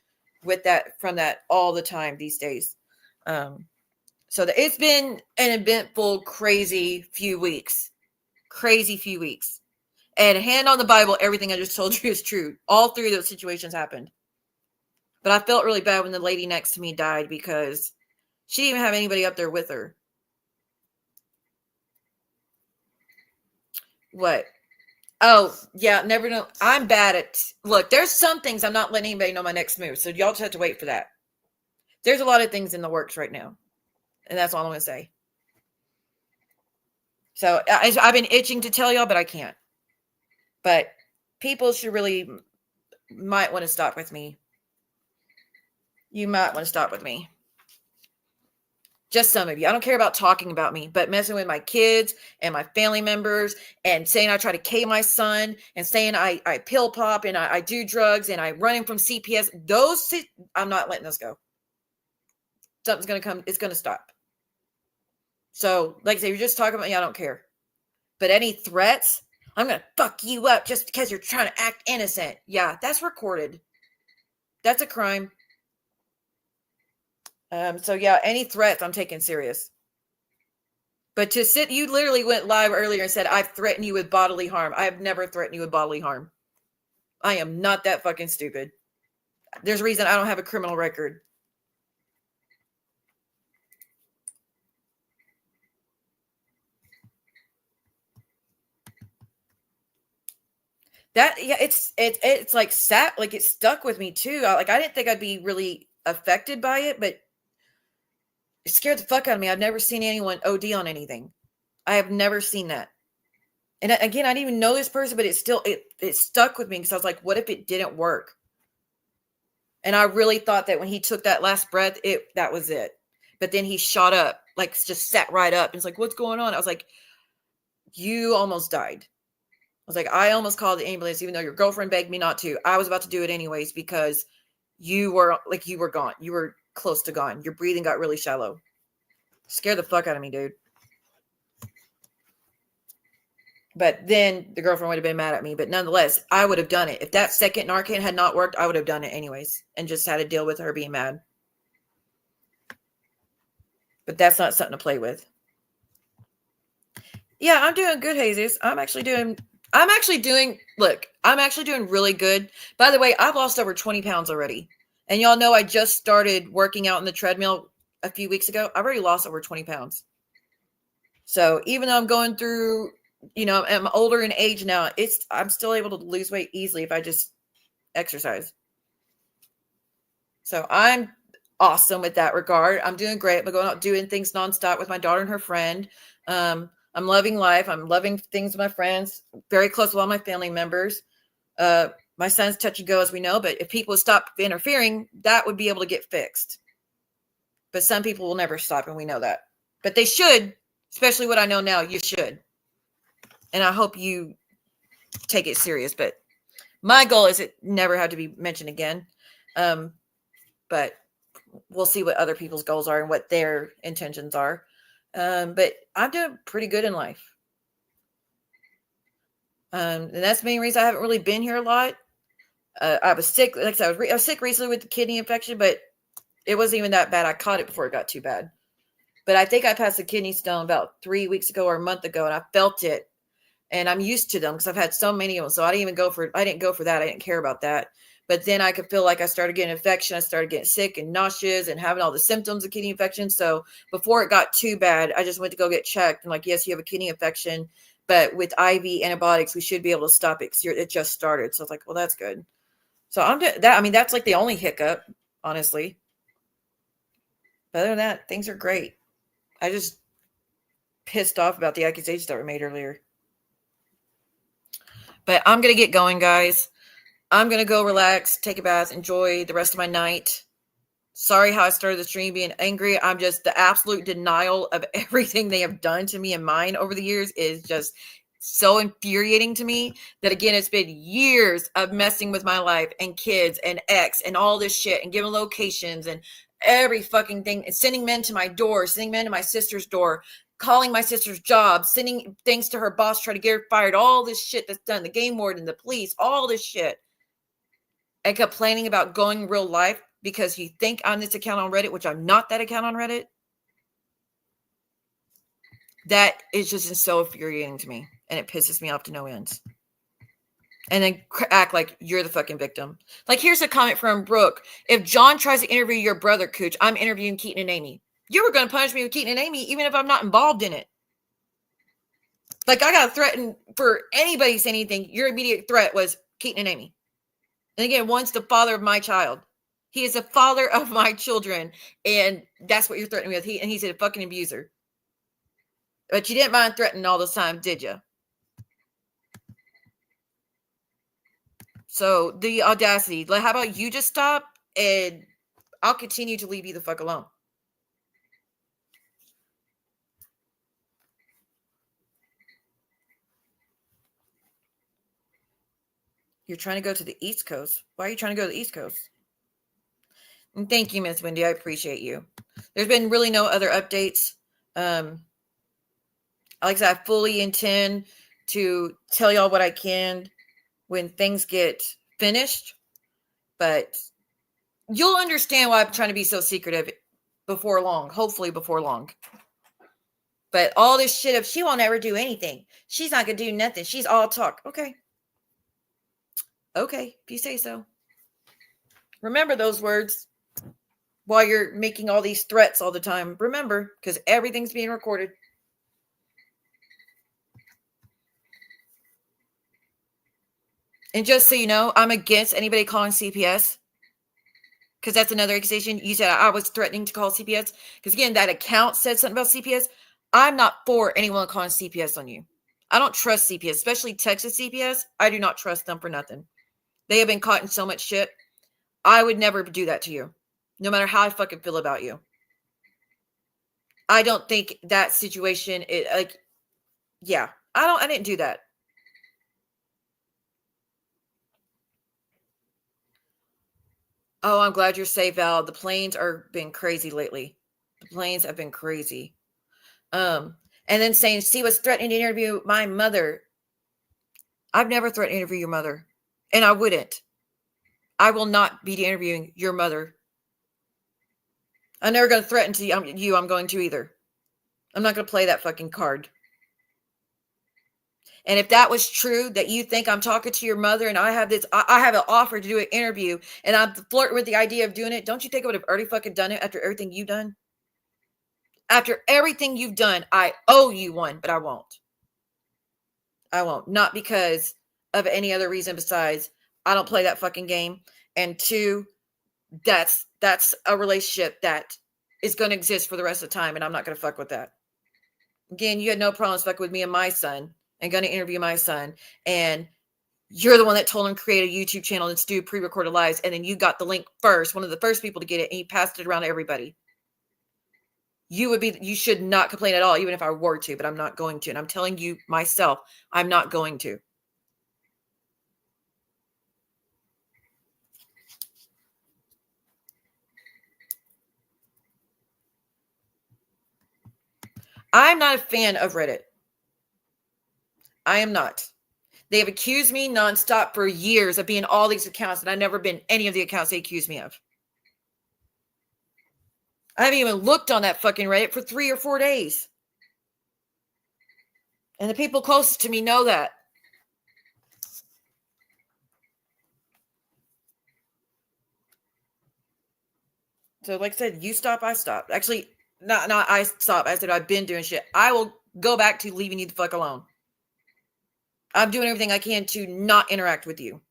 with that, from that all the time these days. So it's been an eventful, crazy few weeks. And hand on the Bible, everything I just told you is true. All three of those situations happened. But I felt really bad when the lady next to me died because she didn't even have anybody up there with her. What? Oh, yeah, never know. I'm bad at, look, there's some things I'm not letting anybody know my next move. So y'all just have to wait for that. There's a lot of things in the works right now. And that's all I'm going to say. So I've been itching to tell y'all, but I can't. But people should really might want to stop with me. You might want to stop with me. Just some of you. I don't care about talking about me, but messing with my kids and my family members and saying I try to K my son and saying I pill pop and I do drugs and I run him from CPS. I'm not letting those go. Something's going to come. It's going to stop. So like I say, you're just talking about me. I don't care. But any threats, I'm going to fuck you up just because you're trying to act innocent. Yeah, that's recorded. That's a crime. So yeah, any threats I'm taking serious. But you literally went live earlier and said, I've threatened you with bodily harm. I have never threatened you with bodily harm. I am not that fucking stupid. There's a reason I don't have a criminal record. It's like it stuck with me too. I didn't think I'd be really affected by it, but it scared the fuck out of me. I've never seen anyone OD on anything. I have never seen that. And again, I didn't even know this person, but it stuck with me because I was like, what if it didn't work? And I really thought that when he took that last breath, that was it. But then he shot up, like just sat right up. And it's like, what's going on? I was like, you almost died. I was like, I almost called the ambulance, even though your girlfriend begged me not to. I was about to do it anyways because you were gone. You were close to gone. Your breathing got really shallow. Scared the fuck out of me, dude. But then the girlfriend would have been mad at me. But nonetheless, I would have done it. If that second Narcan had not worked, I would have done it anyways and just had to deal with her being mad. But that's not something to play with. Yeah, I'm doing good, Jesus. I'm actually doing really good. By the way, I've lost over 20 pounds already. And y'all know I just started working out on the treadmill a few weeks ago. I've already lost over 20 pounds. So even though I'm going through, I'm older in age now, I'm still able to lose weight easily if I just exercise. So I'm awesome with that regard. I'm doing great. I'm going out doing things nonstop with my daughter and her friend. I'm loving life. I'm loving things with my friends, very close with all my family members. My son's touch and go, as we know, but if people stop interfering, that would be able to get fixed. But some people will never stop, and we know that. But they should, especially what I know now, you should. And I hope you take it serious. But my goal is it never had to be mentioned again. But we'll see what other people's goals are and what their intentions are. But I'm doing pretty good in life. And that's the main reason I haven't really been here a lot. I was sick. Like I said, I was sick recently with the kidney infection, but it wasn't even that bad. I caught it before it got too bad. But I think I passed the kidney stone about 3 weeks ago or a month ago, and I felt it. And I'm used to them because I've had so many of them. So I didn't go for that. I didn't care about that. But then I could feel like I started getting infection. I started getting sick and nauseous and having all the symptoms of kidney infection. So before it got too bad, I just went to go get checked. And like, yes, you have a kidney infection, but with IV antibiotics, we should be able to stop it. It just started. So I was like, well, that's good. So I'm doing that. I mean, that's like the only hiccup, honestly. But other than that, things are great. I just pissed off about the accusations that were made earlier. But I'm going to get going, guys. I'm going to go relax, take a bath, enjoy the rest of my night. Sorry how I started the stream being angry. I'm just, the absolute denial of everything they have done to me and mine over the years is just so infuriating to me that, again, it's been years of messing with my life and kids and ex and all this shit and giving locations and every fucking thing, and sending men to my door, sending men to my sister's door, calling my sister's job, sending things to her boss, trying to get her fired, all this shit that's done, the game warden, the police, all this shit, and complaining about going real life because you think I'm this account on Reddit, which I'm not that account on Reddit. That is just so infuriating to me, and it pisses me off to no ends. And then act like you're the fucking victim. Like, here's a comment from Brooke. If John tries to interview your brother, Cooch, I'm interviewing Keaton and Amy. You were going to punish me with Keaton and Amy, even if I'm not involved in it. Like, I got threatened for anybody saying anything. Your immediate threat was Keaton and Amy. And again, one's the father of my child. He is the father of my children. And that's what you're threatening me with. He's a fucking abuser. But you didn't mind threatening all this time, did you? So the audacity. Like, how about you just stop and I'll continue to leave you the fuck alone. You're trying to go to the East Coast. Why are you trying to go to the East Coast? And thank you, Miss Wendy. I appreciate you. There's been really no other updates. Like I said, I fully intend to tell y'all what I can when things get finished, but you'll understand why I'm trying to be so secretive before long, hopefully before long. But all this shit of she won't ever do anything. She's not going to do nothing. She's all talk. Okay. Okay, if you say so. Remember those words while you're making all these threats all the time. Remember, because everything's being recorded. And just so you know, I'm against anybody calling CPS. Because that's another accusation. You said I was threatening to call CPS. Because again, that account said something about CPS. I'm not for anyone calling CPS on you. I don't trust CPS, especially Texas CPS. I do not trust them for nothing. They have been caught in so much shit. I would never do that to you. No matter how I fucking feel about you. I don't think that situation is like, yeah, I didn't do that. Oh, I'm glad you're safe, Val. The planes are been crazy lately. The planes have been crazy. And then saying she was threatening to interview my mother. I've never threatened to interview your mother. And I wouldn't. I will not be interviewing your mother. I'm never going to threaten to you. I'm going to either. I'm not going to play that fucking card. And if that was true, that you think I'm talking to your mother and I have an offer to do an interview and I'm flirting with the idea of doing it, don't you think I would have already fucking done it after everything you've done? After everything you've done, I owe you one, but I won't. I won't. Not because of any other reason besides I don't play that fucking game. And two, that's a relationship that is going to exist for the rest of the time, and I'm not going to fuck with that. Again, you had no problems fucking with me and my son and going to interview my son, and you're the one that told him to create a YouTube channel and do pre-recorded lives, and then you got the link first, one of the first people to get it, and you passed it around to everybody. You should not complain at all, even if I were to, but I'm not going to. And I'm telling you myself, I'm not going to. I'm not a fan of Reddit. I am not. They have accused me nonstop for years of being all these accounts, and I've never been any of the accounts they accused me of. I haven't even looked on that fucking Reddit for 3 or 4 days. And the people closest to me know that. So like I said, you stop, I stop. Actually, not I stop. I said I've been doing shit. I will go back to leaving you the fuck alone. I'm doing everything I can to not interact with you.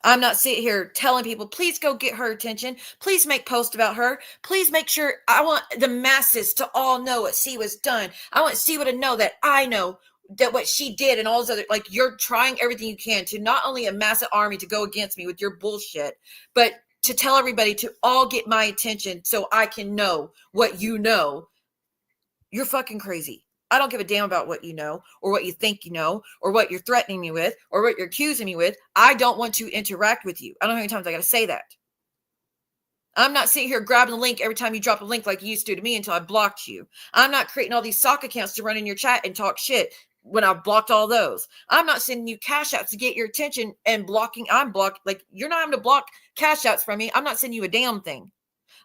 I'm not sitting here telling people, please go get her attention. Please make posts about her. Please make sure. I want the masses to all know what she was done. I want Siwa to know that I know that what she did and all those other, like, you're trying everything you can to not only amass an army to go against me with your bullshit, but to tell everybody to all get my attention so I can know what you know. You're fucking crazy. I don't give a damn about what you know or what you think you know or what you're threatening me with or what you're accusing me with. I don't want to interact with you. I don't know how many times I got to say that. I'm not sitting here grabbing the link every time you drop a link like you used to me until I blocked you. I'm not creating all these sock accounts to run in your chat and talk shit when I've blocked all those. I'm not sending you cash apps to get your attention and blocking. I'm blocked. Like, you're not having to block cash apps from me. I'm not sending you a damn thing.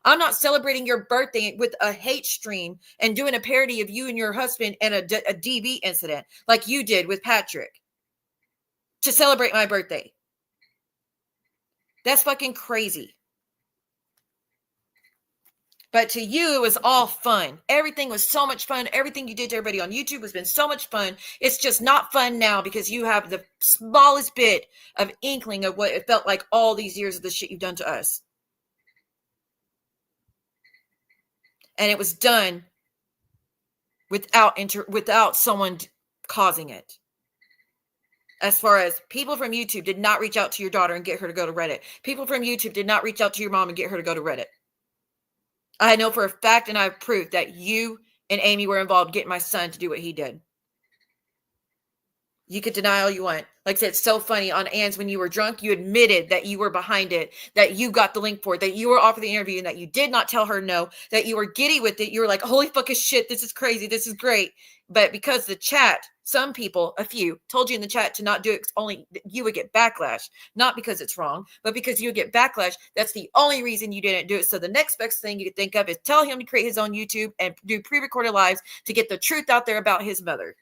I'm not celebrating your birthday with a hate stream and doing a parody of you and your husband and a DV incident like you did with Patrick to celebrate my birthday. That's fucking crazy. But to you, it was all fun. Everything was so much fun. Everything you did to everybody on YouTube has been so much fun. It's just not fun now because you have the smallest bit of inkling of what it felt like all these years of the shit you've done to us. And it was done without someone causing it. As far as people from YouTube did not reach out to your daughter and get her to go to Reddit. People from YouTube did not reach out to your mom and get her to go to Reddit. I know for a fact, and I have proof that you and Amy were involved getting my son to do what he did. You could deny all you want. Like I said, it's so funny. On Ann's, when you were drunk, you admitted that you were behind it, that you got the link for it, that you were offered the interview, and that you did not tell her no, that you were giddy with it. You were like, holy fucking shit, this is crazy, this is great. But because the chat, some people, a few, told you in the chat to not do it, only you would get backlash. Not because it's wrong, but because you would get backlash. That's the only reason you didn't do it. So the next best thing you could think of is tell him to create his own YouTube and do pre-recorded lives to get the truth out there about his mother.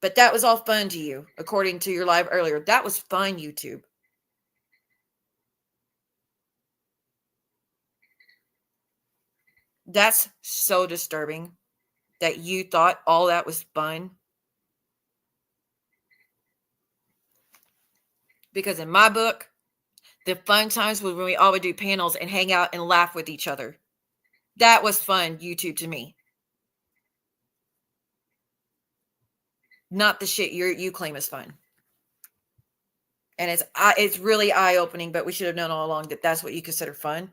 But that was all fun to you, according to your live earlier. That was fun, YouTube. That's so disturbing that you thought all that was fun. Because in my book, the fun times was when we all would do panels and hang out and laugh with each other. That was fun, YouTube, to me. Not the shit you claim is fun. And it's really eye-opening, but we should have known all along that that's what you consider fun.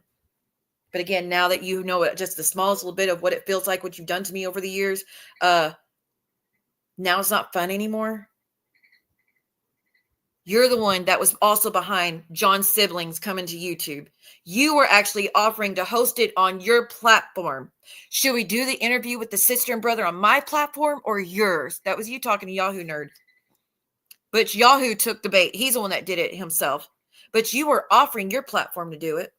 But again, now that you know just the smallest little bit of what it feels like, what you've done to me over the years, now it's not fun anymore. You're the one that was also behind John's siblings coming to YouTube. You were actually offering to host it on your platform. Should we do the interview with the sister and brother on my platform or yours? That was you talking to Yahoo Nerd. But Yahoo took the bait. He's the one that did it himself. But you were offering your platform to do it.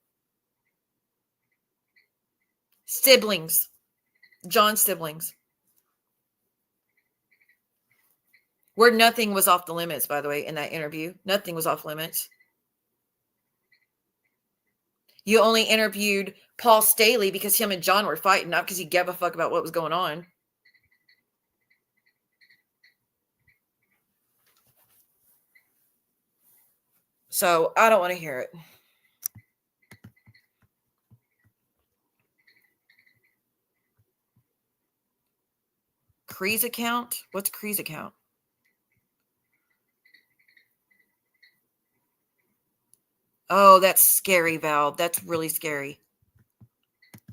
Siblings. John's siblings. Where nothing was off the limits, by the way, in that interview. Nothing was off limits. You only interviewed Paul Staley because him and John were fighting, not because he gave a fuck about what was going on. So I don't want to hear it. Cree's account? What's Cree's account? Oh, that's scary, Val. That's really scary.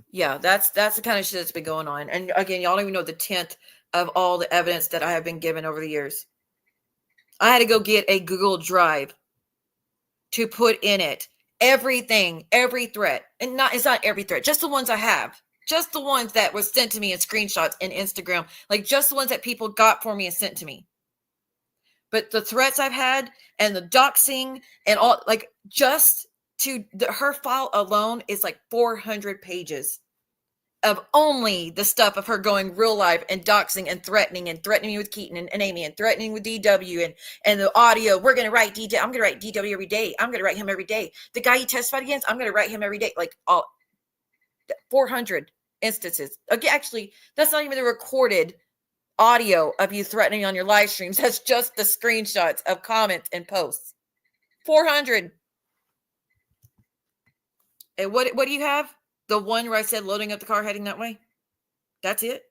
Yeah, that's the kind of shit that's been going on. And again, y'all don't even know the tenth of all the evidence that I have been given over the years. I had to go get a Google Drive to put in it everything, every threat. And it's not every threat, just the ones I have. Just the ones that were sent to me in screenshots in Instagram. Like just the ones that people got for me and sent to me. But the threats I've had and the doxing and all, like just to her file alone is like 400 pages of only the stuff of her going real life and doxing and threatening me with Keaton and Amy and threatening with DW and the audio. We're going to write DJ. I'm going to write DW every day. I'm going to write him every day. The guy he testified against, I'm going to write him every day. Like all 400 instances. Okay, actually, that's not even the recorded audio of you threatening on your live streams. That's just the screenshots of comments and posts. 400. And what do you have? The one where I said loading up the car heading that way? That's it.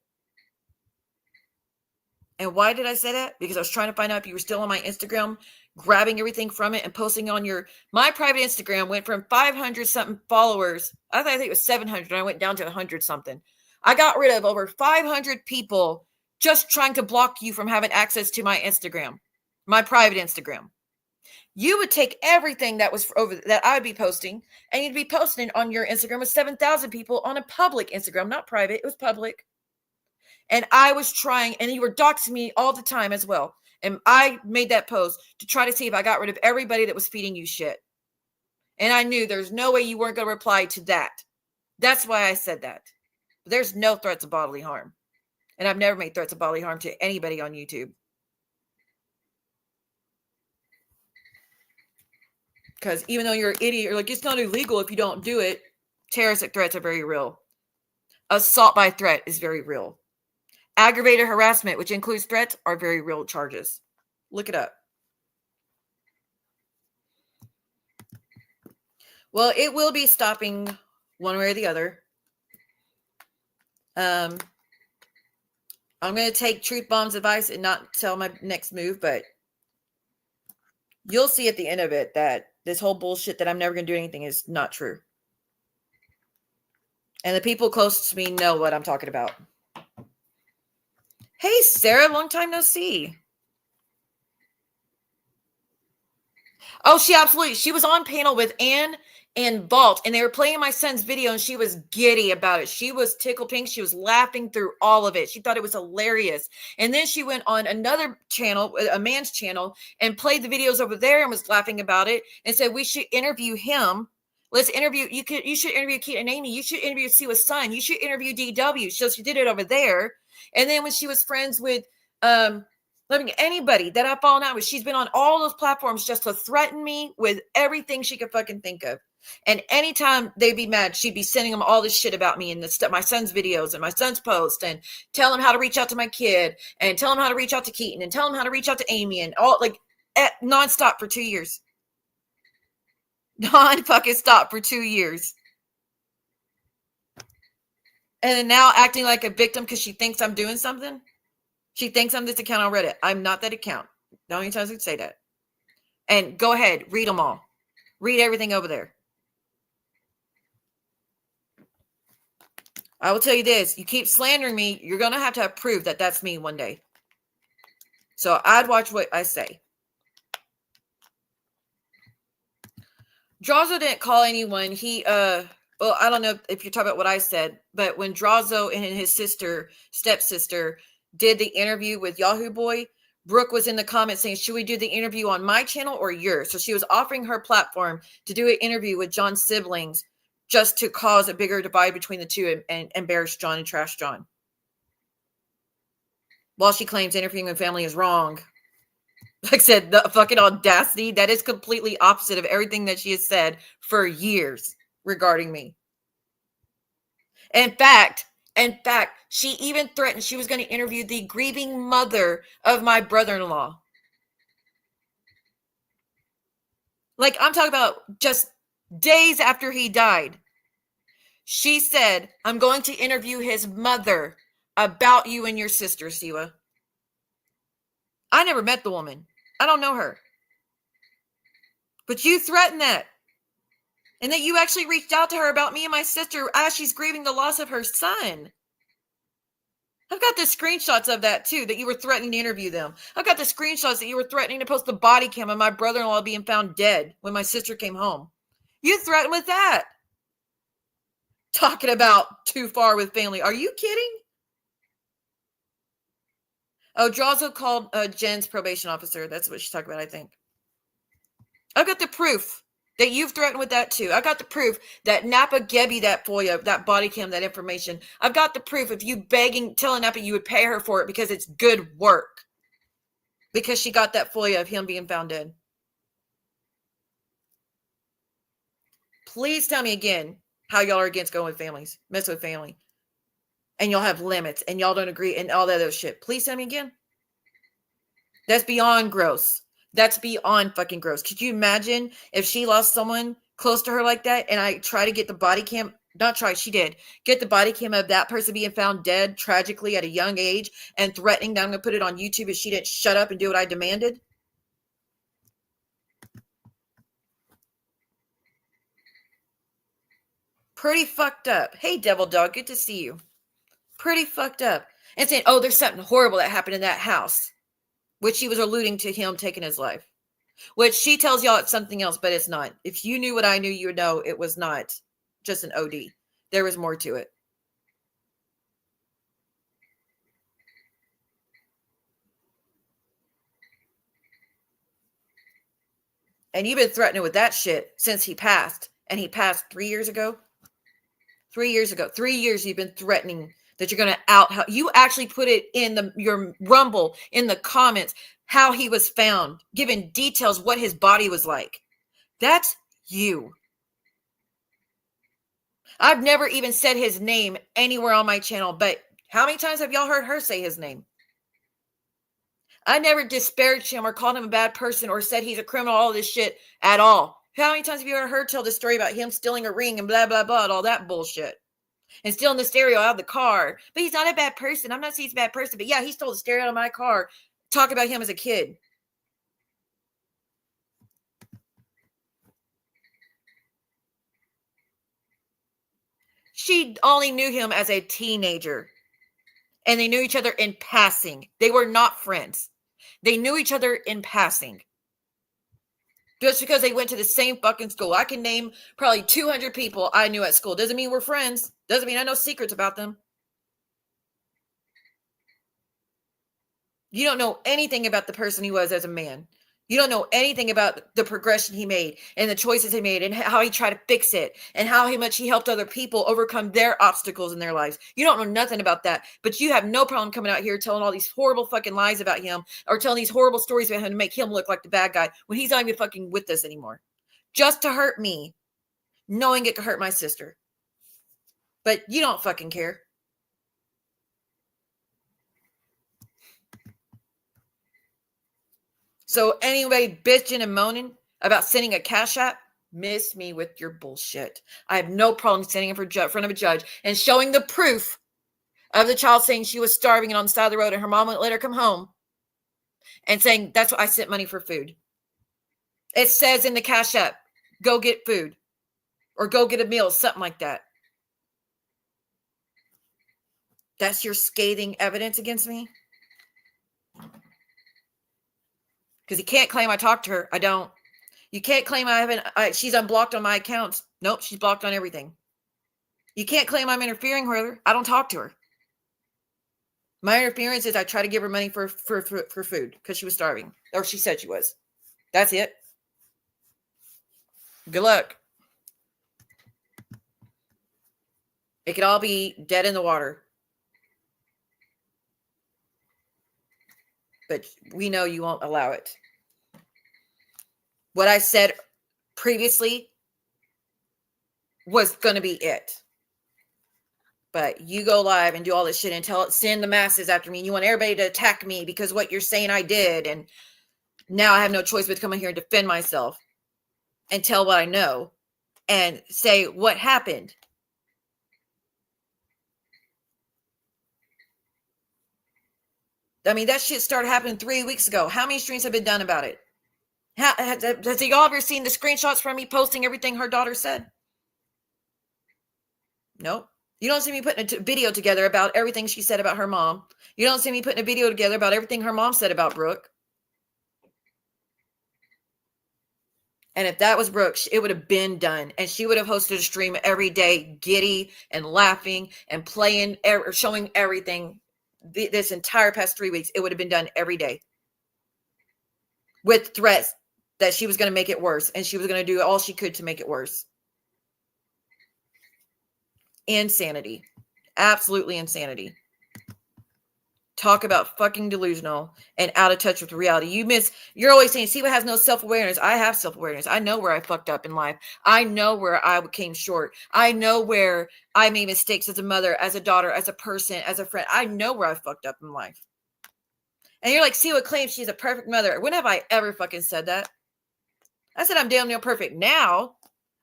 And why did I say that? Because I was trying to find out if you were still on my Instagram, grabbing everything from it and posting on my private Instagram went from 500 something followers. I think it was 700 and I went down to 100 something. I got rid of over 500 people just trying to block you from having access to my Instagram, my private Instagram. You would take everything that was over that I would be posting and you'd be posting on your Instagram with 7,000 people on a public Instagram, not private. It was public. And I was trying, and you were doxing me all the time as well. And I made that post to try to see if I got rid of everybody that was feeding you shit. And I knew there's no way you weren't going to reply to that. That's why I said that. But there's no threats of bodily harm. And I've never made threats of bodily harm to anybody on YouTube. Because even though you're an idiot, you're like, it's not illegal if you don't do it. Terroristic threats are very real. Assault by threat is very real. Aggravated harassment, which includes threats, are very real charges. Look it up. Well, it will be stopping one way or the other. I'm going to take Truth Bomb's advice and not tell my next move, but you'll see at the end of it that this whole bullshit that I'm never going to do anything is not true. And the people closest to me know what I'm talking about. Hey, Sarah, long time no see. Oh, she was on panel with Ann and Vault, and they were playing my son's video, and she was giddy about it. She was tickled pink. She was laughing through all of it. She thought it was hilarious. And then she went on another channel, a man's channel, and played the videos over there and was laughing about it and said, we should interview him. Let's interview. You should interview Keith and Amy. You should interview Siwa's son. You should interview DW. So she did it over there. And then when she was friends with anybody that I've fallen out with, she's been on all those platforms just to threaten me with everything she could fucking think of. And anytime they'd be mad, she'd be sending them all this shit about me and my son's videos and my son's posts and tell them how to reach out to my kid and tell them how to reach out to Keaton and tell them how to reach out to Amy and all nonstop for 2 years. Non-fucking stop for 2 years. And then now acting like a victim because she thinks I'm doing something. She thinks I'm this account on Reddit. I'm not that account. The only times I can say that. And go ahead, read them all. Read everything over there. I will tell you this. You keep slandering me, you're going to have proof that that's me one day. So I'd watch what I say. Drazo didn't call anyone. Well, I don't know if you're talking about what I said, but when Drazo and his stepsister, did the interview with Yahoo Boy, Brooke was in the comments saying, should we do the interview on my channel or yours? So she was offering her platform to do an interview with John's siblings just to cause a bigger divide between the two and embarrass John and trash John. While she claims interviewing with family is wrong. Like I said, the fucking audacity, that is completely opposite of everything that she has said for years regarding me. In fact, she even threatened she was going to interview the grieving mother of my brother-in-law. Like, I'm talking about just days after he died. She said, I'm going to interview his mother about you and your sister, Siwa. I never met the woman. I don't know her. But you threatened that. And that you actually reached out to her about me and my sister as she's grieving the loss of her son. I've got the screenshots of that too, that you were threatening to interview them. I've got the screenshots that you were threatening to post the body cam of my brother-in-law being found dead when my sister came home. You threatened with that. Talking about too far with family. Are you kidding? Oh, Drazo called Jen's probation officer. That's what she's talking about, I think. I've got the proof that you've threatened with that too. I got the proof that Napa gave you that FOIA, that body cam, that information. I've got the proof of you telling Napa you would pay her for it because it's good work. Because she got that FOIA of him being found dead. Please tell me again how y'all are against going with families, mess with family. and y'all have limits and y'all don't agree and all that other shit. Please send me again. That's beyond gross. That's beyond fucking gross. Could you imagine if she lost someone close to her like that and I try to get the body cam, not try, she did, get the body cam of that person being found dead tragically at a young age and threatening that I'm going to put it on YouTube if she didn't shut up and do what I demanded? Pretty fucked up. Hey, Devil Dog, good to see you. Pretty fucked up. And saying, oh, there's something horrible that happened in that house, which she was alluding to him taking his life, which she tells y'all it's something else, but it's not. If you knew what I knew, you would know it was not just an OD. There was more to it. And you've been threatening with that shit since he passed. And he passed 3 years ago. 3 years ago. 3 years you've been threatening that you're going to out. You actually put it in your Rumble, in the comments, how he was found, giving details what his body was like. That's you. I've never even said his name anywhere on my channel, but how many times have y'all heard her say his name? I never disparaged him or called him a bad person or said he's a criminal, all this shit at all. How many times have you heard her tell the story about him stealing a ring and blah, blah, blah, and all that bullshit? And stealing the stereo out of the car. But he's not a bad person. I'm not saying he's a bad person, but yeah, he stole the stereo out of my car. Talk about him as a kid. She only knew him as a teenager. And they knew each other in passing. They were not friends. They knew each other in passing. Just because they went to the same fucking school. I can name probably 200 people I knew at school. Doesn't mean we're friends. Doesn't mean I know secrets about them. You don't know anything about the person he was as a man. You don't know anything about the progression he made and the choices he made and how he tried to fix it and how much he helped other people overcome their obstacles in their lives. You don't know nothing about that, but you have no problem coming out here telling all these horrible fucking lies about him or telling these horrible stories about him to make him look like the bad guy when he's not even fucking with us anymore. Just to hurt me, knowing it could hurt my sister. But you don't fucking care. So anybody bitching and moaning about sending a cash app, miss me with your bullshit. I have no problem standing in front of a judge and showing the proof of the child saying she was starving and on the side of the road and her mom wouldn't let her come home and saying, that's what I sent money for food. It says in the cash app, go get food or go get a meal, something like that. That's your scathing evidence against me? Because you can't claim I talked to her. I don't. You can't claim she's unblocked on my accounts. Nope, she's blocked on everything. You can't claim I'm interfering with her. I don't talk to her. My interference is I try to give her money for food because she was starving. Or she said she was. That's it. Good luck. It could all be dead in the water. But we know you won't allow it. What I said previously was going to be it. But you go live and do all this shit and send the masses after me. And you want everybody to attack me because what you're saying I did. And now I have no choice but to come in here and defend myself and tell what I know and say what happened. I mean, that shit started happening 3 weeks ago. How many streams have been done about it? Has y'all ever seen the screenshots from me posting everything her daughter said? Nope. You don't see me putting a video together about everything she said about her mom. You don't see me putting a video together about everything her mom said about Brooke. And if that was Brooke, it would have been done. And she would have hosted a stream every day, giddy and laughing and playing, showing everything. This entire past 3 weeks, it would have been done every day with threats that she was going to make it worse and she was going to do all she could to make it worse. Insanity. Absolutely insanity. talk about fucking delusional and out of touch with reality. You're always saying, Siwa has no self-awareness. I have self-awareness. I know where I fucked up in life. I know where I came short. I know where I made mistakes as a mother, as a daughter, as a person, as a friend. I know where I fucked up in life. And you're like, Siwa claims she's a perfect mother. When have I ever fucking said that? I said I'm damn near perfect now.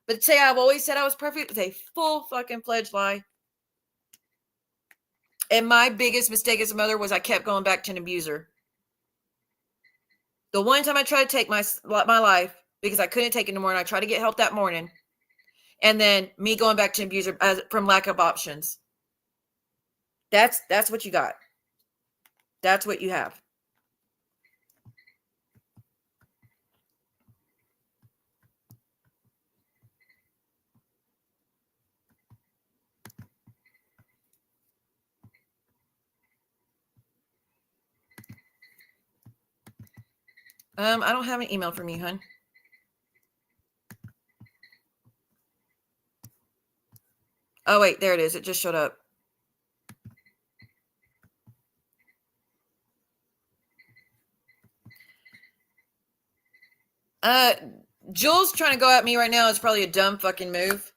But to say I've always said I was perfect is a full fucking fledged lie. And my biggest mistake as a mother was I kept going back to an abuser. The one time I tried to take my life because I couldn't take it anymore, and I tried to get help that morning, and then me going back to an abuser from lack of options. That's what you got. That's what you have. I don't have an email from you, hon. Oh, wait, there it is. It just showed up. Jules trying to go at me right now is probably a dumb fucking move.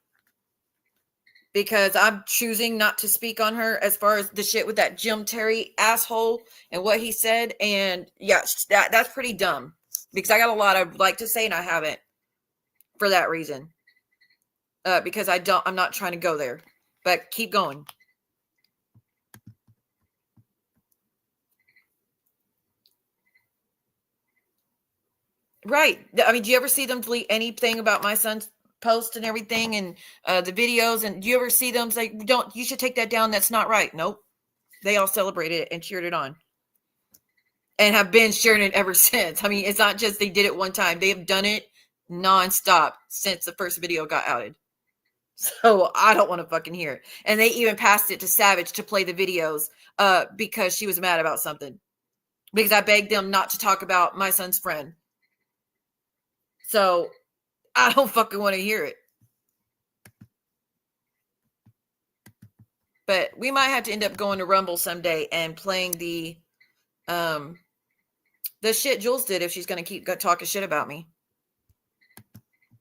Because I'm choosing not to speak on her as far as the shit with that Jim Terry asshole and what he said. And yeah, that's pretty dumb. Because I got a lot I'd like to say and I haven't for that reason. Because I'm not trying to go there. But keep going. Right. I mean, do you ever see them delete anything about my son's post and everything and the videos? And do you ever see them say, you should take that down. That's not right. Nope. They all celebrated it and cheered it on. And have been sharing it ever since. I mean, it's not just they did it one time. They have done it nonstop since the first video got outed. So I don't want to fucking hear it. And they even passed it to Savage to play the videos because she was mad about something. Because I begged them not to talk about my son's friend. So I don't fucking want to hear it. But we might have to end up going to Rumble someday and playing the shit Jules did if she's going to keep talking shit about me.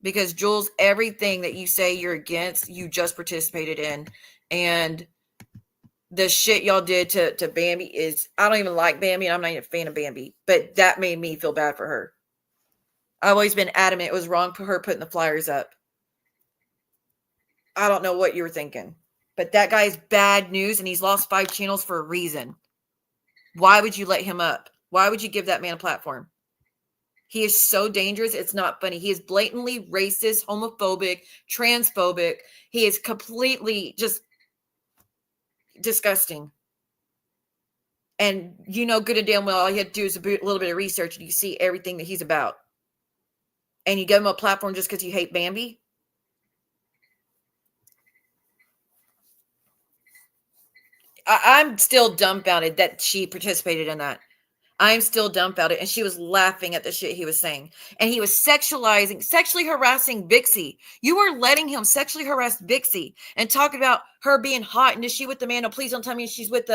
Because Jules, everything that you say you're against, you just participated in. And the shit y'all did to Bambi is, I don't even like Bambi. And I'm not even a fan of Bambi. But that made me feel bad for her. I've always been adamant it was wrong for her putting the flyers up. I don't know what you were thinking. But that guy's bad news and he's lost 5 channels for a reason. Why would you let him up? Why would you give that man a platform? He is so dangerous. It's not funny. He is blatantly racist, homophobic, transphobic. He is completely just disgusting. And you know good and damn well all you had to do is a little bit of research and you see everything that he's about. And you give him a platform just because you hate Bambi? I'm still dumbfounded that she participated in that. I'm still dumbfounded. And she was laughing at the shit he was saying. And he was sexually harassing Bixie. You were letting him sexually harass Bixie and talking about her being hot. And is she with the man? Oh, please don't tell me she's with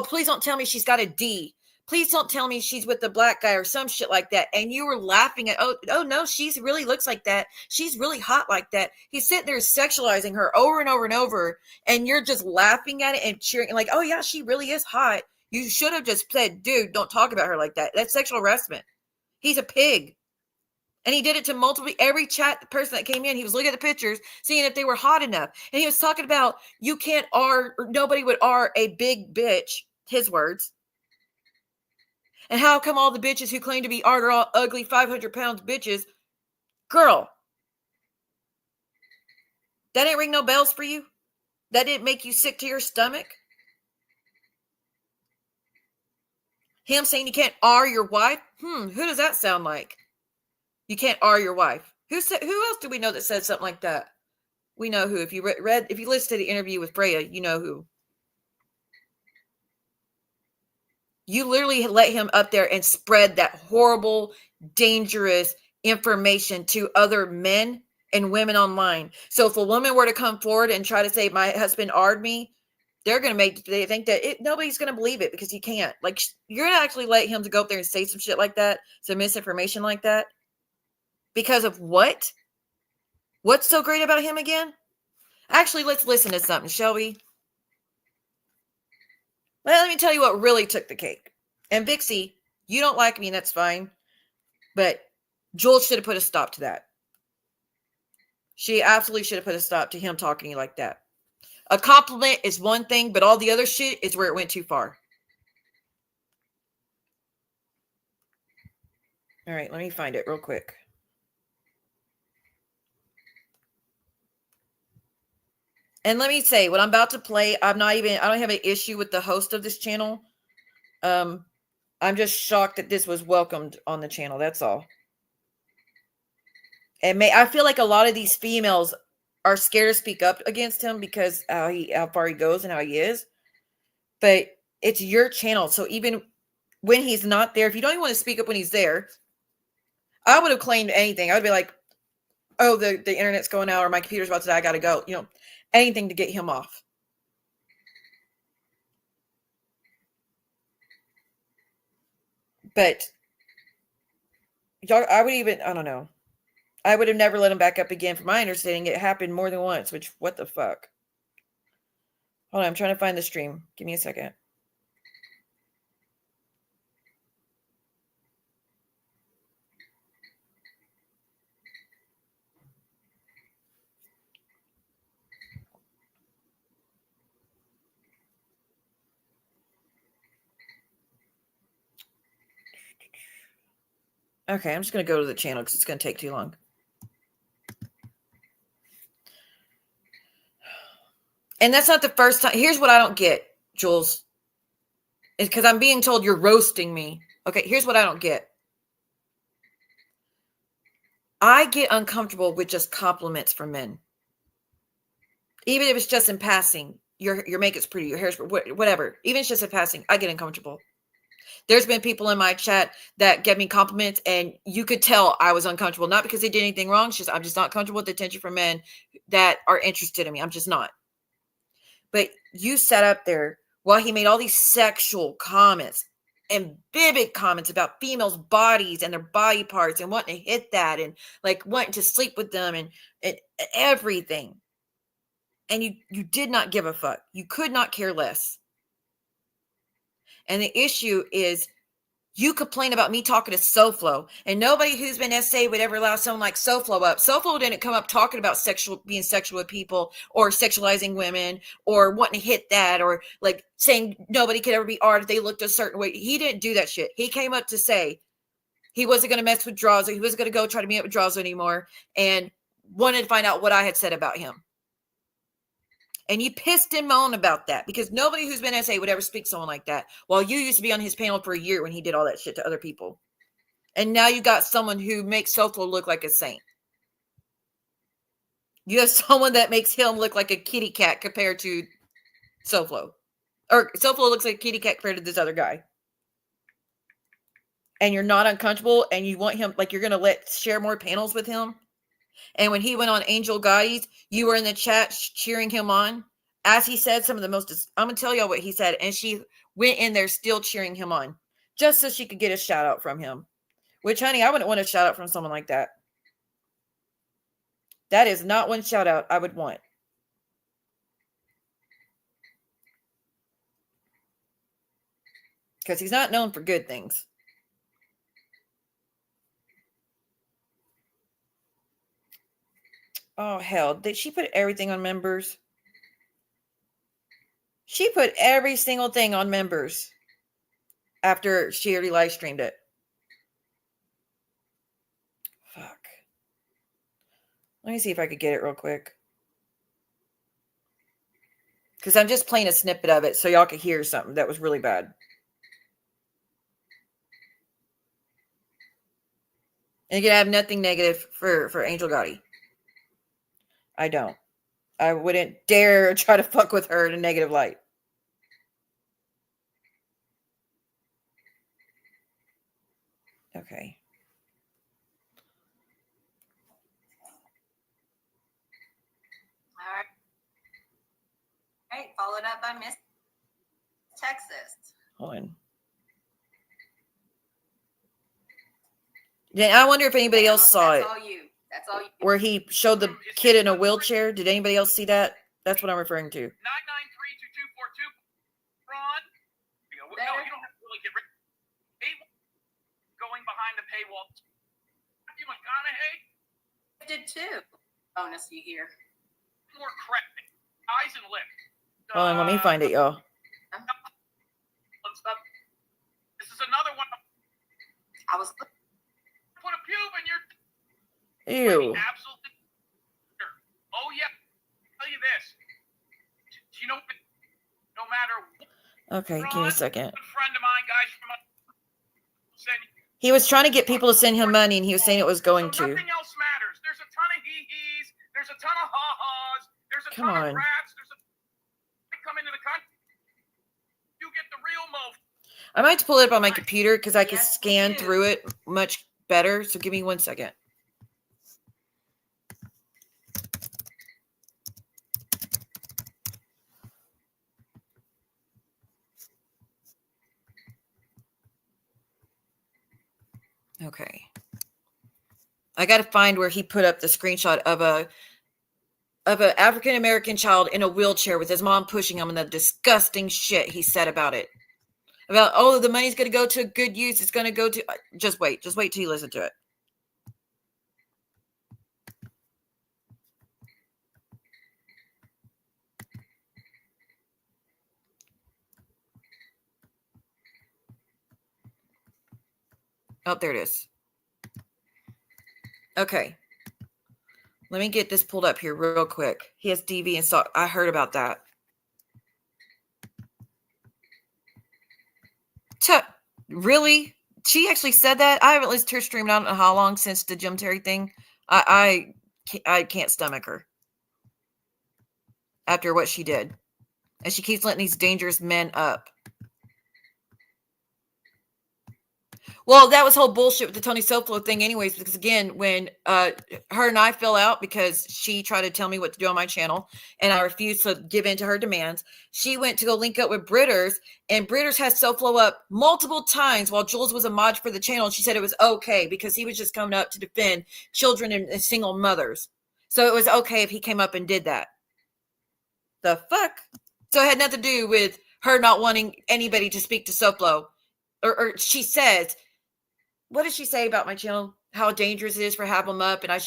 please don't tell me she's got a D. Please don't tell me she's with the black guy or some shit like that. And you were laughing at, oh no, she's really looks like that. She's really hot like that. He's sitting there sexualizing her over and over and over. And you're just laughing at it and cheering like, oh yeah, she really is hot. You should have just said, dude, don't talk about her like that. That's sexual harassment. He's a pig. And he did it to every chat person that came in. He was looking at the pictures, seeing if they were hot enough. And he was talking about, nobody would R a big bitch, his words. And how come all the bitches who claim to be art are all ugly 500 pounds bitches? Girl, that didn't ring no bells for you? That didn't make you sick to your stomach? Him saying you can't R your wife? Who does that sound like? You can't R your wife. Who else do we know that said something like that? We know who. If you if you listen to the interview with Freya, you know who. You literally let him up there and spread that horrible, dangerous information to other men and women online. So if a woman were to come forward and try to say, my husband R'd me, they're going to they think that nobody's going to believe it because you can't. Like, you're going to actually let him to go up there and say some shit like that, some misinformation like that, because of what? What's so great about him again? Actually, let's listen to something, shall we? Well, let me tell you what really took the cake. And Vixie, you don't like me, and that's fine. But Jules should have put a stop to that. She absolutely should have put a stop to him talking to you like that. A compliment is one thing, but all the other shit is where it went too far. All right, let me find it real quick. And let me say, what I'm about to play, I don't have an issue with the host of this channel. I'm just shocked that this was welcomed on the channel. That's all. And I feel like a lot of these females are scared to speak up against him because how far he goes and how he is. But it's your channel. So even when he's not there, if you don't even want to speak up when he's there, I would have claimed anything. I would be like, oh, the internet's going out or my computer's about to die. I got to go. Anything to get him off. But y'all, I don't know. I would have never let him back up again. From my understanding, it happened more than once, which, what the fuck? Hold on, I'm trying to find the stream. Give me a second. Okay, I'm just going to go to the channel because it's going to take too long. And that's not the first time. Here's what I don't get, Jules. It's because I'm being told you're roasting me. Okay, here's what I don't get. I get uncomfortable with just compliments from men. Even if it's just in passing. Your makeup's pretty, your hair's whatever. Even if it's just in passing, I get uncomfortable. There's been people in my chat that give me compliments, and you could tell I was uncomfortable. Not because they did anything wrong. It's just I'm just not comfortable with the attention from men that are interested in me. I'm just not. But you sat up there while he made all these sexual comments and vivid comments about females' bodies and their body parts and wanting to hit that and like wanting to sleep with them and everything. And you did not give a fuck. You could not care less. And the issue is you complain about me talking to SoFlo, and nobody who's been SA would ever allow someone like SoFlo up. SoFlo didn't come up talking about being sexual with people or sexualizing women or wanting to hit that or like saying nobody could ever be art if they looked a certain way. He didn't do that shit. He came up to say he wasn't going to mess with Drazo. He wasn't going to go try to meet up with Drazo anymore and wanted to find out what I had said about him. And you pissed him on about that because nobody who's been SA would ever speak to someone like that. While you used to be on his panel for a year when he did all that shit to other people. And now you got someone who makes SoFlo look like a saint. You have someone that makes him look like a kitty cat compared to SoFlo. Or SoFlo looks like a kitty cat compared to this other guy. And you're not uncomfortable and you want him, like you're going to share more panels with him. And when he went on Angel Gotti's, you were in the chat cheering him on. As he said some of the most, I'm going to tell y'all what he said. And she went in there still cheering him on. Just so she could get a shout out from him. Which, honey, I wouldn't want a shout out from someone like that. That is not one shout out I would want. Because he's not known for good things. Oh, hell. Did she put everything on members? She put every single thing on members after she already live streamed it. Fuck. Let me see if I could get it real quick. Because I'm just playing a snippet of it so y'all could hear something that was really bad. And you can have nothing negative for Angel Gotti. I don't. I wouldn't dare try to fuck with her in a negative light. Okay. All right. Follow followed up by Miss Texas. Hold on. Yeah, I wonder if anybody else saw it. That's all you. That's all you. Where he showed the kid in a wheelchair. Did anybody else see that? That's what I'm referring to. 993-2242. Ron, you don't have to really get rid of it. Going behind the paywall. Matthew McConaughey Did too. Bonus you hear. more crap. Eyes and lips. Hold on, let me find it, y'all. This is another one. I was. Put a pube in your. Ew. Absolutely. Oh yeah. I'll tell you this. You know, no matter. Okay, give me a second. Good friend of mine, guys from. He was trying to get people to send him money, and he was saying it was going to. Nothing else matters. There's a ton of hee-hees. There's a ton of ha-has. There's a ton of rats. There's a. They come into the country. You get the real mofo. I might pull it up on my computer because I can scan through it much better. So give me 1 second. Okay. I got to find where he put up the screenshot of an African American child in a wheelchair with his mom pushing him and the disgusting shit he said about it. About, oh, the money's going to go to good use. It's going to go to... Just wait till you listen to it. Oh, there it is. Okay. Let me get this pulled up here real quick. He has DV and stock. I heard about that. Really? She actually said that? I haven't listened to her stream. I don't know how long since the Jim Terry thing. I can't stomach her after what she did. And she keeps letting these dangerous men up. Well, that was whole bullshit with the Tony Soflo thing anyways, because again, when her and I fell out because she tried to tell me what to do on my channel and I refused to give in to her demands, she went to go link up with Britters, and Britters had Soflo up multiple times while Jules was a mod for the channel, and she said it was okay because he was just coming up to defend children and single mothers. So it was okay if he came up and did that. The fuck? So it had nothing to do with her not wanting anybody to speak to Soflo. Or she says... What did she say about my channel? How dangerous it is for having them up, and I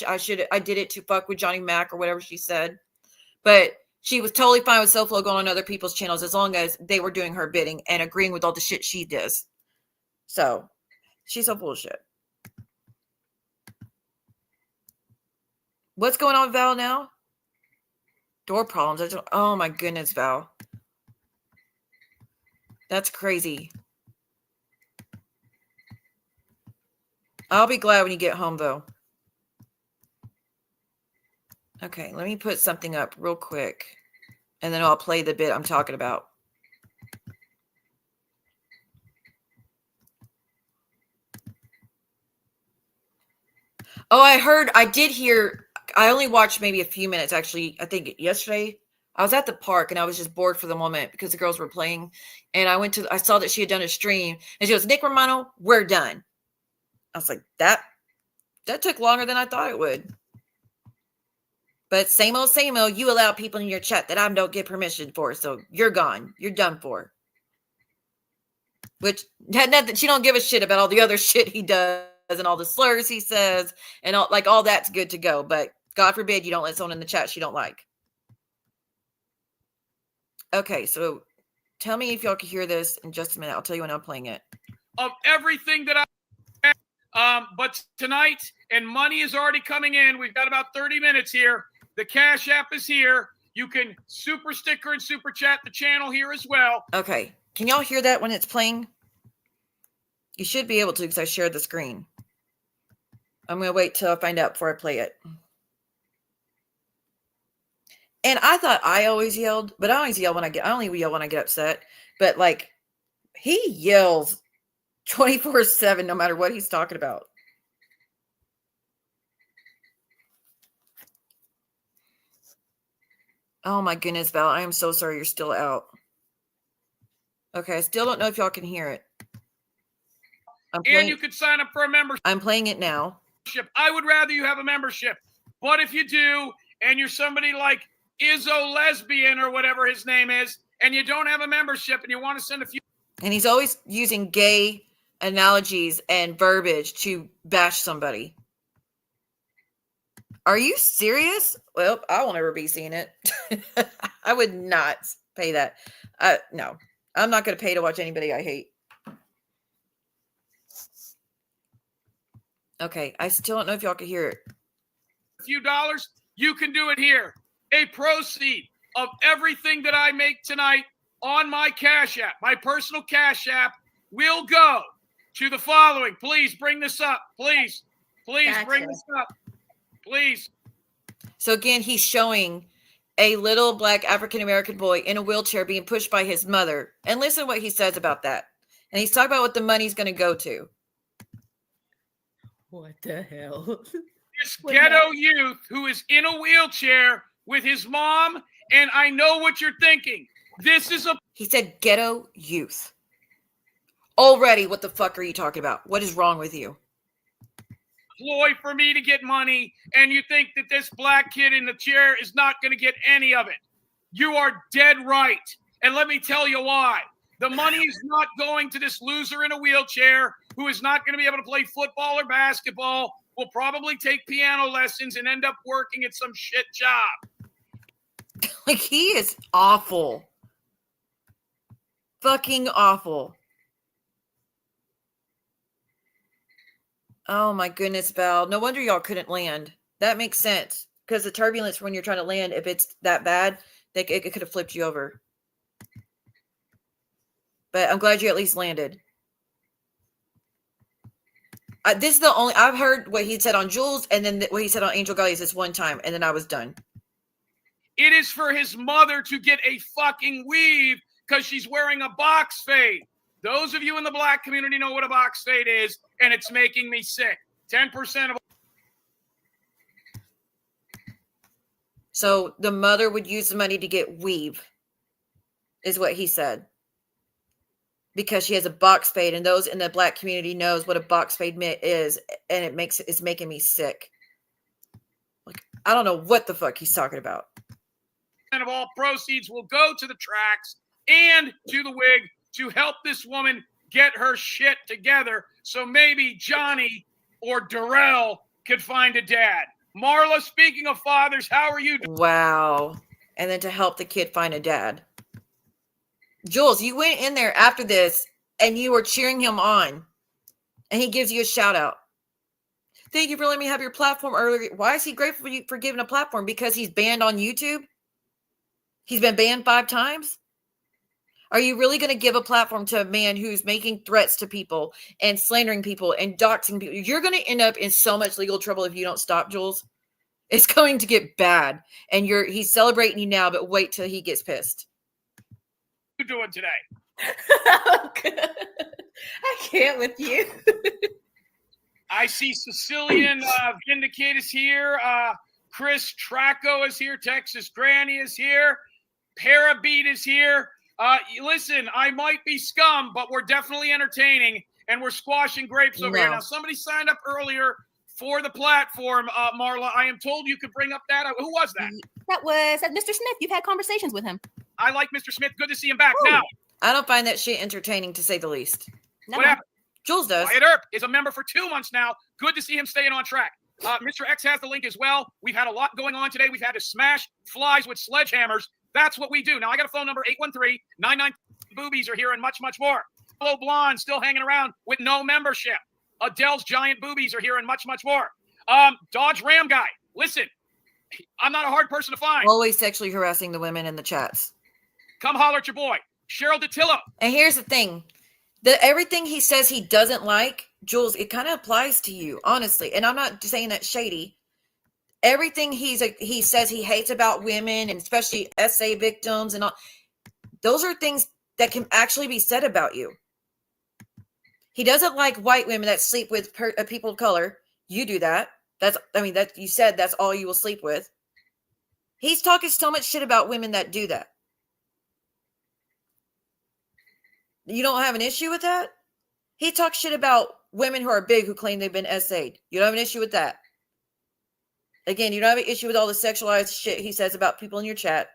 did it to fuck with Johnny Mac or whatever she said. But she was totally fine with Soflo going on other people's channels as long as they were doing her bidding and agreeing with all the shit she does. So she's so bullshit. What's going on with Val now? Door problems. Oh my goodness, Val. That's crazy. I'll be glad when you get home, though. Okay, let me put something up real quick, and then I'll play the bit I'm talking about. Oh, I did hear, I only watched maybe a few minutes, actually. I think yesterday, I was at the park, and I was just bored for the moment because the girls were playing, and I saw that she had done a stream, and she goes, Nick Romano, we're done. I was like, that took longer than I thought it would. But same old, you allow people in your chat that I don't get permission for, so you're gone. You're done for. Which had nothing, she don't give a shit about all the other shit he does and all the slurs he says and all that's good to go. But God forbid you don't let someone in the chat she don't like. Okay, so tell me if y'all can hear this in just a minute. I'll tell you when I'm playing it. Of everything that but tonight, and money is already coming in. We've got about 30 minutes here. The Cash App is here. You can super sticker and super chat the channel here as well. Okay. Can y'all hear that when it's playing? You should be able to because I shared the screen. I'm going to wait till I find out before I play it. And I thought I always yelled, but I only yell when I get upset. But he yells 24/7, no matter what he's talking about. Oh my goodness, Val. I am so sorry you're still out. Okay, I still don't know if y'all can hear it. And you could sign up for a membership. I'm playing it now. I would rather you have a membership. But if you do, and you're somebody like Izzo Lesbian or whatever his name is, and you don't have a membership and you want to send a few. And he's always using gay analogies and verbiage to bash somebody. Are you serious? Well, I will never be seeing it. I would not pay that. No, I'm not going to pay to watch anybody I hate. Okay, I still don't know if y'all can hear it. A few dollars, you can do it here. A proceed of everything that I make tonight on my Cash App, my personal Cash App, will go to the following. Please bring this up. Please bring this up. Please. So again, he's showing a little black African-American boy in a wheelchair being pushed by his mother. And listen to what he says about that. And he's talking about what the money's going to go to. What the hell? This ghetto youth who is in a wheelchair with his mom, and I know what you're thinking. He said ghetto youth. Already, what the fuck are you talking about? What is wrong with you? Ploy for me to get money, and you think that this black kid in the chair is not going to get any of it. You are dead right. And let me tell you why. The money is not going to this loser in a wheelchair who is not going to be able to play football or basketball, will probably take piano lessons and end up working at some shit job. Like, he is awful. Fucking awful. Oh my goodness, Val. No wonder y'all couldn't land. That makes sense. Because the turbulence when you're trying to land, if it's that bad, it could have flipped you over. But I'm glad you at least landed. This is the only... I've heard what he said on Jules and then what he said on Angel Gullies this one time. And then I was done. It is for his mother to get a fucking weave because she's wearing a box fade. Those of you in the black community know what a box fade is, and it's making me sick. 10% of... So the mother would use the money to get weave, is what he said. Because she has a box fade, and those in the black community knows what a box fade is, and it's making me sick. Like, I don't know what the fuck he's talking about. Of all proceeds will go to the tracks and to the wig to help this woman get her shit together so maybe Johnny or Darrell could find a dad. Marla, speaking of fathers, how are you doing? Wow. And then to help the kid find a dad. Jules, you went in there after this and you were cheering him on. And he gives you a shout out. Thank you for letting me have your platform earlier. Why is he grateful for giving a platform? Because he's banned on YouTube? He's been banned 5 times? Are you really going to give a platform to a man who's making threats to people and slandering people and doxing people? You're going to end up in so much legal trouble if you don't stop, Jules. It's going to get bad. And he's celebrating you now, but wait till he gets pissed. What are you doing today? Oh, I can't with you. I see Sicilian Vindicate is here. Chris Tracco is here. Texas Granny is here. Parabeat is here. Listen, I might be scum, but we're definitely entertaining, and we're squashing grapes over here. Now, somebody signed up earlier for the platform, Marla. I am told you could bring up that. Who was that? That was Mr. Smith. You've had conversations with him. I like Mr. Smith. Good to see him back. Ooh. Now, I don't find that shit entertaining, to say the least. No. What happened? Jules does. Wyatt Earp is a member for 2 months now. Good to see him staying on track. Mr. X has the link as well. We've had a lot going on today. We've had to smash flies with sledgehammers. That's what we do. Now, I got a phone number, 813-99 Boobies are here and much, much more. Hello, Blonde still hanging around with no membership. Adele's Giant Boobies are here and much, much more. Dodge Ram Guy. Listen, I'm not a hard person to find. Always sexually harassing the women in the chats. Come holler at your boy. Cheryl DeTillo. And here's the thing. Everything he says he doesn't like, Jules, it kind of applies to you, honestly. And I'm not saying that shady. Everything he says he hates about women, and especially SA victims and all, those are things that can actually be said about you. He doesn't like white women that sleep with people of color. You do that. That you said that's all you will sleep with. He's talking so much shit about women that do that. You don't have an issue with that? He talks shit about women who are big who claim they've been SA'd. You don't have an issue with that. Again, you don't have an issue with all the sexualized shit he says about people in your chat.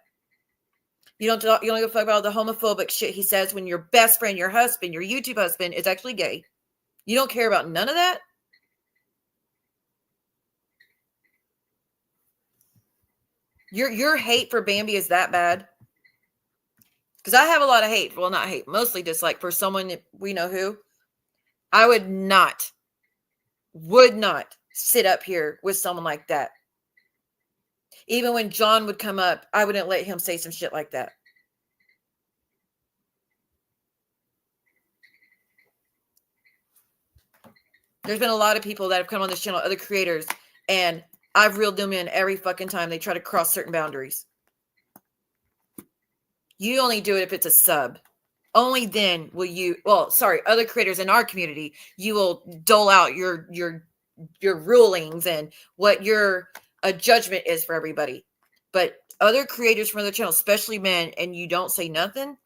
You don't give a fuck about the homophobic shit he says when your best friend, your husband, your YouTube husband is actually gay. You don't care about none of that? Your hate for Bambi is that bad? Because I have a lot of hate. Well, not hate. Mostly dislike for someone we know who. I would not sit up here with someone like that. Even when John would come up, I wouldn't let him say some shit like that. There's been a lot of people that have come on this channel, other creators, and I've reeled them in every fucking time they try to cross certain boundaries. You only do it if it's a sub. Only then will you, other creators in our community, you will dole out your rulings and what your judgment is for everybody. But other creators from other channels, especially men, and you don't say nothing.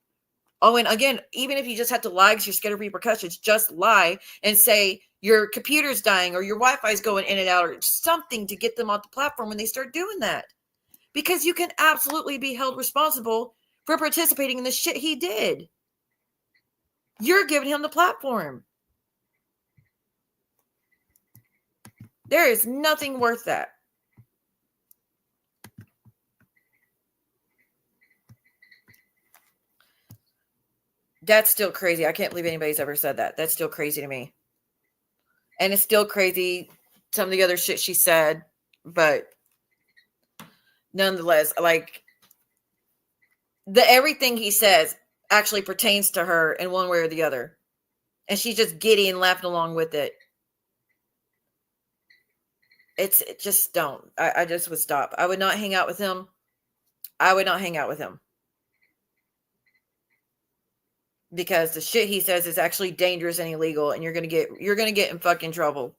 Oh, and again, even if you just have to lie because you're scared of repercussions, just lie and say your computer's dying or your Wi-Fi is going in and out or something to get them off the platform when they start doing that. Because you can absolutely be held responsible for participating in the shit he did. You're giving him the platform. There is nothing worth that. That's still crazy. I can't believe anybody's ever said that. That's still crazy to me. And it's still crazy, some of the other shit she said, but nonetheless, like, everything he says actually pertains to her in one way or the other. And she's just giddy and laughing along with it. It just don't. I just would stop. I would not hang out with him. I would not hang out with him. Because the shit he says is actually dangerous and illegal, and you're gonna get in fucking trouble.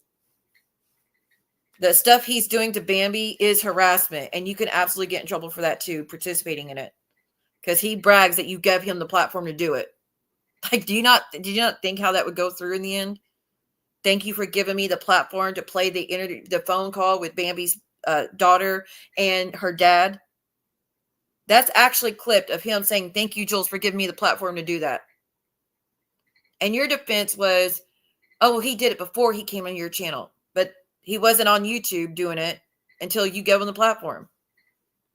The stuff he's doing to Bambi is harassment, and you can absolutely get in trouble for that too, participating in it. Because he brags that you gave him the platform to do it. Like, did you not think how that would go through in the end? Thank you for giving me the platform to play the phone call with Bambi's daughter and her dad. That's actually clipped of him saying, "Thank you, Jules, for giving me the platform to do that." And your defense was, "Oh, well, he did it before he came on your channel, but he wasn't on YouTube doing it until you gave him the platform."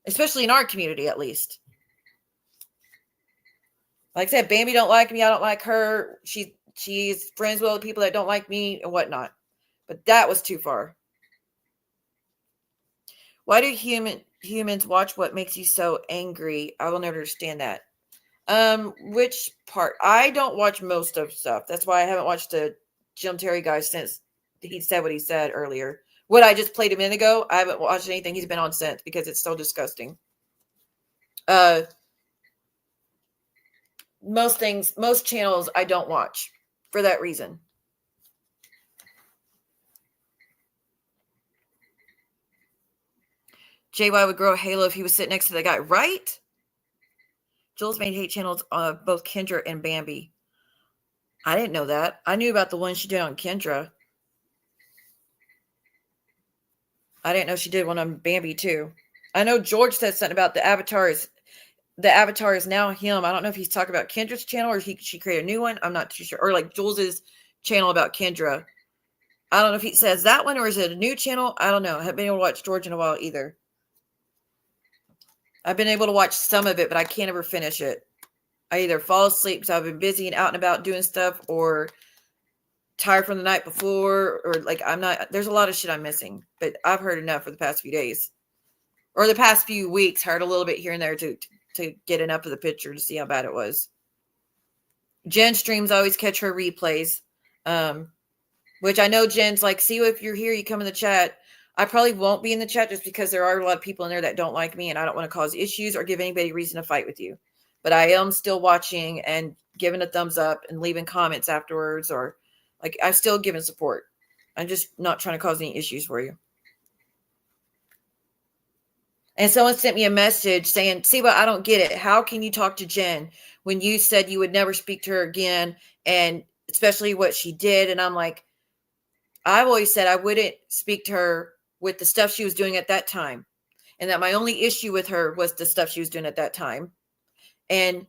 Especially in our community, at least. Like I said, Bambi don't like me. I don't like her. She's friends with other people that don't like me and whatnot. But that was too far. Why do humans watch what makes you so angry? I will never understand that. Which part? I don't watch most of stuff. That's why I haven't watched the Jim Terry guy since he said what he said earlier. What I just played a minute ago, I haven't watched anything he's been on since because it's so disgusting. Most channels I don't watch for that reason. JY would grow a halo if he was sitting next to the guy, right? Jules made hate channels on both Kendra and Bambi. I didn't know that. I knew about the one she did on Kendra. I didn't know she did one on Bambi too. I know George said something about the avatar is now him. I don't know if he's talking about Kendra's channel or she created a new one. I'm not too sure. Or like Jules's channel about Kendra. I don't know if he says that one or is it a new channel? I don't know. I haven't been able to watch George in a while either. I've been able to watch some of it, but I can't ever finish it. I either fall asleep because I've been busy and out and about doing stuff or tired from the night before or like there's a lot of shit I'm missing, but I've heard enough for the past few days or the past few weeks, heard a little bit here and there to get enough of the picture to see how bad it was. Jen streams, always catch her replays, which I know Jen's like, see if you're here, you come in the chat. I probably won't be in the chat just because there are a lot of people in there that don't like me and I don't want to cause issues or give anybody a reason to fight with you. But I am still watching and giving a thumbs up and leaving comments afterwards or like I'm still giving support. I'm just not trying to cause any issues for you. And someone sent me a message saying, see, but I don't get it. How can you talk to Jen when you said you would never speak to her again? And especially what she did. And I'm like, I've always said I wouldn't speak to her with the stuff she was doing at that time. And that my only issue with her was the stuff she was doing at that time. And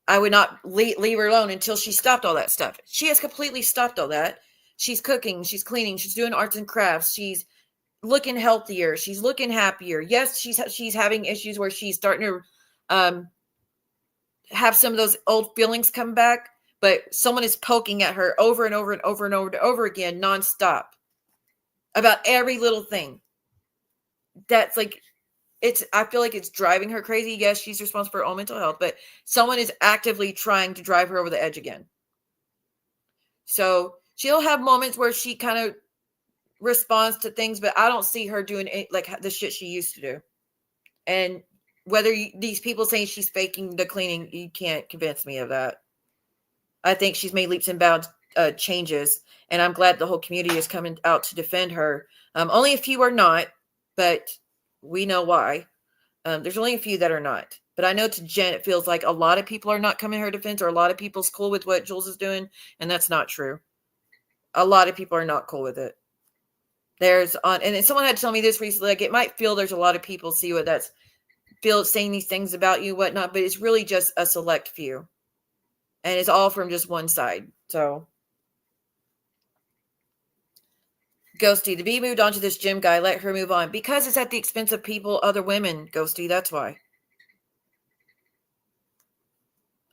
I would not leave her alone until she stopped all that stuff. She has completely stopped all that. She's cooking, she's cleaning, she's doing arts and crafts, she's looking healthier, she's looking happier. Yes, she's having issues where she's starting to have some of those old feelings come back, but someone is poking at her over and over and over and over and over again nonstop about every little thing. That's like, I feel like it's driving her crazy. Yes, she's responsible for her own mental health, but someone is actively trying to drive her over the edge again. So she'll have moments where she kind of responds to things, but I don't see her doing it like the shit she used to do. And whether these people saying she's faking the cleaning, you can't convince me of that. I think she's made leaps and bounds changes, and I'm glad the whole community is coming out to defend her. Only a few are not, but we know why. There's only a few that are not. But I know to Jen, it feels like a lot of people are not coming to her defense, or a lot of people's cool with what Jules is doing, and that's not true. A lot of people are not cool with it. And someone had to tell me this recently, like it might feel there's a lot of people see what that's saying these things about you, whatnot, but it's really just a select few. And it's all from just one side. So Ghosty, the bee moved on to this gym guy. Let her move on. Because it's at the expense of people, other women, Ghosty. That's why.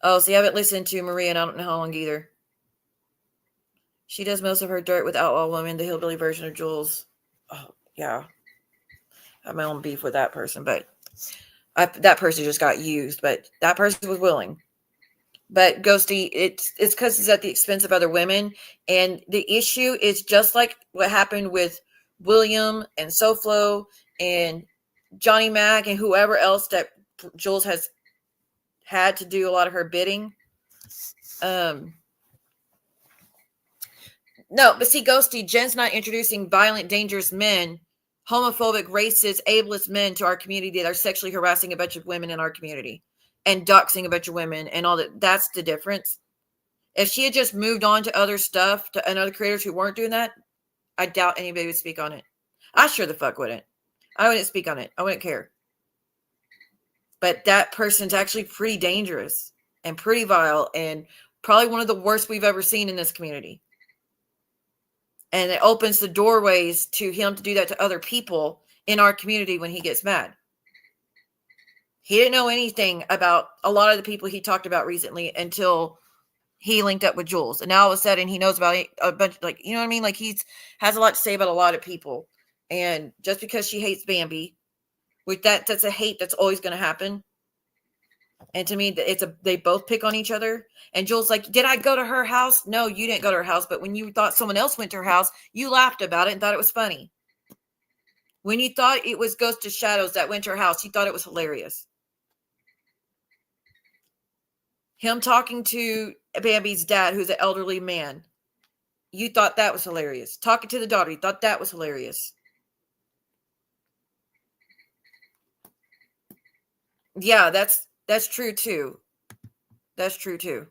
Oh, so you haven't listened to Maria, and I don't know how long either. She does most of her dirt with Outlaw Woman, the hillbilly version of Jules. Oh, yeah. I have my own beef with that person, but that person just got used. But that person was willing. But Ghosty, it's because it's at the expense of other women. And the issue is just like what happened with William and SoFlo and Johnny Mac and whoever else that Jules has had to do a lot of her bidding. No, but see, Ghosty, Jen's not introducing violent, dangerous men, homophobic, racist, ableist men to our community that are sexually harassing a bunch of women in our community. And doxing a bunch of women and all that. That's the difference. If she had just moved on to other stuff and other creators who weren't doing that, I doubt anybody would speak on it. I sure the fuck wouldn't. I wouldn't speak on it. I wouldn't care. But that person's actually pretty dangerous and pretty vile and probably one of the worst we've ever seen in this community. And it opens the doorways to him to do that to other people in our community when he gets mad. He didn't know anything about a lot of the people he talked about recently until he linked up with Jules. And now all of a sudden he knows about a bunch, like, you know what I mean? Like has a lot to say about a lot of people. And just because she hates Bambi, with that's a hate that's always going to happen. And to me, they both pick on each other. And Jules like, did I go to her house? No, you didn't go to her house. But when you thought someone else went to her house, you laughed about it and thought it was funny. When you thought it was Ghost of Shadows that went to her house, you thought it was hilarious. Him talking to Bambi's dad, who's an elderly man, you thought that was hilarious. Talking to the daughter, you thought that was hilarious. Yeah, that's true too. That's true too.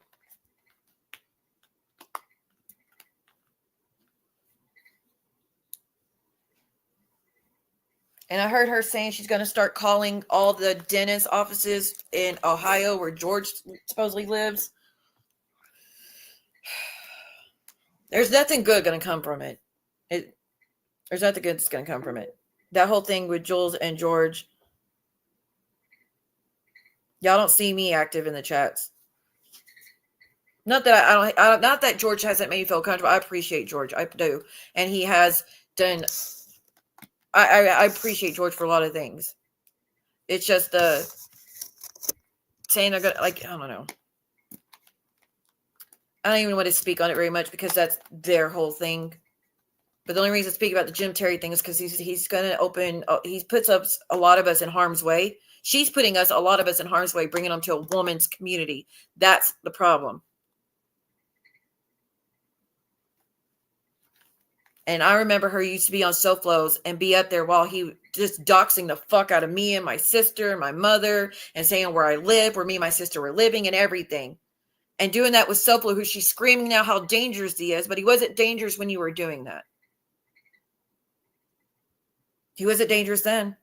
And I heard her saying she's going to start calling all the dentist offices in Ohio where George supposedly lives. There's nothing good going to come from it. There's nothing good that's going to come from it. That whole thing with Jules and George. Y'all don't see me active in the chats. Not that I don't. Not that George hasn't made me feel comfortable. I appreciate George. I do, and he has done. I appreciate George for a lot of things. It's just saying they're gonna, like, I don't know. I don't even want to speak on it very much because that's their whole thing. But the only reason I speak about the Jim Terry thing is because he's going to open. He puts up a lot of us in harm's way. She's putting a lot of us in harm's way, bringing them to a woman's community. That's the problem. And I remember her used to be on SoFlos and be up there while he just doxing the fuck out of me and my sister and my mother and saying where I live, where me and my sister were living and everything. And doing that with SoFlo, who she's screaming now how dangerous he is, but he wasn't dangerous when you were doing that. He wasn't dangerous then.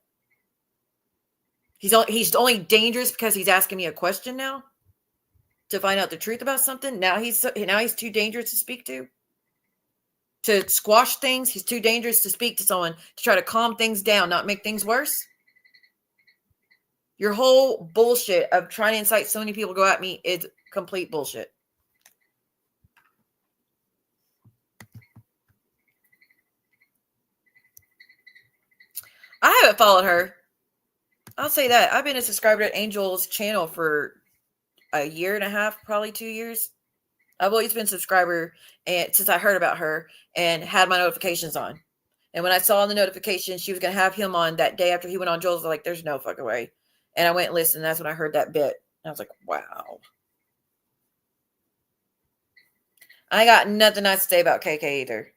He's only dangerous because he's asking me a question now to find out the truth about something. Now he's too dangerous to speak to squash things. He's too dangerous to speak to someone to try to calm things down, not make things worse. Your whole bullshit of trying to incite so many people to go at me is complete bullshit. I haven't followed her. I'll say that. I've been a subscriber to Angel's channel for a year and a half, probably 2 years. I've always been a subscriber and since I heard about her and had my notifications on. And when I saw in the notification she was going to have him on that day after he went on Joel's, I was like, there's no fucking way. And I went and listened. And that's when I heard that bit. I was like, wow. I got nothing nice to say about KK either.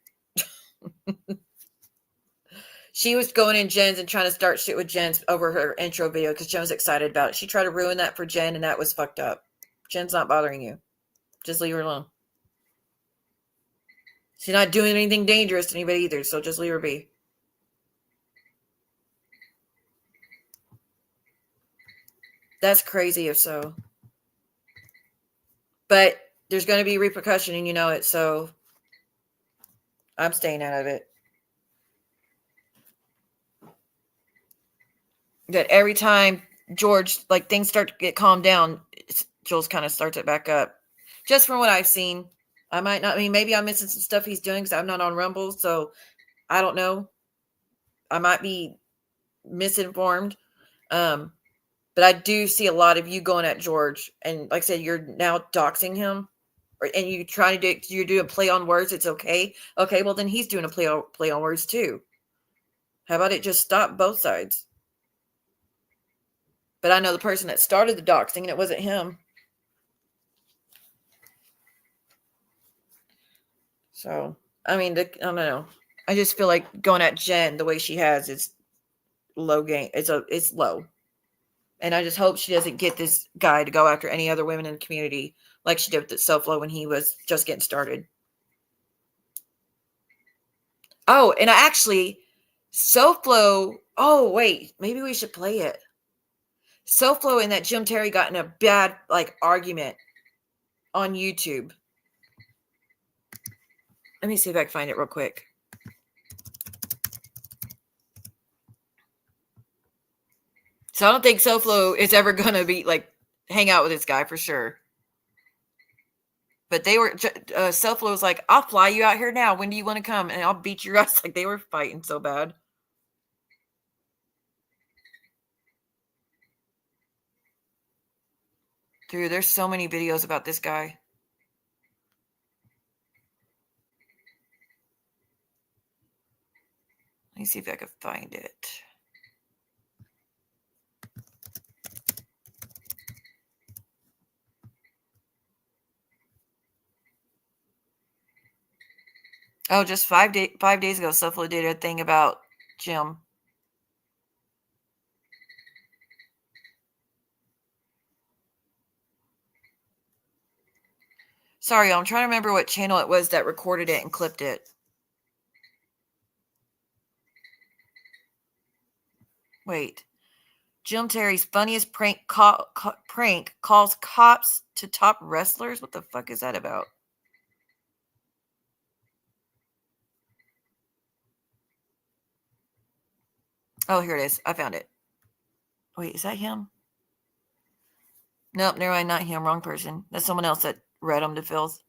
She was going in Jen's and trying to start shit with Jen's over her intro video because Jen was excited about it. She tried to ruin that for Jen, and that was fucked up. Jen's not bothering you. Just leave her alone. She's not doing anything dangerous to anybody either, so just leave her be. That's crazy if so. But there's going to be repercussion, and you know it, so I'm staying out of it. That every time George, like things start to get calmed down, Jules kind of starts it back up. Just from what I've seen, I might not. I mean, maybe I'm missing some stuff he's doing because I'm not on Rumble, so I don't know. I might be misinformed, but I do see a lot of you going at George, and like I said, you're now doxing him, and you trying to do you're doing play on words. It's okay. Okay, well then he's doing a play on words too. How about it just stop both sides? But I know the person that started the doxing, and it wasn't him. So, I mean, I don't know. I just feel like going at Jen the way she has is low game. It's low. And I just hope she doesn't get this guy to go after any other women in the community like she did with SoFlo when he was just getting started. Oh, and SoFlo, oh, wait, maybe we should play it. SoFlo and that Jim Terry got in a bad argument on YouTube. Let me see if I can find it real quick. So I don't think SoFlo is ever going to be hang out with this guy for sure. But they were, SoFlo was like, I'll fly you out here now. When do you want to come? And I'll beat your ass. Like they were fighting so bad. Dude, there's so many videos about this guy. Let me see if I can find it. Oh, just 5 days ago, SoFlo did a thing about Jim. Sorry, I'm trying to remember what channel it was that recorded it and clipped it. Wait. Jim Terry's funniest prank calls cops to top wrestlers? What the fuck is that about? Oh, here it is. I found it. Wait, is that him? Nope, never mind, not him. Wrong person. That's someone else that read them to filth.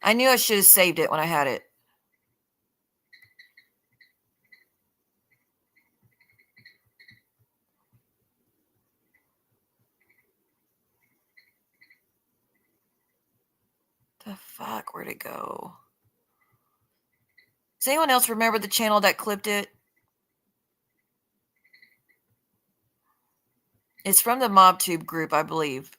I knew I should have saved it when I had it. The fuck? Where'd it go? Does anyone else remember the channel that clipped it? It's from the MobTube group, I believe.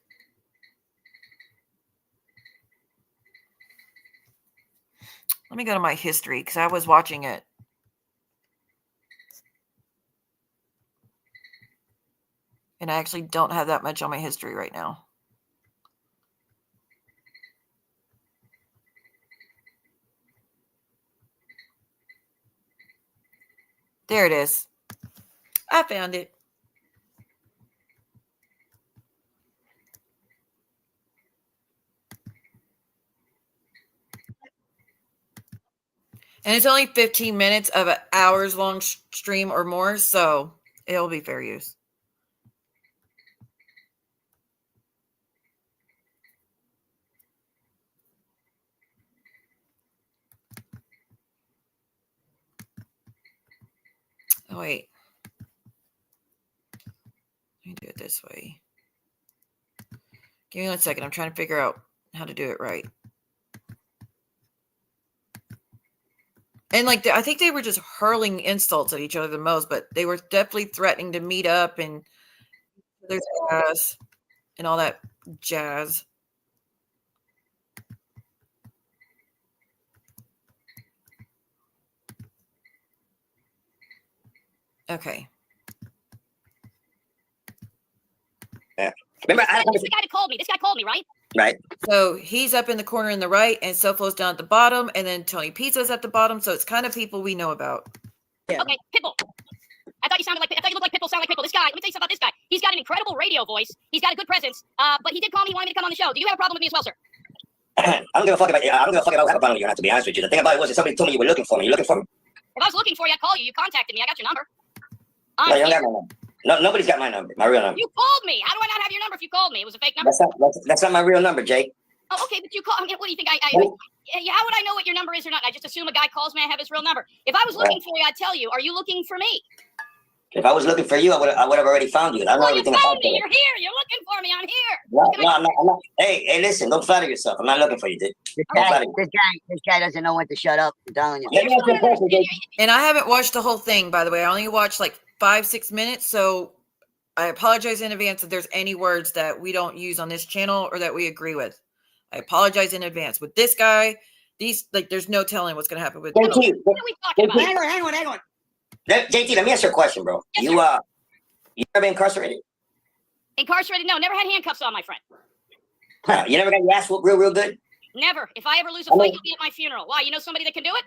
Let me go to my history because I was watching it. And I actually don't have that much on my history right now. There it is. I found it. And it's only 15 minutes of an hours long stream or more, so it'll be fair use. Oh, wait. Let me do it this way. Give me 1 second. I'm trying to figure out how to do it right. And like, I think they were just hurling insults at each other the most, but they were definitely threatening to meet up and there's ass and all that jazz. Okay. Yeah. Remember, this guy that called me. This guy called me, right? Right. So he's up in the corner in the right, and Soflo's down at the bottom, and then Tony Pizza's at the bottom. So it's kind of people we know about. Yeah. Okay, Pitbull. I thought you looked like Pitbull, sound like Pitbull. This guy, let me tell you something about this guy. He's got an incredible radio voice. He's got a good presence. But he did call me. He wanted me to come on the show. Do you have a problem with me as well, sir? I don't give a fuck about. I don't give a fuck if I have a problem with you or not. To be honest with you, the thing about it was that somebody told me you were looking for me. You looking for me? If I was looking for you, I'd call you. You contacted me. I got your number. No, you don't got my number. No, nobody's got my number. My real number. You called me. How do I not have your number if you called me? It was a fake number. That's not my real number, Jake. Oh, okay, but you call. I mean, what do you think? How would I know what your number is or not? I just assume a guy calls me. I have his real number. If I was looking for you, I'd tell you. Are you looking for me? If I was looking for you, I would have already found you. I know Well, you everything found about me. you. You're here. You're looking for me. I'm here. No, I'm not. Hey, listen, don't flatter yourself. I'm not looking for you, dude. This Don't flatter guy doesn't know when to shut up. I'm telling you. Let me ask you a question, Jake. And I haven't watched the whole thing, by the way. I only watched like 5-6 minutes. So I apologize in advance if there's any words that we don't use on this channel or that we agree with. I apologize in advance. With this guy, there's no telling what's going to happen with him. What are we talking about? Hang on. JT, let me ask you a question, bro. Yes, You ever been incarcerated? Incarcerated? No, never had handcuffs on, my friend. Huh, you never got your ass whooped real good? Never. If I ever lose a fight, you'll be at my funeral. Why? You know somebody that can do it?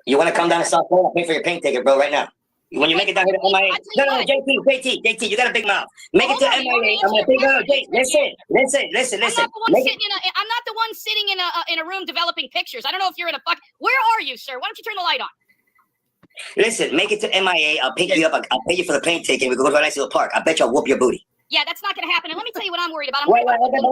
You want to come down to South Florida? I'll pay for your plane ticket, bro, right now. When you make it down here to MIA. No, JT, you got a big mouth. Make it to MIA. I'm gonna take listen. I'm not the one sitting in a room developing pictures. I don't know if you're in a fuck. Where are you, sir? Why don't you turn the light on? Listen, make it to MIA. I'll pick you up. I'll pay you for the plane ticket. We can go to a nice little park. I bet you I'll whoop your booty. Yeah, that's not going to happen. And let me tell you what I'm worried about. Wait, JT, I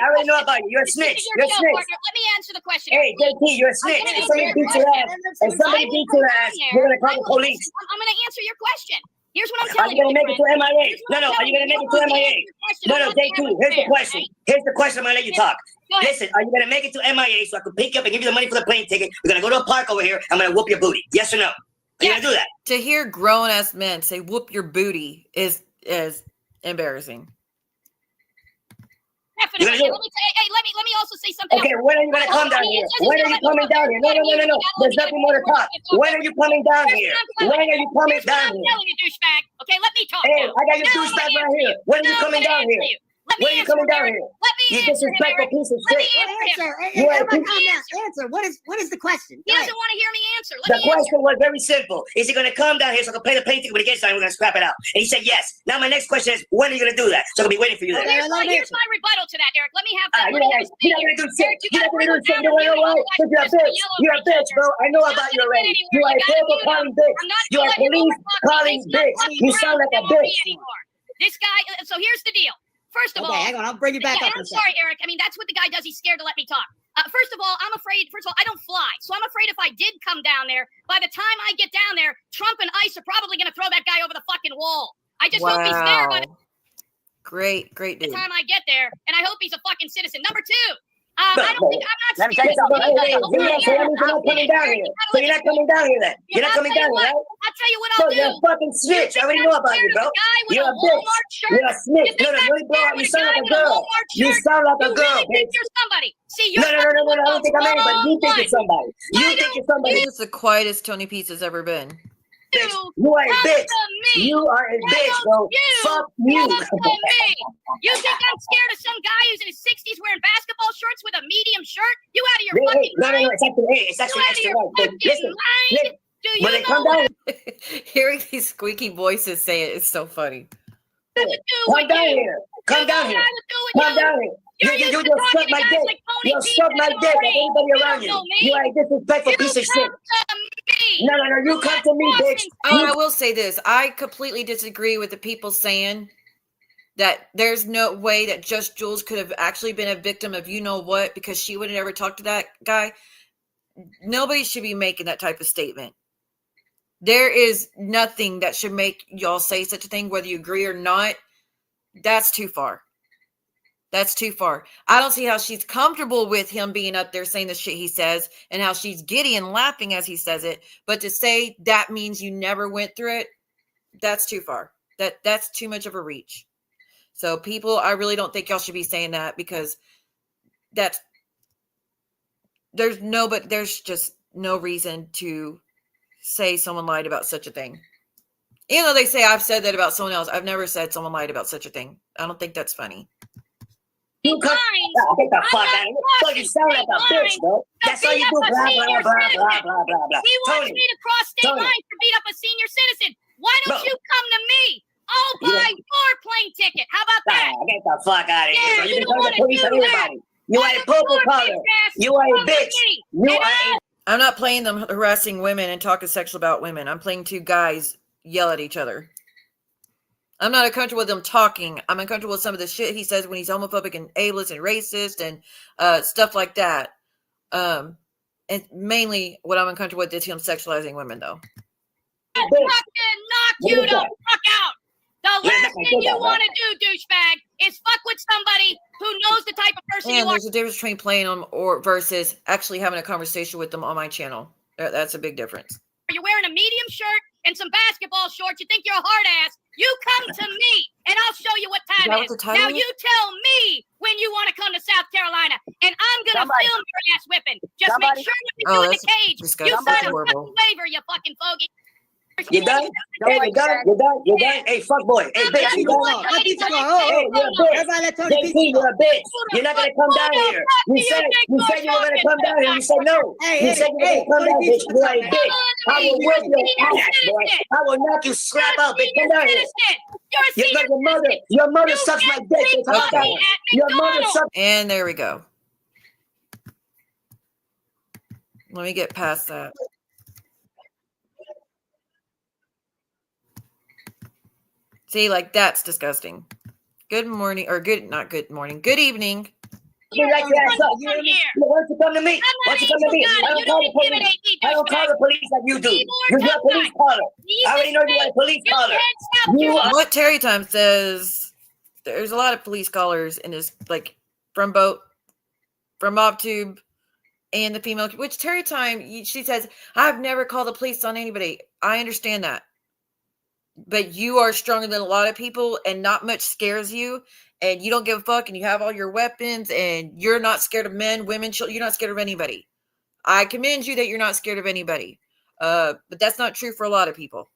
already know about you. You're a snitch. Let me answer the question. Hey, JT, you're a snitch. If somebody beats your ass, you're going to call the police. I'm going to answer your question. Here's what I'm Are telling you you. going to make it to MIA? No, are you going to make it to MIA? No, JT, here's the question. Here's the question. I'm going to let you talk. Listen, are you going to make it to MIA so I can pick you up and give you the money for the plane ticket? We're going to go to a park over here. I'm going to whoop your booty. Yes or no? Are you going to do that? To hear grown-ass men say whoop your booty is embarrassing. Definitely. Let me also say something. Okay, when are you going to come down here? When are you coming down here? No. There's nothing more to talk. When are you coming down here? When are you coming down I'm here? telling you, douchebag. Okay, let me talk. Hey, now. I got your douchebag right here. When are you coming down here? When are you coming down here? Let me You answer him, disrespectful Eric. piece of Let me shit. answer him. You are a Answer. What is the question? He doesn't want to hear me answer. The Let me answer. question was very simple. Is he going to come down here so I can pay the plane ticket when he gets down? We're going to scrap it out. And he said yes. Now my next question is, when are you going to do that? So I'll be waiting for you there. Here's my rebuttal to that, Eric. Let me have that. You're not going to do shit. You're not going to do shit. You know what? You're a bitch. You're a bitch, bro. I know about you already. You are a terrible calling bitch. You are a police calling bitch. You sound like a bitch. This guy, so here's the deal. First of all, hang on. I'll bring you back up. I'm sorry, Eric. I mean, that's what the guy does. He's scared to let me talk. First of all, I'm afraid. First of all, I don't fly. So I'm afraid if I did come down there, by the time I get down there, Trump and ICE are probably going to throw that guy over the fucking wall. I just hope he's there by the Great dude. time I get there. And I hope he's a fucking citizen. Number two, I don't think I'm Let me not tell you scared. something. So you're not coming down here. So you're not coming down here then. You're not coming down here, right? I'll tell you what No, I'll you're a do. fucking snitch. I already know about you, bro. You're a bitch. You're a snitch. No, no, you blow up. You sound like a girl. You sound like a girl, really think bitch. you're somebody. See, you're No, I don't think I'm anybody. You think you're somebody. You Why think you're somebody. This is the quietest Tony Pete's has ever been. Bitch. You are a come bitch. to me. You are a Why bitch, don't bro. you Fuck you. come to me? You think I'm scared of some guy who's in his 60s wearing basketball shorts with a medium shirt? You out of your fucking No, mind? it's actually You out of extra your right. Listen, fucking mind? Do you when they know come down, Hearing these squeaky voices say it is so funny. what to do come with down you? here. Come down here. Come Come down here. You used to just suck talking my to guys dick. like Tony You Pete suck my and dick like Lorraine. everybody You around don't you. know me. You are a disrespectful You piece of shit. come to me. No, you come to me, bitch. Oh, I will say this. I completely disagree with the people saying that there's no way that Just Jules could have actually been a victim of you know what because she would have never talked to that guy. Nobody should be making that type of statement. There is nothing that should make y'all say such a thing, whether you agree or not. That's too far. That's too far. I don't see how she's comfortable with him being up there saying the shit he says and how she's giddy and laughing as he says it. But to say that means you never went through it, that's too far. That's too much of a reach. So people, I really don't think y'all should be saying that because there's just no reason to say someone lied about such a thing. Even though they say I've said that about someone else, I've never said someone lied about such a thing. I don't think that's funny. You come. Get the fuck out of here. So you sound like a bitch, bro. That's all you do. Blah, blah, blah, blah, blah. He wants Tony, me to cross state lines to beat up a senior citizen. Why don't you come to me? I'll buy your plane ticket. How about that? Get the fuck out of here, bro. Yeah, You you can don't call the wanna police do on everybody. You are a purple color. You are a bitch. You are a I'm not playing them harassing women and talking sexual about women. I'm playing two guys yell at each other. I'm not uncomfortable with them talking. I'm uncomfortable with some of the shit he says when he's homophobic and ableist and racist and stuff like that. And mainly what I'm uncomfortable with is him sexualizing women, though. I'll fucking knock you the fuck out. The last thing you want to do, douchebag, is fuck with somebody who knows the type of person you And are. there's a difference between playing them or versus actually having a conversation with them on my channel. That's a big difference. You're wearing a medium shirt and some basketball shorts. You think you're a hard ass. You come to me, and I'll show you what time it is. Now you tell me when you want to come to South Carolina, and I'm going to film your ass whipping. Just make sure what you do in the cage. You sign a fucking waiver, you fucking fogey. You done? Hey, you done? Hey, fuck boy. Hey, bitch, you done? Hey, you're a bitch. Everybody let Tony JT, Pete you're a bitch. You're not gonna come down here. You said you were gonna come down here. You said no. You said you were gonna come down, bitch. You are a bitch. I will whip your ass, boy. I will knock you slap out, bitch. Come down here. Your mother sucks my dick. Bitch. How about that? Your mother sucks. And there we go. Let me get past that. See, like that's disgusting. Good morning, or not good morning. Good evening. You like your ass up. Why don't you come to me? Why don't you come to me? I don't call the police. I don't call the police like you do. You're a police caller. I already know you're a police caller. What Terry Time says, there's a lot of police callers in this, like from MobTube and the female, which Terry Time, she says, I've never called the police on anybody. I understand that. But you are stronger than a lot of people and not much scares you and you don't give a fuck and you have all your weapons and you're not scared of men, women, children. You're not scared of anybody. I commend you that you're not scared of anybody. But that's not true for a lot of people.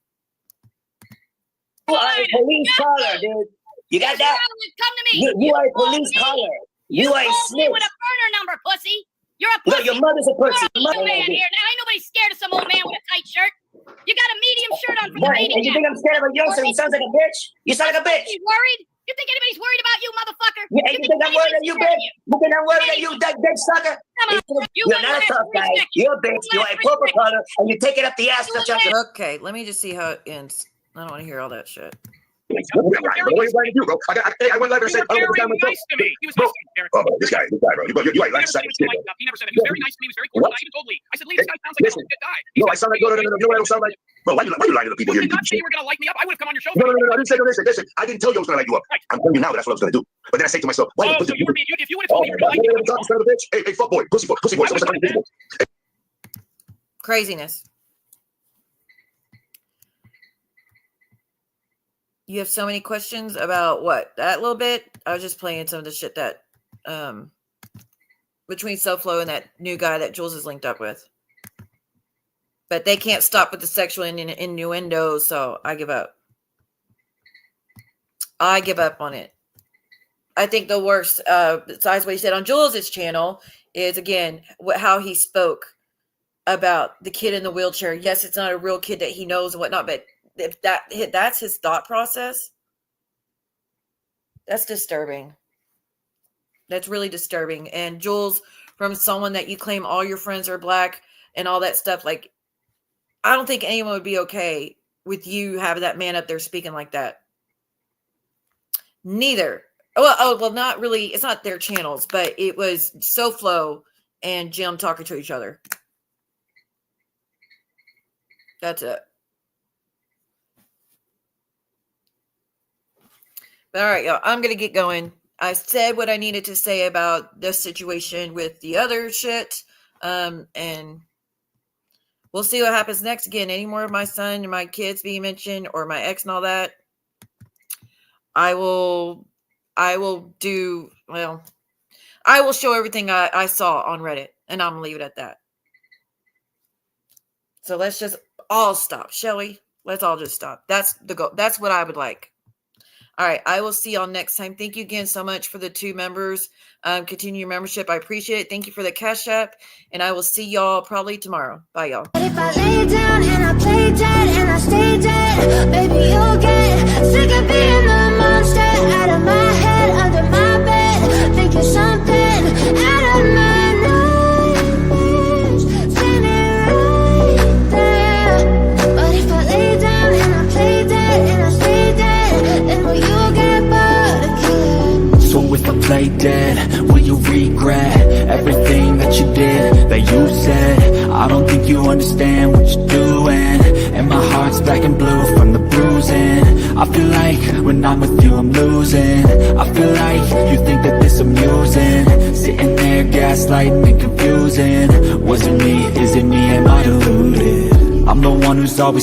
You are a police caller, dude. You got that? Come to me. You are a police caller. You are a snitch. With a burner number, pussy. You're a No, pussy. your mother's a pussy. You're a man here. Now, ain't nobody scared of some old man with a tight shirt. You got a medium shirt on from the baby. And you think I'm scared of a youngster who sounds like a bitch? You sound like a bitch. You worried? You think anybody's worried about you, motherfucker? Yeah, you think I'm worried about you, bitch? You think I'm worried about you, that bitch sucker? You're not a tough guy. You're a bitch. You're a purple color, and you take it up the ass. Okay, let me just see how it ends. I don't want to hear all that shit. What are you trying to do, bro? I went live and said, very nice to me. He was nice to me, Derek. this guy, bro. You ain't like second shit. He never said that. He was very nice to me. He was very cool. I even told Lee. I said, Lee, this guy sounds like a good guy. No, I sound like, no, you know what I sound like? Bro, why you lying to the people You here? did not say you were going to light me up. I would have come on your show. No, I didn't say no. Listen, I didn't tell you I was going to light you up. I'm telling you now that's what I was going to do. But then I say to myself, why so you were being, if you would have told me you were going to light me up. Hey, fuck boy, pussy boy. Craziness. You have so many questions about what? That little bit? I was just playing some of the shit that between SoFlo and that new guy that Jules is linked up with. But they can't stop with the sexual innuendo, so I give up. I give up on it. I think the worst, besides what he said on Jules' channel, is, again, how he spoke about the kid in the wheelchair. Yes, it's not a real kid that he knows and whatnot, but if that's his thought process, that's disturbing. That's really disturbing. And Jules, from someone that you claim all your friends are black and all that stuff, like, I don't think anyone would be okay with you having that man up there speaking like that. Neither. Well, not really. It's not their channels, but it was SoFlo and Jim talking to each other. That's it. But all right, y'all, I'm going to get going. I said what I needed to say about this situation with the other shit. And we'll see what happens next. Again, any more of my son and my kids being mentioned or my ex and all that, I will do, well, I will show everything I saw on Reddit, and I'm going to leave it at that. So let's just all stop, shall we? Let's all just stop. That's the goal. That's what I would like. All right. I will see y'all next time. Thank you again so much for the 2 members. Continue your membership. I appreciate it. Thank you for the Cash App, and I will see y'all probably tomorrow. Bye, y'all. But if I lay down and I play dead and I stay dead, baby, you'll get sick of being the monster out of my head, under my bed, thinking something out of my nightmares, standing right there. But if I lay down and I play dead and I stay dead, then will you get bored of killing? So if I play dead, will you regret everything that you did, that you said? I don't think you understand what you're doing, and my heart's black and blue from the bruising. I feel like when I'm with you I'm losing. I feel like you think that this amusing, sitting there gaslighting and confusing. Was it me? Is it me? Am I deluded? I'm the one who's always